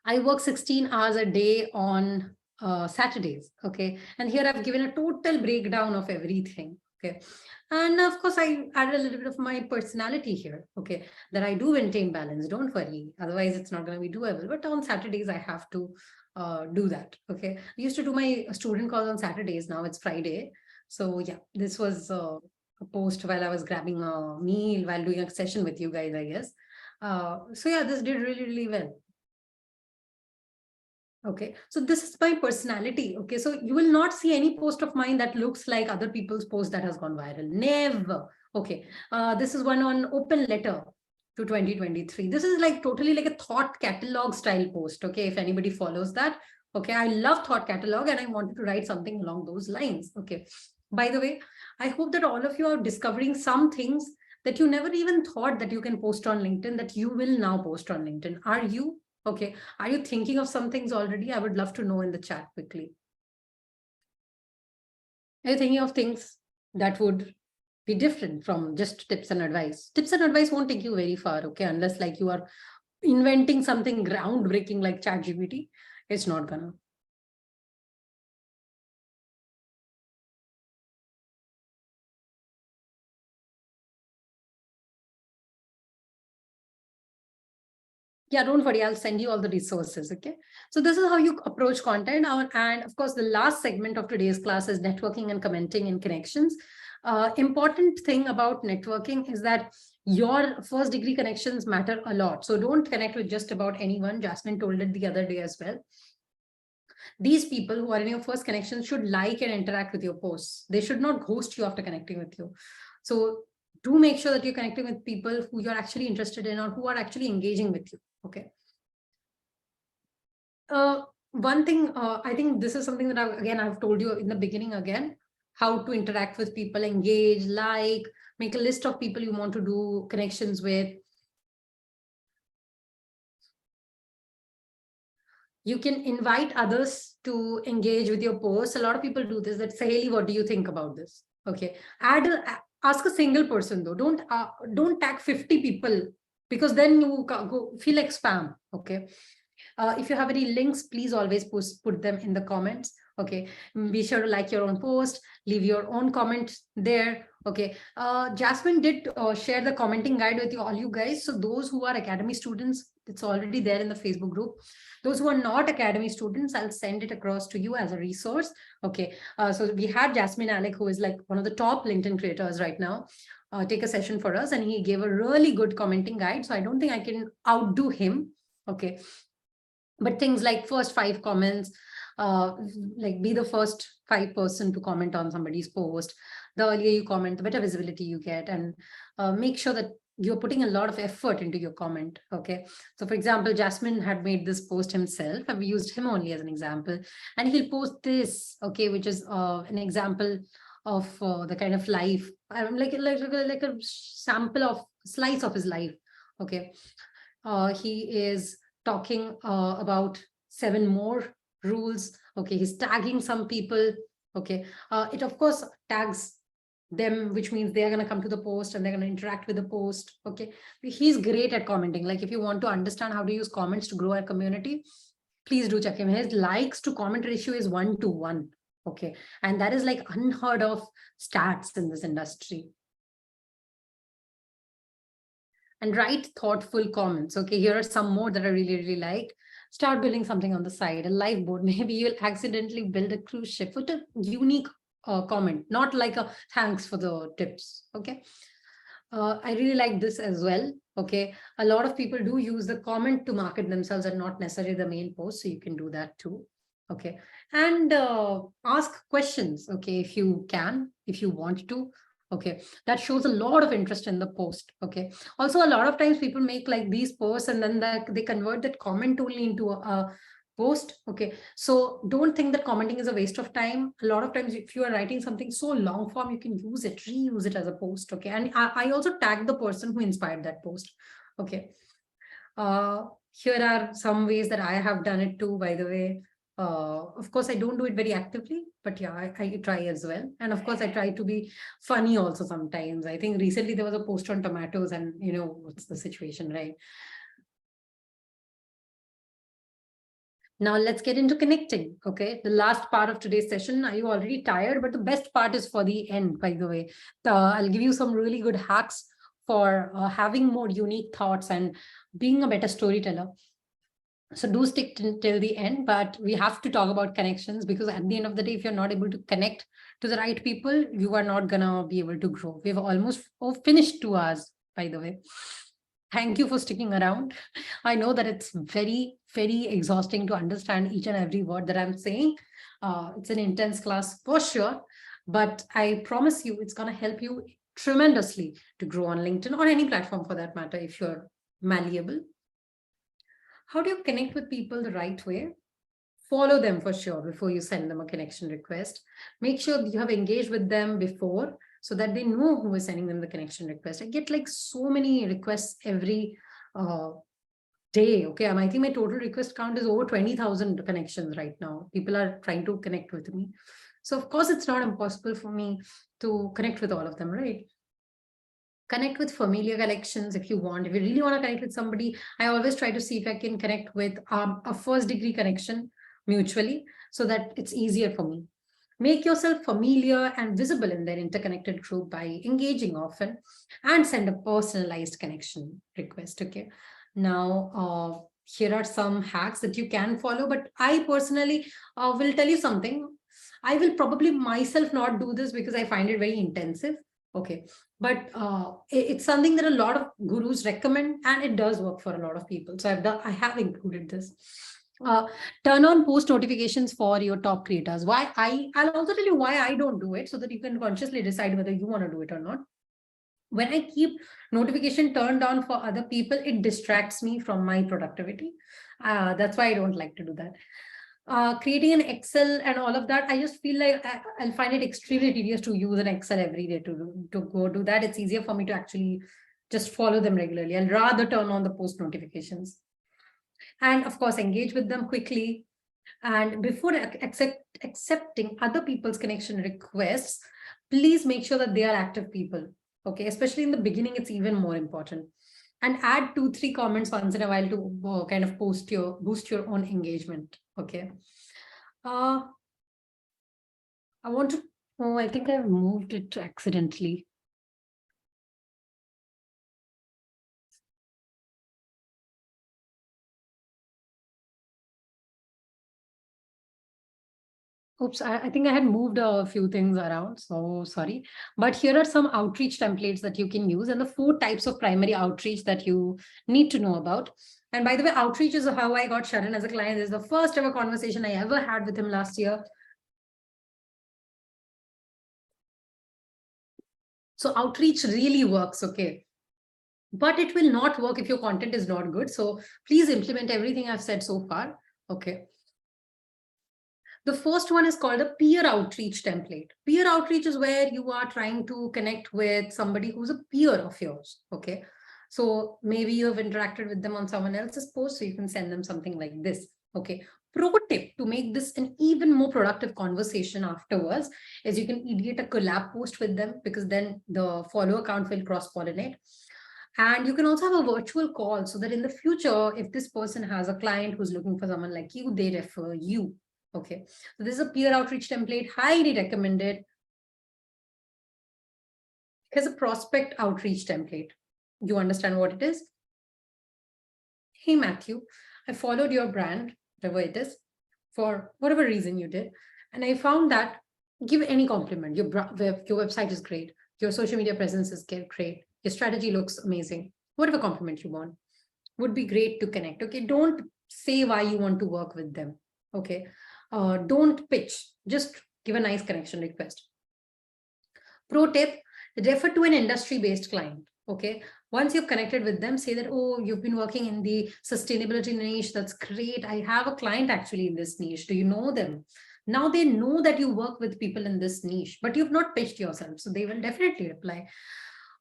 I work 16 hours a day on Saturdays. Okay. And here I've given a total breakdown of everything. Okay. And of course, I added a little bit of my personality here. Okay. That I do maintain balance. Don't worry. Otherwise, it's not going to be doable. But on Saturdays, I have to do that. Okay. I used to do my student calls on Saturdays. Now it's Friday. So yeah, this was a post while I was grabbing a meal while doing a session with you guys, I guess. So yeah, this did really, really well. Okay, so this is my personality. Okay, so you will not see any post of mine that looks like other people's post that has gone viral. Never. Okay, this is one on open letter to 2023. This is like totally like a thought catalog style post. Okay, if anybody follows that. Okay, I love thought catalog and I wanted to write something along those lines. Okay, by the way, I hope that all of you are discovering some things that you never even thought that you can post on LinkedIn that you will now post on LinkedIn. Are you? Okay. Are you thinking of some things already? I would love to know in the chat quickly. Are you thinking of things that would be different from just tips and advice? Tips and advice won't take you very far, okay? Unless like you are inventing something groundbreaking like ChatGPT, it's not gonna. Yeah, don't worry, I'll send you all the resources, okay? So this is how you approach content. And of course, the last segment of today's class is networking and commenting and connections. Important thing about networking is that your first degree connections matter a lot. So don't connect with just about anyone. Jasmine told it the other day as well. These people who are in your first connection should like and interact with your posts. They should not ghost you after connecting with you. So do make sure that you're connecting with people who you're actually interested in or who are actually engaging with you. Okay. One thing, I think this is something that I've told you in the beginning again, how to interact with people, engage, like, make a list of people you want to do connections with. You can invite others to engage with your posts. A lot of people do this, that Saheli, what do you think about this? Okay. Ask a single person though. Don't tag 50 people because then you go feel like spam. Okay. If you have any links, please always put them in the comments. Okay, be sure to like your own post, leave your own comment there. Okay, Jasmine did share the commenting guide with all you guys. So those who are academy students, it's already there in the Facebook group. Those who are not academy students, I'll send it across to you as a resource. Okay, so we had Jasmine Alec, who is like one of the top LinkedIn creators right now, take a session for us, and he gave a really good commenting guide. So I don't think I can outdo him. Okay, but things like first 5 comments, like be the first 5 person to comment on somebody's post. The earlier you comment, the better visibility you get, and make sure that you're putting a lot of effort into your comment. Okay, so for example, Jasmine had made this post himself. I've used him only as an example, and he'll post this, okay, which is an example of the kind of life, like a sample of slice of his life. Okay, he is talking about 7 more rules. Okay, he's tagging some people. Okay, it of course tags them, which means they're going to come to the post and they're going to interact with the post. Okay, he's great at commenting. Like if you want to understand how to use comments to grow our community, please do check him. His likes to comment ratio is 1:1. Okay, and that is like unheard of stats in this industry. And write thoughtful comments. Okay, here are some more that I really, really like. Start building something on the side, a live board. Maybe you'll accidentally build a cruise ship with a unique comment, not like a thanks for the tips. Okay. I really like this as well. Okay. A lot of people do use the comment to market themselves and not necessarily the main post. So you can do that too. Okay. And ask questions. Okay. If you can, if you want to. Okay, that shows a lot of interest in the post. Okay, also a lot of times people make like these posts and then they convert that comment only into a post. Okay, so don't think that commenting is a waste of time. A lot of times if you are writing something so long form, you can use it, reuse it as a post. Okay, and I also tag the person who inspired that post. Okay, here are some ways that I have done it too, by the way. Of course, I don't do it very actively, but yeah, I try as well. And of course, I try to be funny also sometimes. I think recently there was a post on tomatoes and, you know, what's the situation, right? Now let's get into connecting. Okay, the last part of today's session. Are you already tired? But the best part is for the end, by the way. I'll give you some really good hacks for having more unique thoughts and being a better storyteller. So do stick till the end, but we have to talk about connections, because at the end of the day, if you're not able to connect to the right people, you are not gonna be able to grow. We've almost finished 2 hours, by the way. Thank you for sticking around. I know that it's very, very exhausting to understand each and every word that I'm saying. It's an intense class for sure, but I promise you it's going to help you tremendously to grow on LinkedIn or any platform for that matter if you're malleable. How do you connect with people the right way? Follow them for sure before you send them a connection request. Make sure you have engaged with them before so that they know who is sending them the connection request. I get like so many requests every day. Okay, I think my total request count is over 20,000 connections right now. People are trying to connect with me. So of course, it's not impossible for me to connect with all of them, right? Connect with familiar connections if you want. If you really want to connect with somebody, I always try to see if I can connect with a first degree connection mutually so that it's easier for me. Make yourself familiar and visible in their interconnected group by engaging often, and send a personalized connection request. Okay. Now, here are some hacks that you can follow, but I personally will tell you something. I will probably myself not do this because I find it very intensive. Okay. But it's something that a lot of gurus recommend, and it does work for a lot of people. So I have included this. Turn on post notifications for your top creators. I'll also tell you why I don't do it so that you can consciously decide whether you want to do it or not. When I keep notification turned on for other people, it distracts me from my productivity. That's why I don't like to do that. Creating an Excel and all of that, I just feel like I'll find it extremely tedious to use an Excel every day to go do that. It's easier for me to actually just follow them regularly. I'll rather turn on the post notifications. And of course, engage with them quickly. And before accepting other people's connection requests, please make sure that they are active people. Okay, especially in the beginning, it's even more important. And add 2-3 comments once in a while to kind of boost your own engagement. Okay. I want to. Oh, I think I've moved it accidentally. Oops, I think I had moved a few things around, so sorry. But here are some outreach templates that you can use, and the 4 types of primary outreach that you need to know about. And by the way, outreach is how I got Sharan as a client. This is the first ever conversation I ever had with him last year. So outreach really works, okay? But it will not work if your content is not good. So please implement everything I've said so far, okay? The first one is called a peer outreach template. Peer outreach is where you are trying to connect with somebody who's a peer of yours. Okay. So maybe you have interacted with them on someone else's post, so you can send them something like this. Okay. Pro tip to make this an even more productive conversation afterwards is you can ideate a collab post with them, because then the follow account will cross-pollinate. And you can also have a virtual call so that in the future, if this person has a client who's looking for someone like you, they refer you. Okay, so this is a peer outreach template, highly recommended. Here's a prospect outreach template. You understand what it is? Hey, Matthew, I followed your brand, whatever it is, for whatever reason you did. And I found that give any compliment. Your website is great. Your social media presence is great. Your strategy looks amazing. Whatever compliment you want would be great to connect. Okay, don't say why you want to work with them. Okay, don't pitch, just give a nice connection request. Pro tip, refer to an industry-based client. Okay, once you've connected with them, say that, oh, you've been working in the sustainability niche. That's great. I have a client actually in this niche. Do you know them? Now they know that you work with people in this niche, but you've not pitched yourself. So they will definitely reply.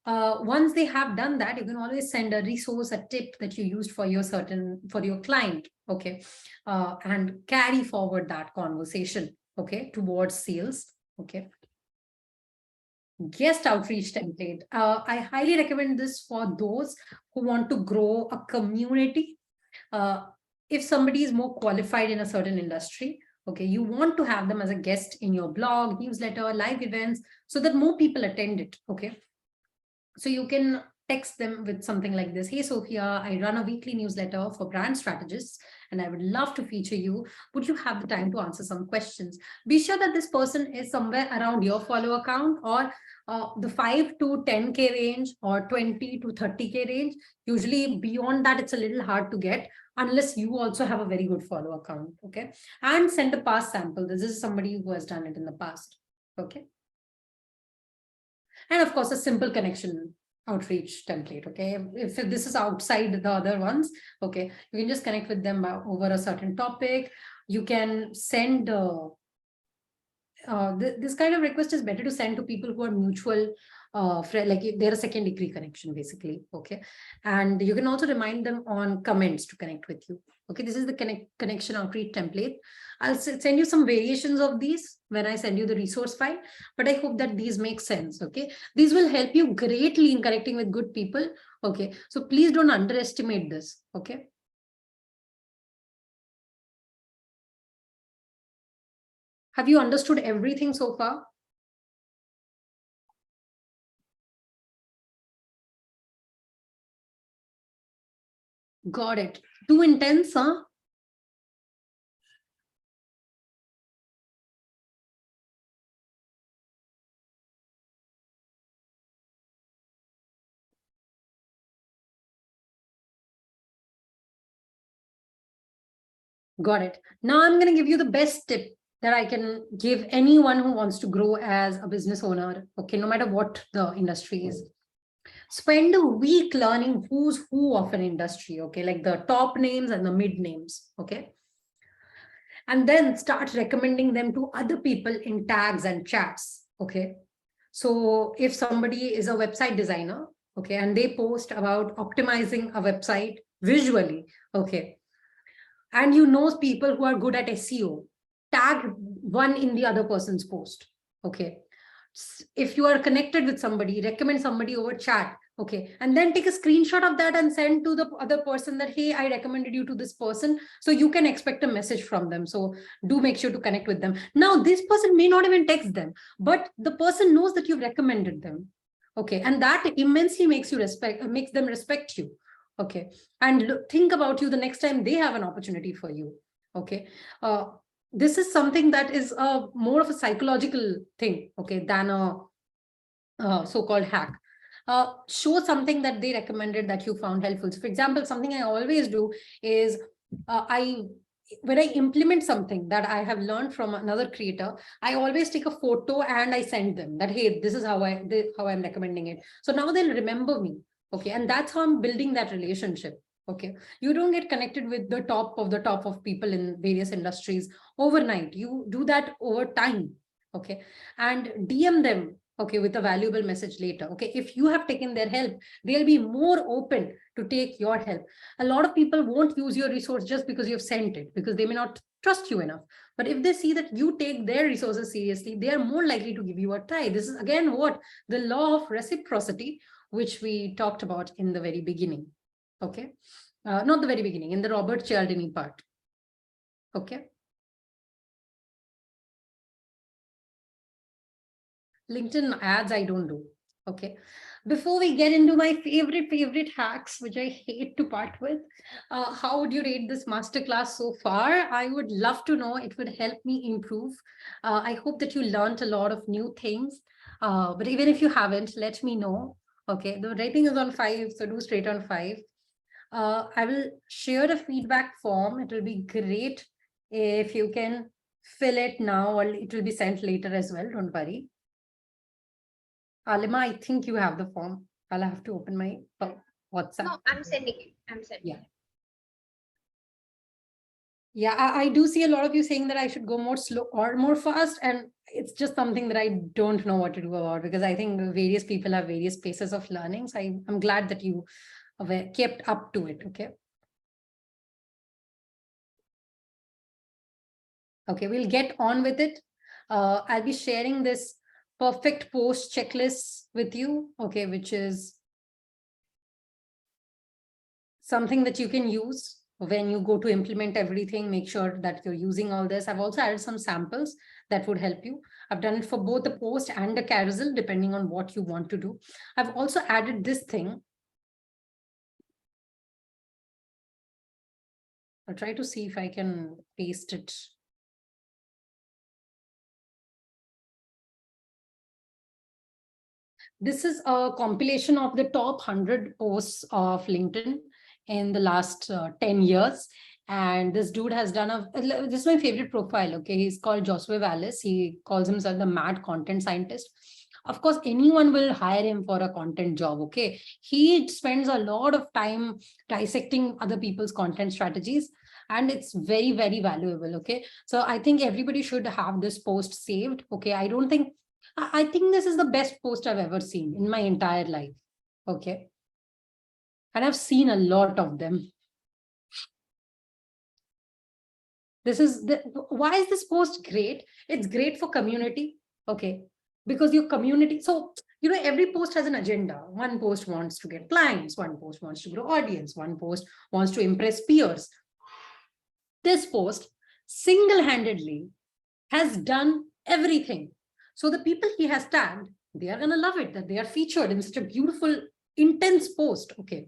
Once they have done that, you can always send a resource, a tip that you used for your client. Okay. And carry forward that conversation. Okay. Towards sales. Okay. Guest outreach template. I highly recommend this for those who want to grow a community. if somebody is more qualified in a certain industry, okay, you want to have them as a guest in your blog, newsletter, live events, so that more people attend it, okay? So you can text them with something like this. Hey, Sophia, I run a weekly newsletter for brand strategists, and I would love to feature you. Would you have the time to answer some questions? Be sure that this person is somewhere around your follow account, or the 5 to 10K range, or 20 to 30K range. Usually beyond that, it's a little hard to get unless you also have a very good follow account, okay? And send a past sample. This is somebody who has done it in the past, okay? And of course, a simple connection outreach template, okay? If this is outside the other ones, okay, you can just connect with them over a certain topic. You can send this kind of request is better to send to people who are mutual friend, like they're a second degree connection, basically, okay? And you can also remind them on comments to connect with you, okay? This is the connection outreach template. I'll send you some variations of these when I send you the resource file, but I hope that these make sense, okay? These will help you greatly in connecting with good people, okay? So please don't underestimate this, okay? Have you understood everything so far? Got it. Too intense, huh? Got it. Now I'm going to give you the best tip that I can give anyone who wants to grow as a business owner, okay, no matter what the industry is. Spend a week learning who's who of an industry, okay, like the top names and the mid names, okay? And then start recommending them to other people in tags and chats, okay? So if somebody is a website designer, okay, and they post about optimizing a website visually, okay, and you know people who are good at SEO, tag one in the other person's post, okay? If you are connected with somebody, recommend somebody over chat, okay? And then take a screenshot of that and send to the other person that, hey, I recommended you to this person. So you can expect a message from them. So do make sure to connect with them. Now, this person may not even text them, but the person knows that you've recommended them, okay? And that immensely makes them respect you, okay? And think about you the next time they have an opportunity for you, okay? This is something that is more of a psychological thing, okay, than a so-called hack. Show something that they recommended that you found helpful. So for example, something I always do is when I implement something that I have learned from another creator, I always take a photo and I send them that, hey, this is how I'm recommending it. So now they'll remember me, okay? And that's how I'm building that relationship. Okay, you don't get connected with the top of people in various industries overnight. You do that over time, okay? And DM them, okay, with a valuable message later, okay? If you have taken their help, they'll be more open to take your help. A lot of people won't use your resource just because you've sent it, because they may not trust you enough. But if they see that you take their resources seriously, they are more likely to give you a try. This is again what the law of reciprocity, which we talked about in the very beginning. Okay, not the very beginning, in the Robert Cialdini part. Okay. LinkedIn ads, I don't do. Okay. Before we get into my favorite hacks, which I hate to part with, how would you rate this masterclass so far? I would love to know. It would help me improve. I hope that you learned a lot of new things. But even if you haven't, let me know. Okay. The rating is on 5, so do straight on 5. I will share a feedback form. It will be great if you can fill it now, or it will be sent later as well. Don't worry. Alima, I think you have the form. I'll have to open my WhatsApp. No, I'm sending it. I'm sending it. Yeah, I do see a lot of you saying that I should go more slow or more fast. And it's just something that I don't know what to do about, because I think various people have various paces of learning. So I'm glad that you kept up to it. Okay. Okay, we'll get on with it. I'll be sharing this perfect post checklist with you, okay, which is something that you can use when you go to implement everything, make sure that you're using all this. I've also added some samples that would help you. I've done it for both the post and the carousel, depending on what you want to do. I've also added this thing. I'll try to see if I can paste it. This is a compilation of the top 100 posts of LinkedIn in the last 10 years. And this dude has done this is my favorite profile. Okay. He's called Joshua Wallace. He calls himself the mad content scientist. Of course, anyone will hire him for a content job. Okay. He spends a lot of time dissecting other people's content strategies. And it's very, very valuable. Okay. So I think everybody should have this post saved. Okay. I think this is the best post I've ever seen in my entire life. Okay. And I've seen a lot of them. Why is this post great? It's great for community. Okay. Because your community, so, every post has an agenda. One post wants to get clients. One post wants to grow audience. One post wants to impress peers. This post single-handedly has done everything. So the people he has tagged, they are going to love it, that they are featured in such a beautiful, intense post. Okay.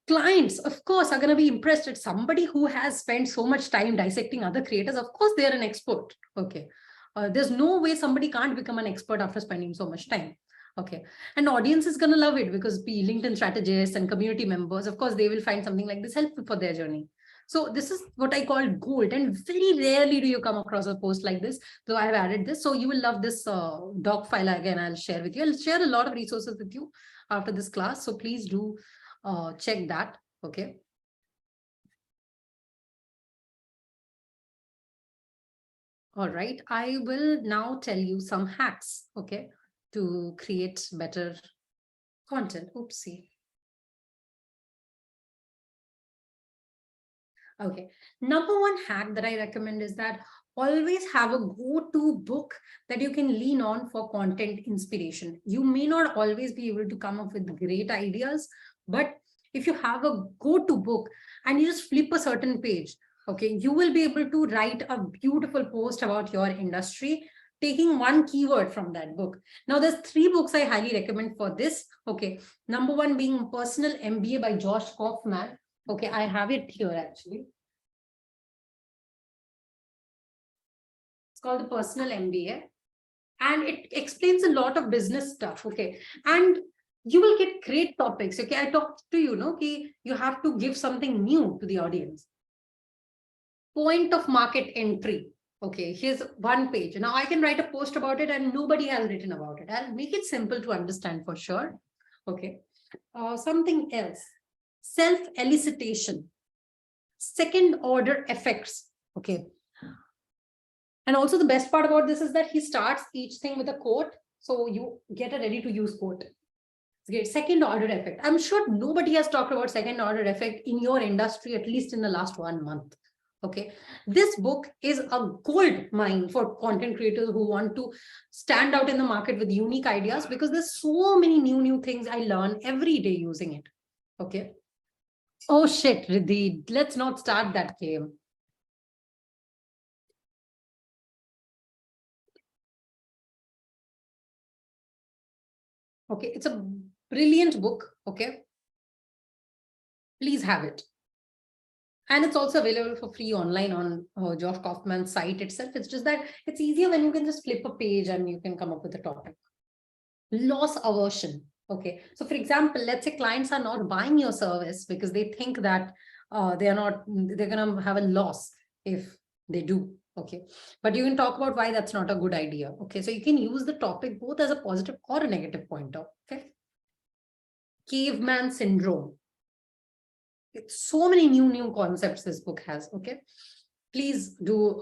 Clients, of course, are going to be impressed at somebody who has spent so much time dissecting other creators. Of course, they are an expert. Okay. There's no way somebody can't become an expert after spending so much time. Okay. And audience is going to love it because LinkedIn strategists and community members, of course, they will find something like this helpful for their journey. So this is what I call gold, and very rarely do you come across a post like this. So I have added this. So you will love this doc file. Again, I'll share with you. I'll share a lot of resources with you after this class. So please do check that. Okay. All right. I will now tell you some hacks, okay, to create better content. Oopsie. Okay. Number one hack that I recommend is that always have a go-to book that you can lean on for content inspiration. You may not always be able to come up with great ideas, but if you have a go-to book and you just flip a certain page, okay, you will be able to write a beautiful post about your industry, taking one keyword from that book. Now, there's 3 books I highly recommend for this. Okay. Number one being Personal MBA by Josh Kaufman. Okay, I have it here actually. It's called the Personal MBA. And it explains a lot of business stuff. Okay. And you will get great topics. Okay. I talked to you, okay, you have to give something new to the audience. Point of market entry. Okay, here's one page. Now I can write a post about it and nobody has written about it. I'll make it simple to understand for sure. Okay. Something else. Self-elicitation. Second order effects. Okay. And also the best part about this is that he starts each thing with a quote. So you get a ready to use quote. Great. Second order effect. I'm sure nobody has talked about second order effect in your industry, at least in the last 1 month. Okay. This book is a gold mine for content creators who want to stand out in the market with unique ideas, because there's so many new things I learn every day using it. Okay. Oh shit, Riddhi, let's not start that game. Okay, it's a brilliant book. Okay. Please have it. And it's also available for free online on Josh Kaufman's site itself. It's just that it's easier when you can just flip a page and you can come up with a topic. Loss aversion. Okay. So for example, let's say clients are not buying your service because they think that they're going to have a loss if they do. Okay. But you can talk about why that's not a good idea. Okay. So you can use the topic both as a positive or a negative pointer. Okay. Caveman syndrome. So many new concepts this book has. Okay. Please do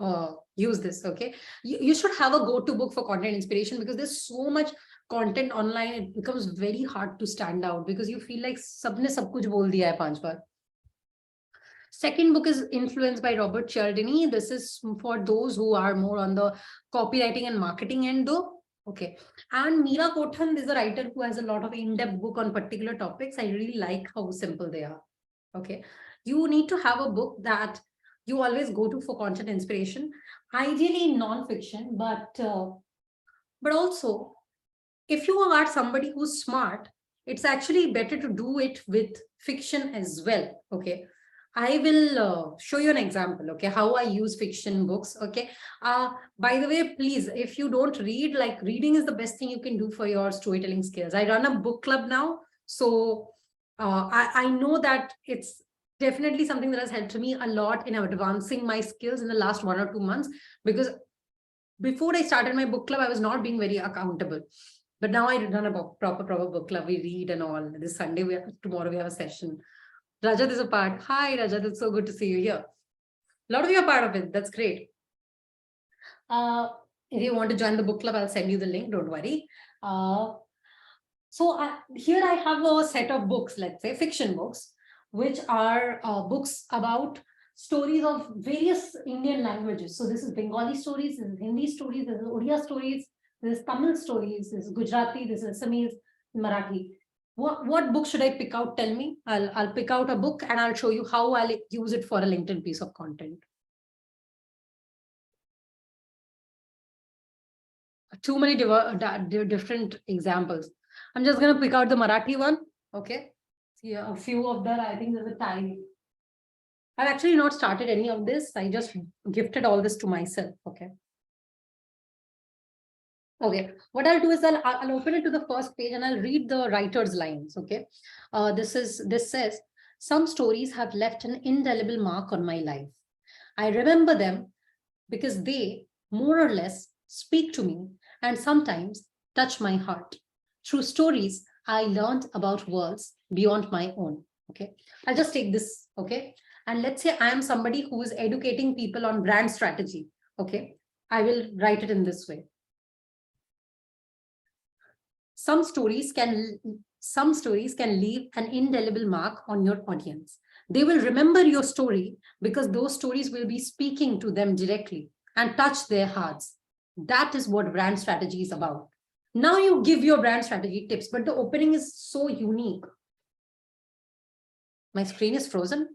use this. Okay. You should have a go-to book for content inspiration, because there's so much content online. It becomes very hard to stand out because you feel like sabne sab kuch bol diya hai 5 baar. Second book is Influenced by Robert Cialdini. This is for those who are more on the copywriting and marketing end though. Okay. And Meera Kothan is a writer who has a lot of in-depth book on particular topics. I really like how simple they are. Okay. You need to have a book that you always go to for content inspiration, ideally non-fiction, but also if you are somebody who's smart, it's actually better to do it with fiction as well. Okay. I will show you an example, okay, how I use fiction books, okay. By the way, please, if you don't read, like reading is the best thing you can do for your storytelling skills. I run a book club now, so I know that it's definitely something that has helped me a lot in advancing my skills in the last 1 or 2 months, because before I started my book club, I was not being very accountable. But now I run a proper book club. We read and all. This Sunday, tomorrow we have a session. Rajat is a part. Hi, Rajat. It's so good to see you here. A lot of you are part of it. That's great. If you want to join the book club, I'll send you the link. Don't worry. Here I have a set of books, let's say fiction books, which are books about stories of various Indian languages. So this is Bengali stories, this is Hindi stories, this is Odia stories, this is Tamil stories, this is Gujarati, this is Assamese, Marathi. What book should I pick out? Tell me. I'll pick out a book and I'll show you how I'll use it for a LinkedIn piece of content. Too many different examples. I'm just going to pick out the Marathi one. Okay. See, a few of them, I think there's a time. I've actually not started any of this. I just gifted all this to myself. Okay. Okay. What I'll do is I'll open it to the first page and I'll read the writer's lines. Okay. This says, some stories have left an indelible mark on my life. I remember them because they more or less speak to me and sometimes touch my heart. Through stories, I learned about worlds beyond my own. Okay. I'll just take this. Okay. And let's say I am somebody who is educating people on brand strategy. Okay. I will write it in this way. Some stories can leave an indelible mark on your audience. They will remember your story because those stories will be speaking to them directly and touch their hearts. That is what brand strategy is about. Now you give your brand strategy tips, but the opening is so unique. My screen is frozen.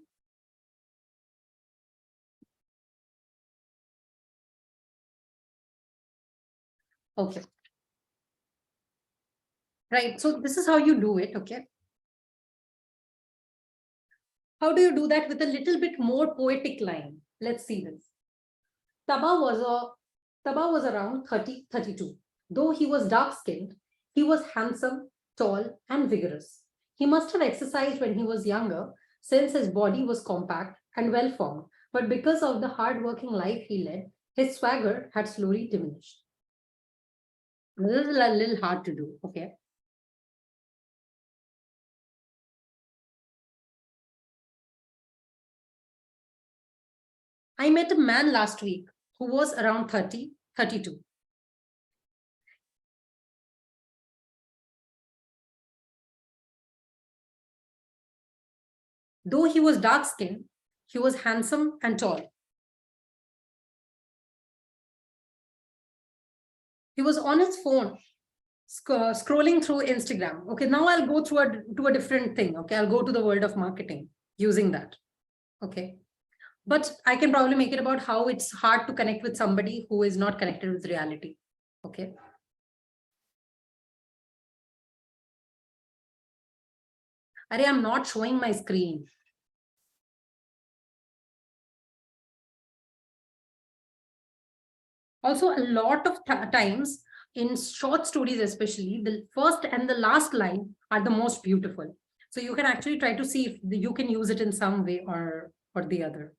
Okay. Right. So this is how you do it. Okay. How do you do that with a little bit more poetic line? Let's see this. Taba was around 30, 32. Though he was dark-skinned, he was handsome, tall, and vigorous. He must have exercised when he was younger, since his body was compact and well-formed. But because of the hard-working life he led, his swagger had slowly diminished. This is a little hard to do, okay? I met a man last week who was around 30, 32. Though he was dark-skinned, he was handsome and tall. He was on his phone, scrolling through Instagram. Okay, now I'll go to a different thing. Okay, I'll go to the world of marketing using that. Okay, but I can probably make it about how it's hard to connect with somebody who is not connected with reality. Okay. Arey, I'm not showing my screen. Also, a lot of times in short stories, especially, the first and the last line are the most beautiful. So you can actually try to see if you can use it in some way or the other.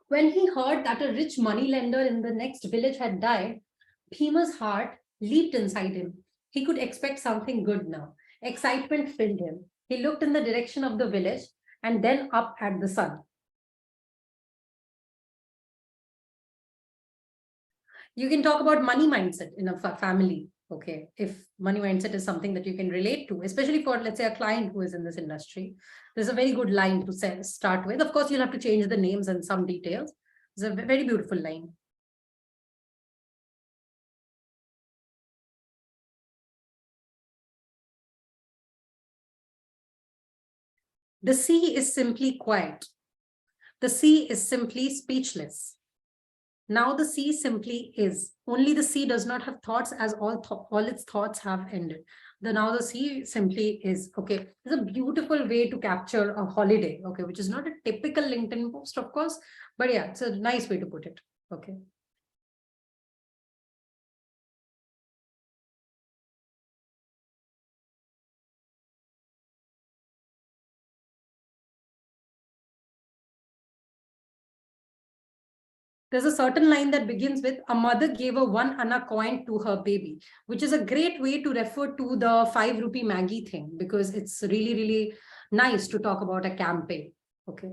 When he heard that a rich moneylender in the next village had died, Bhima's heart leaped inside him. He could expect something good now. Excitement filled him. He looked in the direction of the village and then up at the sun. You can talk about money mindset in a family. Okay, if money mindset is something that you can relate to, especially for, let's say, a client who is in this industry, there's a very good line to start with. Of course, you'll have to change the names and some details. It's a very beautiful line. The sea is simply quiet. The sea is simply speechless. Now the sea simply is. Only the sea does not have thoughts, as all its thoughts have ended. Now the sea simply is. Okay, it's a beautiful way to capture a holiday. Okay, which is not a typical LinkedIn post, of course, but yeah, it's a nice way to put it. Okay. There's a certain line that begins with, a mother gave a 1 anna coin to her baby, which is a great way to refer to the 5 rupee Maggie thing, because it's really, really nice to talk about a campaign. Okay.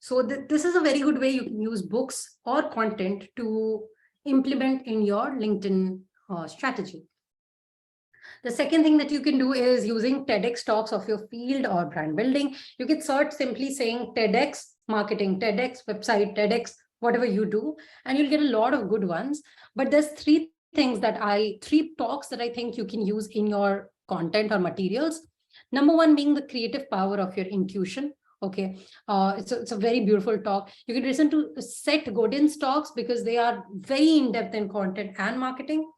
So this is a very good way you can use books or content to implement in your LinkedIn strategy. The second thing that you can do is using TEDx talks of your field or brand building. You can search simply saying TEDx marketing, TEDx website, TEDx, whatever you do, and you'll get a lot of good ones. But there's three talks that I think you can use in your content or materials. Number one being the creative power of your intuition. Okay, it's a very beautiful talk. You can listen to Seth Godin's talks because they are very in-depth in content and marketing.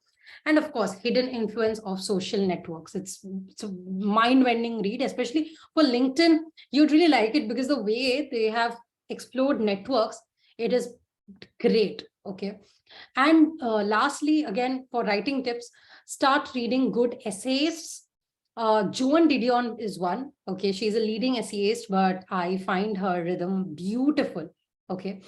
And of course, hidden influence of social networks. It's a mind-bending read, especially for LinkedIn. You'd really like it because the way they have explored networks, it is great. Okay. And lastly, again, for writing tips, start reading good essayists. Joan Didion is one. Okay, she's a leading essayist, but I find her rhythm beautiful. Okay,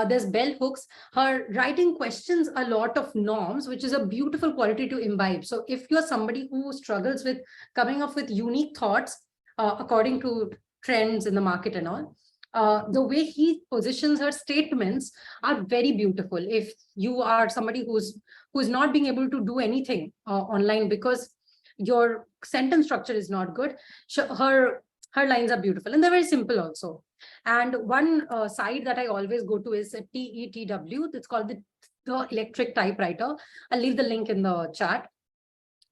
there's bell hooks. Her writing questions a lot of norms, which is a beautiful quality to imbibe. So if you're somebody who struggles with coming up with unique thoughts according to trends in the market and all, the way he positions her statements are very beautiful. If you are somebody who's not being able to do anything online because your sentence structure is not good, her lines are beautiful and they're very simple also. And one site that I always go to is TETW. It's called the electric typewriter. I'll leave the link in the chat.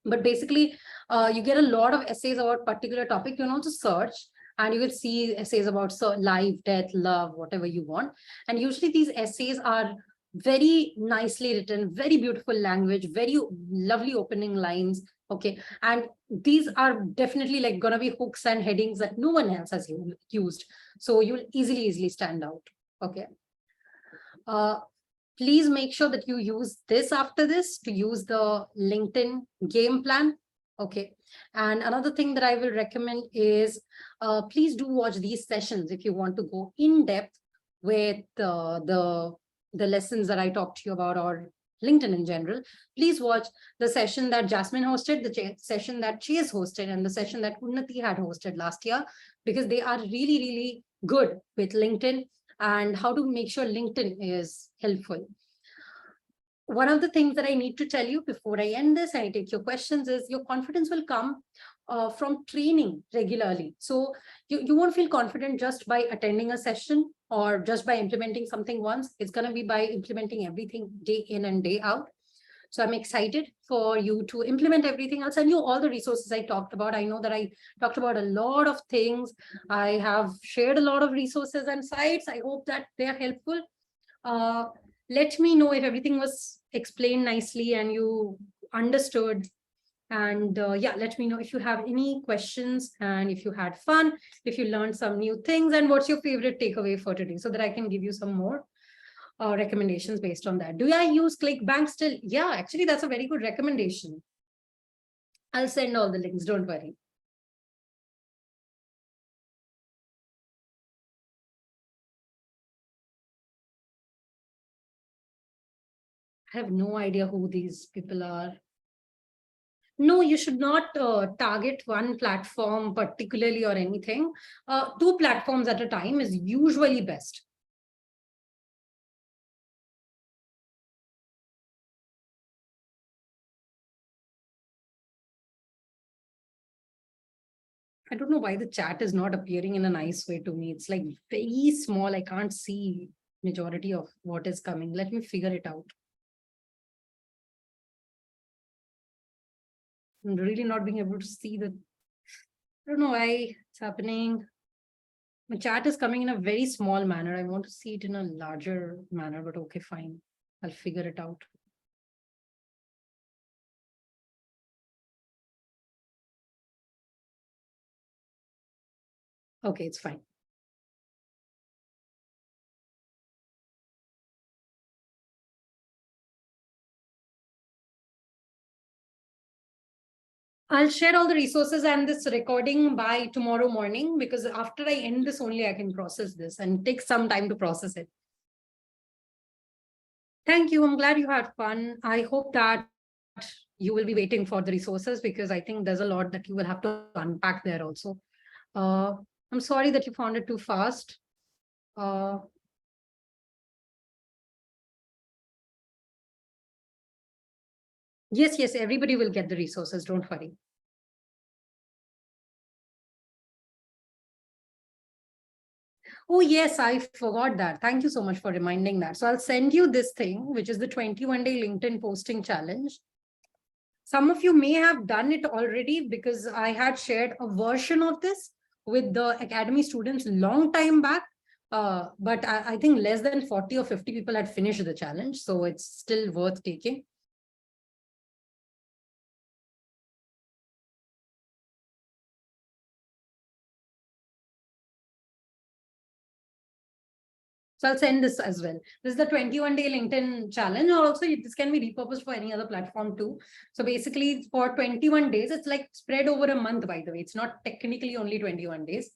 But basically, you get a lot of essays about particular topic. You can also search and you will see essays about life, death, love, whatever you want. And usually these essays are very nicely written, very beautiful language, very lovely opening lines. Okay. And these are definitely like going to be hooks and headings that no one else has used. So you'll easily stand out. Okay. Please make sure that you use this after this to use the LinkedIn game plan. Okay. And another thing that I will recommend is please do watch these sessions if you want to go in depth with the lessons that I talked to you about, or LinkedIn in general. Please watch the session that Jasmine hosted, the session that Chase hosted, and the session that Unnati had hosted last year, because they are really good with LinkedIn and how to make sure LinkedIn is helpful. One of the things that I need to tell you before I end this and I take your questions is your confidence will come from training regularly. So you won't feel confident just by attending a session or just by implementing something once. It's going to be by implementing everything day in and day out. So I'm excited for you to implement everything. I'll send you all the resources I talked about. I know that I talked about a lot of things. I have shared a lot of resources and sites. I hope that they are helpful. Let me know if everything was explained nicely and you understood. And yeah, let me know if you have any questions and if you had fun, if you learned some new things, and what's your favorite takeaway for today, so that I can give you some more recommendations based on that. Do I use ClickBank still? Yeah, actually, that's a very good recommendation. I'll send all the links, don't worry. I have no idea who these people are. No, you should not target one platform particularly or anything. 2 platforms at a time is usually best. I don't know why the chat is not appearing in a nice way to me. It's like very small. I can't see majority of what is coming. Let me figure it out. I'm really not being able to see the, I don't know why it's happening. My chat is coming in a very small manner. I want to see it in a larger manner, but okay, fine. I'll figure it out. Okay, it's fine. I'll share all the resources and this recording by tomorrow morning, because after I end this only I can process this, and take some time to process it. Thank you. I'm glad you had fun. I hope that you will be waiting for the resources, because I think there's a lot that you will have to unpack there also. I'm sorry that you found it too fast. Yes, everybody will get the resources. Don't worry. Oh, yes, I forgot that. Thank you so much for reminding that. So I'll send you this thing, which is the 21-day LinkedIn posting challenge. Some of you may have done it already, because I had shared a version of this with the academy students long time back. But I think less than 40 or 50 people had finished the challenge. So it's still worth taking. So I'll send this as well. This is the 21-day LinkedIn challenge. Also, this can be repurposed for any other platform too. So basically for 21 days, it's like spread over a month, by the way. It's not technically only 21 days.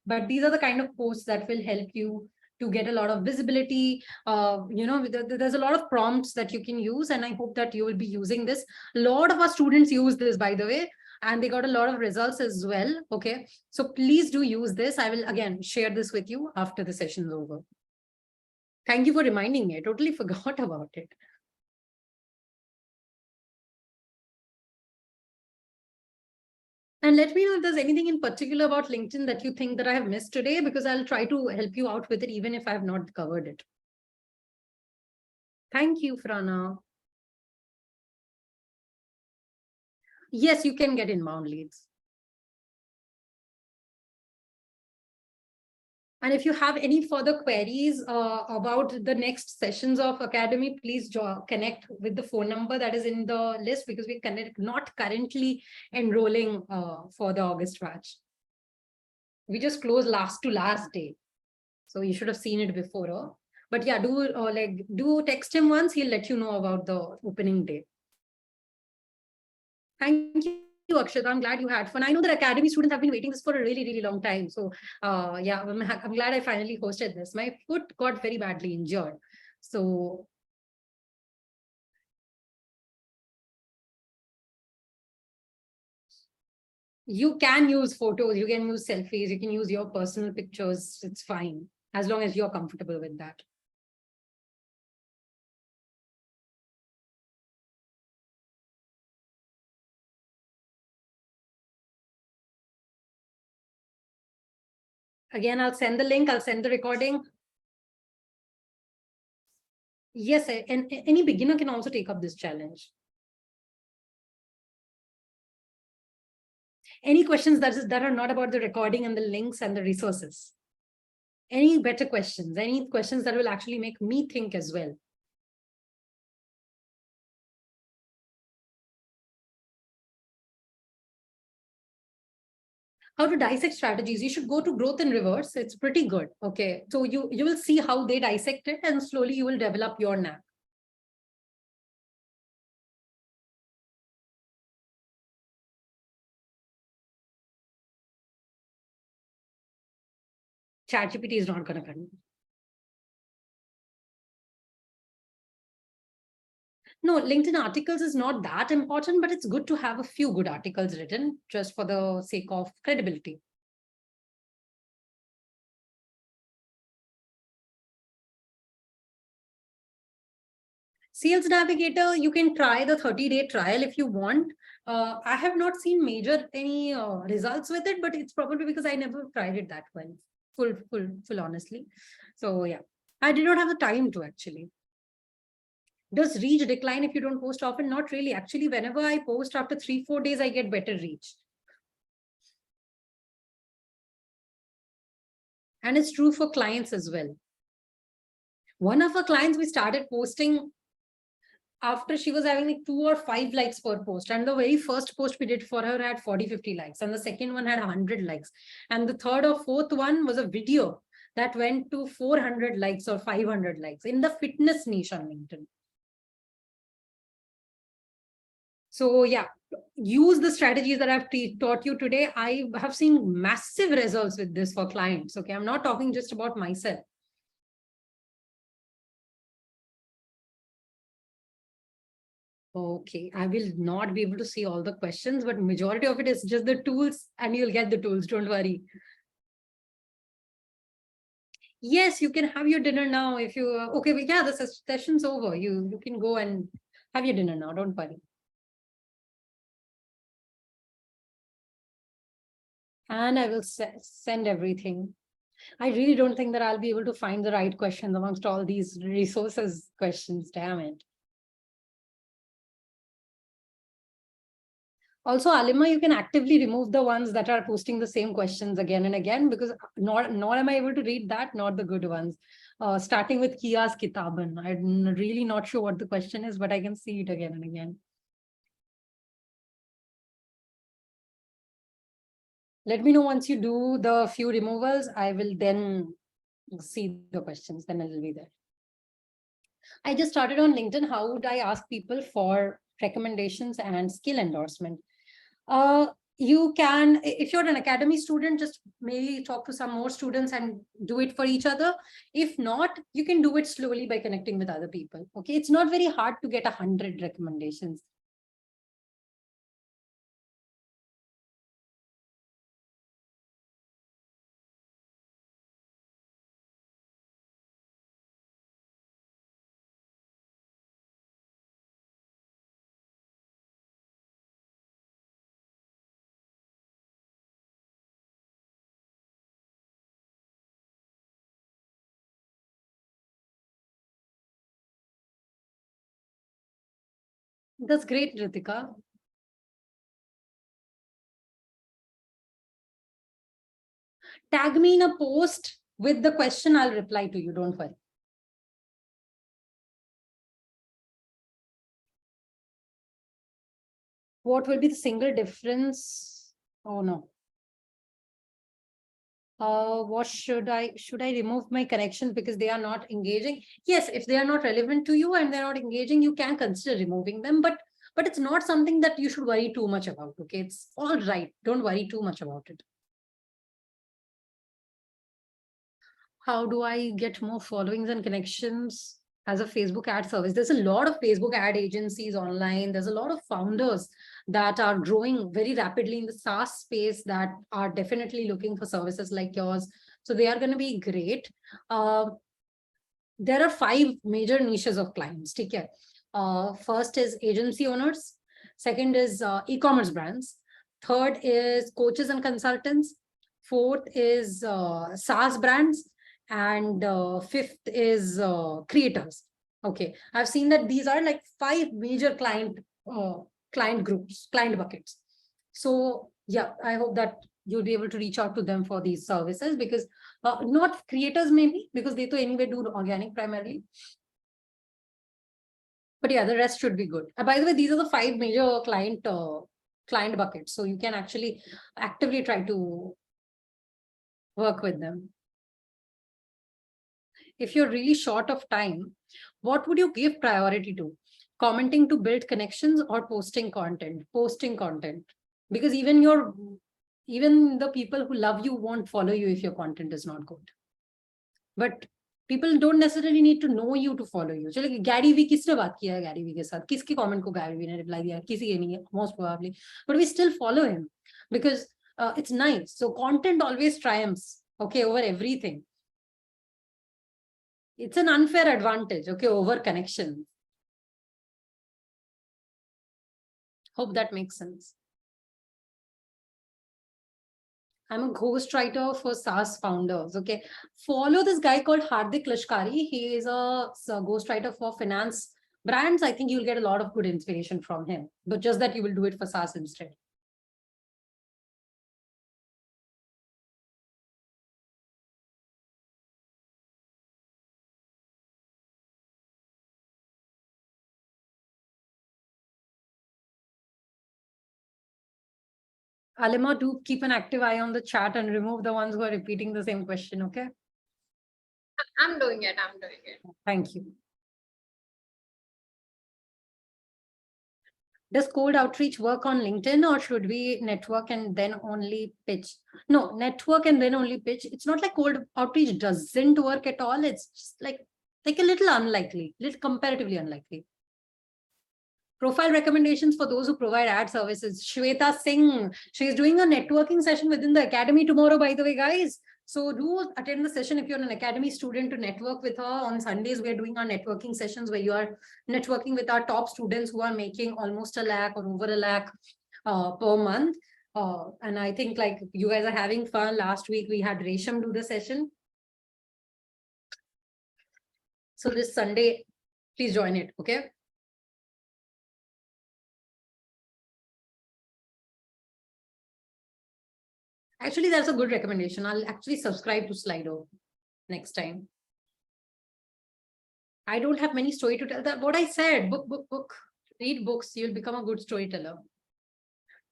But these are the kind of posts that will help you to get a lot of visibility. There's a lot of prompts that you can use, and I hope that you will be using this. A lot of our students use this, by the way, and they got a lot of results as well. Okay, so please do use this. I will again share this with you after the session is over. Thank you for reminding me. I totally forgot about it. And let me know if there's anything in particular about LinkedIn that you think that I have missed today, because I'll try to help you out with it, even if I have not covered it. Thank you, Frana. Yes, you can get inbound leads. And if you have any further queries about the next sessions of Academy, please connect with the phone number that is in the list, because we're not currently enrolling for the August batch. We just closed last day. So you should have seen it before. But yeah, do text him once. He'll let you know about the opening day. Thank you, Akshat. I'm glad you had fun. I know that academy students have been waiting this for a really, really long time. So yeah, I'm glad I finally hosted this. My foot got very badly injured. So you can use photos, you can use selfies, you can use your personal pictures. It's fine, as long as you're comfortable with that. Again, I'll send the link. I'll send the recording. Yes, and any beginner can also take up this challenge. Any questions that are not about the recording and the links and the resources? Any better questions? Any questions that will actually make me think as well? How to dissect strategies? You should go to Growth in Reverse. It's pretty good. Okay, so you will see how they dissect it, and slowly you will develop your knack. ChatGPT is not going to come. No, LinkedIn articles is not that important, but it's good to have a few good articles written just for the sake of credibility. Sales Navigator, you can try the 30-day trial if you want. I have not seen any results with it, but it's probably because I never tried it that well, full honestly. So yeah, I did not have the time to actually. Does reach decline if you don't post often? Not really. Actually, whenever I post after 3-4 days, I get better reach. And it's true for clients as well. One of our clients, we started posting after she was having like 2 or 5 likes per post. And the very first post we did for her had 40-50 likes. And the second one had 100 likes. And the third or fourth one was a video that went to 400 likes or 500 likes in the fitness niche on LinkedIn. So yeah, use the strategies that I've taught you today. I have seen massive results with this for clients. Okay, I'm not talking just about myself. Okay, I will not be able to see all the questions, but majority of it is just the tools, and you'll get the tools, don't worry. Yes, you can have your dinner now if you, okay, but yeah, the session's over. You can go and have your dinner now, don't worry. And I will send everything. I really don't think that I'll be able to find the right questions amongst all these resources questions, damn it. Also, Alima, you can actively remove the ones that are posting the same questions again and again, because nor am I able to read that, not the good ones. Starting with Kia's Kitaban. I'm really not sure what the question is, but I can see it again and again. Let me know once you do the few removals. I will then see the questions, then it will be there. I just started on LinkedIn. How would I ask people for recommendations and skill endorsement? You can, if you're an academy student, just maybe talk to some more students and do it for each other. If not, you can do it slowly by connecting with other people. Okay, it's not very hard to get 100 recommendations. That's great, Ritika. Tag me in a post with the question. I'll reply to you. Don't worry. What will be the single difference? Oh no. What should I remove my connections because they are not engaging? Yes, if they are not relevant to you and they're not engaging, you can consider removing them, but it's not something that you should worry too much about. Okay, it's all right. Don't worry too much about it. How do I get more followings and connections as a Facebook ad service? There's a lot of Facebook ad agencies online. There's a lot of founders that are growing very rapidly in the SaaS space that are definitely looking for services like yours. So they are going to be great. There are 5 major niches of clients. Take care. First is agency owners. Second is e-commerce brands. Third is coaches and consultants. Fourth is SaaS brands. And fifth is creators. Okay, I've seen that these are like 5 major client groups, client buckets. So yeah, I hope that you'll be able to reach out to them for these services, because not creators maybe, because they to anyway do organic primarily. But yeah, the rest should be good. By the way, these are the 5 major client buckets. So you can actually actively try to work with them. If you're really short of time, what would you give priority to? Commenting to build connections or posting content? Posting content. Because even the people who love you won't follow you if your content is not good. But people don't necessarily need to know you to follow you. So like Gary Vee, किसने बात किया है Gary Vee के साथ? किसके comment को Gary Vee ने reply दिया? किसी के नहीं है, most probably. But we still follow him because it's nice. So content always triumphs, okay, over everything. It's an unfair advantage, okay, over connection. Hope that makes sense. I'm a ghostwriter for SaaS founders. Okay, follow this guy called Hardik Lashkari. He is a ghostwriter for finance brands. I think you'll get a lot of good inspiration from him, but just that you will do it for SaaS instead. Alima, do keep an active eye on the chat and remove the ones who are repeating the same question, okay? I'm doing it. I'm doing it. Thank you. Does cold outreach work on LinkedIn, or should we network and then only pitch? No, network and then only pitch. It's not like cold outreach doesn't work at all. It's just like a little unlikely, little comparatively unlikely. Profile recommendations for those who provide ad services. Shweta Singh, she's doing a networking session within the academy tomorrow, by the way, guys. So do attend the session if you're an academy student to network with her. On Sundays, we're doing our networking sessions where you are networking with our top students who are making almost 1 lakh or over 1 lakh per month. And I think like you guys are having fun. Last week, we had Resham do the session. So this Sunday, please join it, okay? Actually, that's a good recommendation. I'll actually subscribe to Slido next time. I don't have many story to tell. That what I said, book. Read books. You'll become a good storyteller.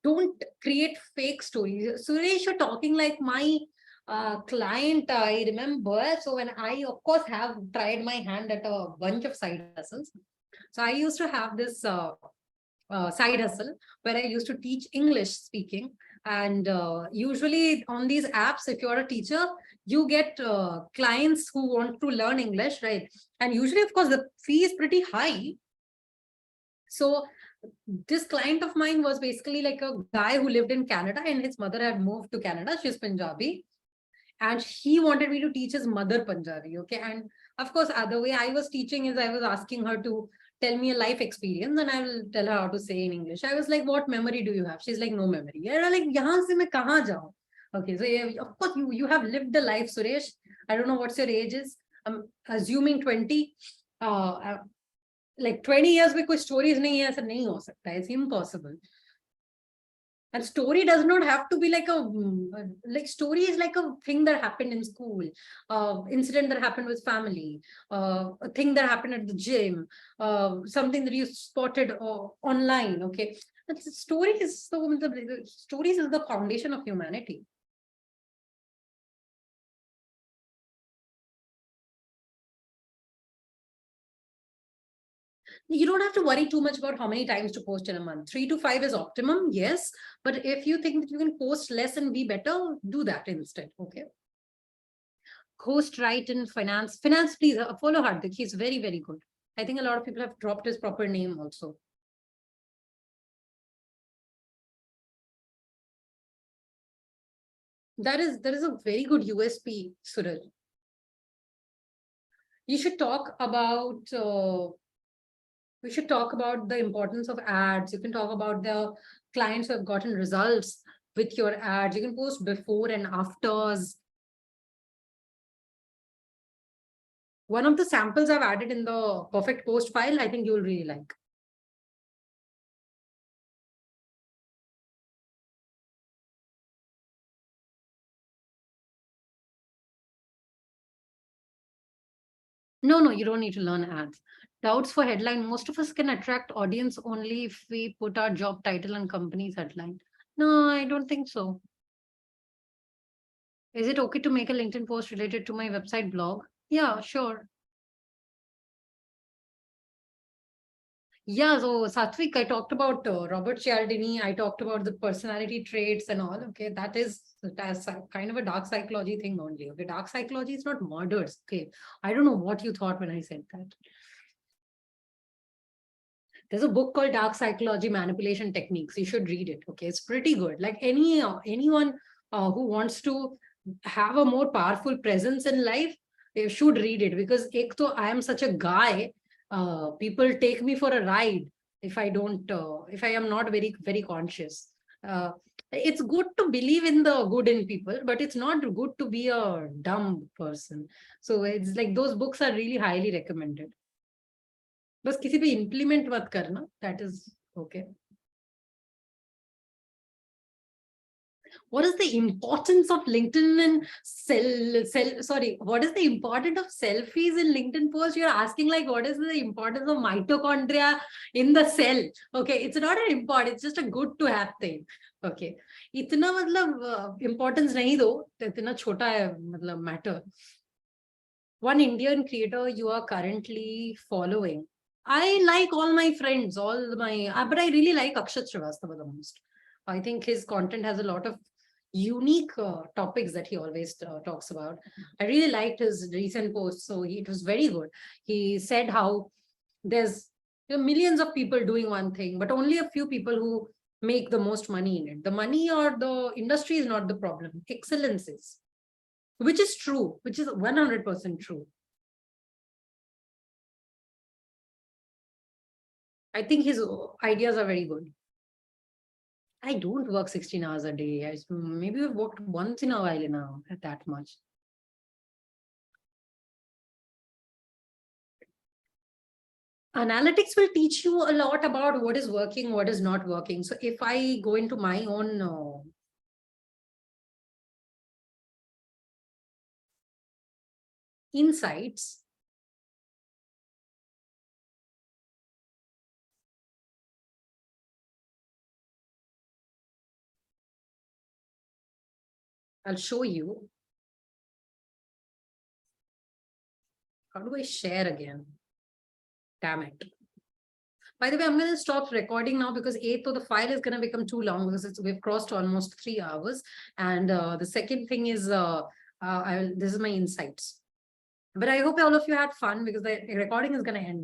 Don't create fake stories. Suresh, you're talking like my client. I remember. So when I, of course, have tried my hand at a bunch of side hustles. So I used to have this side hustle where I used to teach English speaking. And usually on these apps, if you're a teacher, you get clients who want to learn English, right? And usually, of course, the fee is pretty high. So this client of mine was basically like a guy who lived in Canada and his mother had moved to Canada. She's Punjabi. And he wanted me to teach his mother Punjabi, okay? And of course, the way I was teaching is I was asking her to tell me a life experience and I will tell her how to say in English. I was like, what memory do you have? She's like, no memory. Yeah, like, yahan se main kahan jaun? Okay, so yeah, of course, you have lived the life, Suresh. I don't know what's your age is. I'm assuming 20. Like 20 years में कोई stories नहीं है, ऐसा नहीं हो सकता. It's impossible. And story does not have to be like story is like a thing that happened in school, incident that happened with family, a thing that happened at the gym, something that you spotted online. Okay, stories is the foundation of humanity. You don't have to worry too much about how many times to post in a month. 3 to 5 is optimum, yes. But if you think that you can post less and be better, do that instead, okay? Host right in finance. Finance, please follow Hardik. He's very, very good. I think a lot of people have dropped his proper name also. There is a very good USP, Suraj. You should talk about we should talk about the importance of ads. You can talk about the clients who have gotten results with your ads. You can post before and afters. One of the samples I've added in the perfect post file, I think you'll really like. No, you don't need to learn ads. Doubts for headline. Most of us can attract audience only if we put our job title and company's headline. No, I don't think so. Is it okay to make a LinkedIn post related to my website blog? Yeah, sure. Yeah, so Satvik, I talked about Robert Cialdini. I talked about the personality traits and all. Okay, that's kind of a dark psychology thing only. Okay, dark psychology is not murders. Okay, I don't know what you thought when I said that. There's a book called Dark Psychology Manipulation Techniques. You should read it. Okay, it's pretty good. Like anyone who wants to have a more powerful presence in life, they should read it, because I am such a guy. People take me for a ride if I don't, if I am not very, very conscious. It's good to believe in the good in people, but it's not good to be a dumb person. So it's like those books are really highly recommended. बस किसी पे implement मत करना. That is okay. What is the importance of LinkedIn and what is the importance of selfies in LinkedIn post? You're asking like, what is the importance of mitochondria in the cell? Okay, it's not an important, it's just a good to have thing. Okay, इतना मतलब importance नहीं दो, इतना छोटा है मतलब matter. One Indian creator you are currently following. I like all my friends, but I really like Akshat Srivastava the most. I think his content has a lot of unique topics that he always talks about. I really liked his recent post, so it was very good. He said how there's millions of people doing one thing, but only a few people who make the most money in it. The money or the industry is not the problem. Excellence is. Which is true, which is 100% true. I think his ideas are very good. I don't work 16 hours a day. Maybe I've worked once in a while now, that much. Analytics will teach you a lot about what is working, what is not working. So if I go into my own insights, I'll show you. How do I share again? Damn it. By the way, I'm going to stop recording now because the file is going to become too long because we've crossed almost 3 hours. And the second thing is, this is my insights. But I hope all of you had fun because the recording is going to end.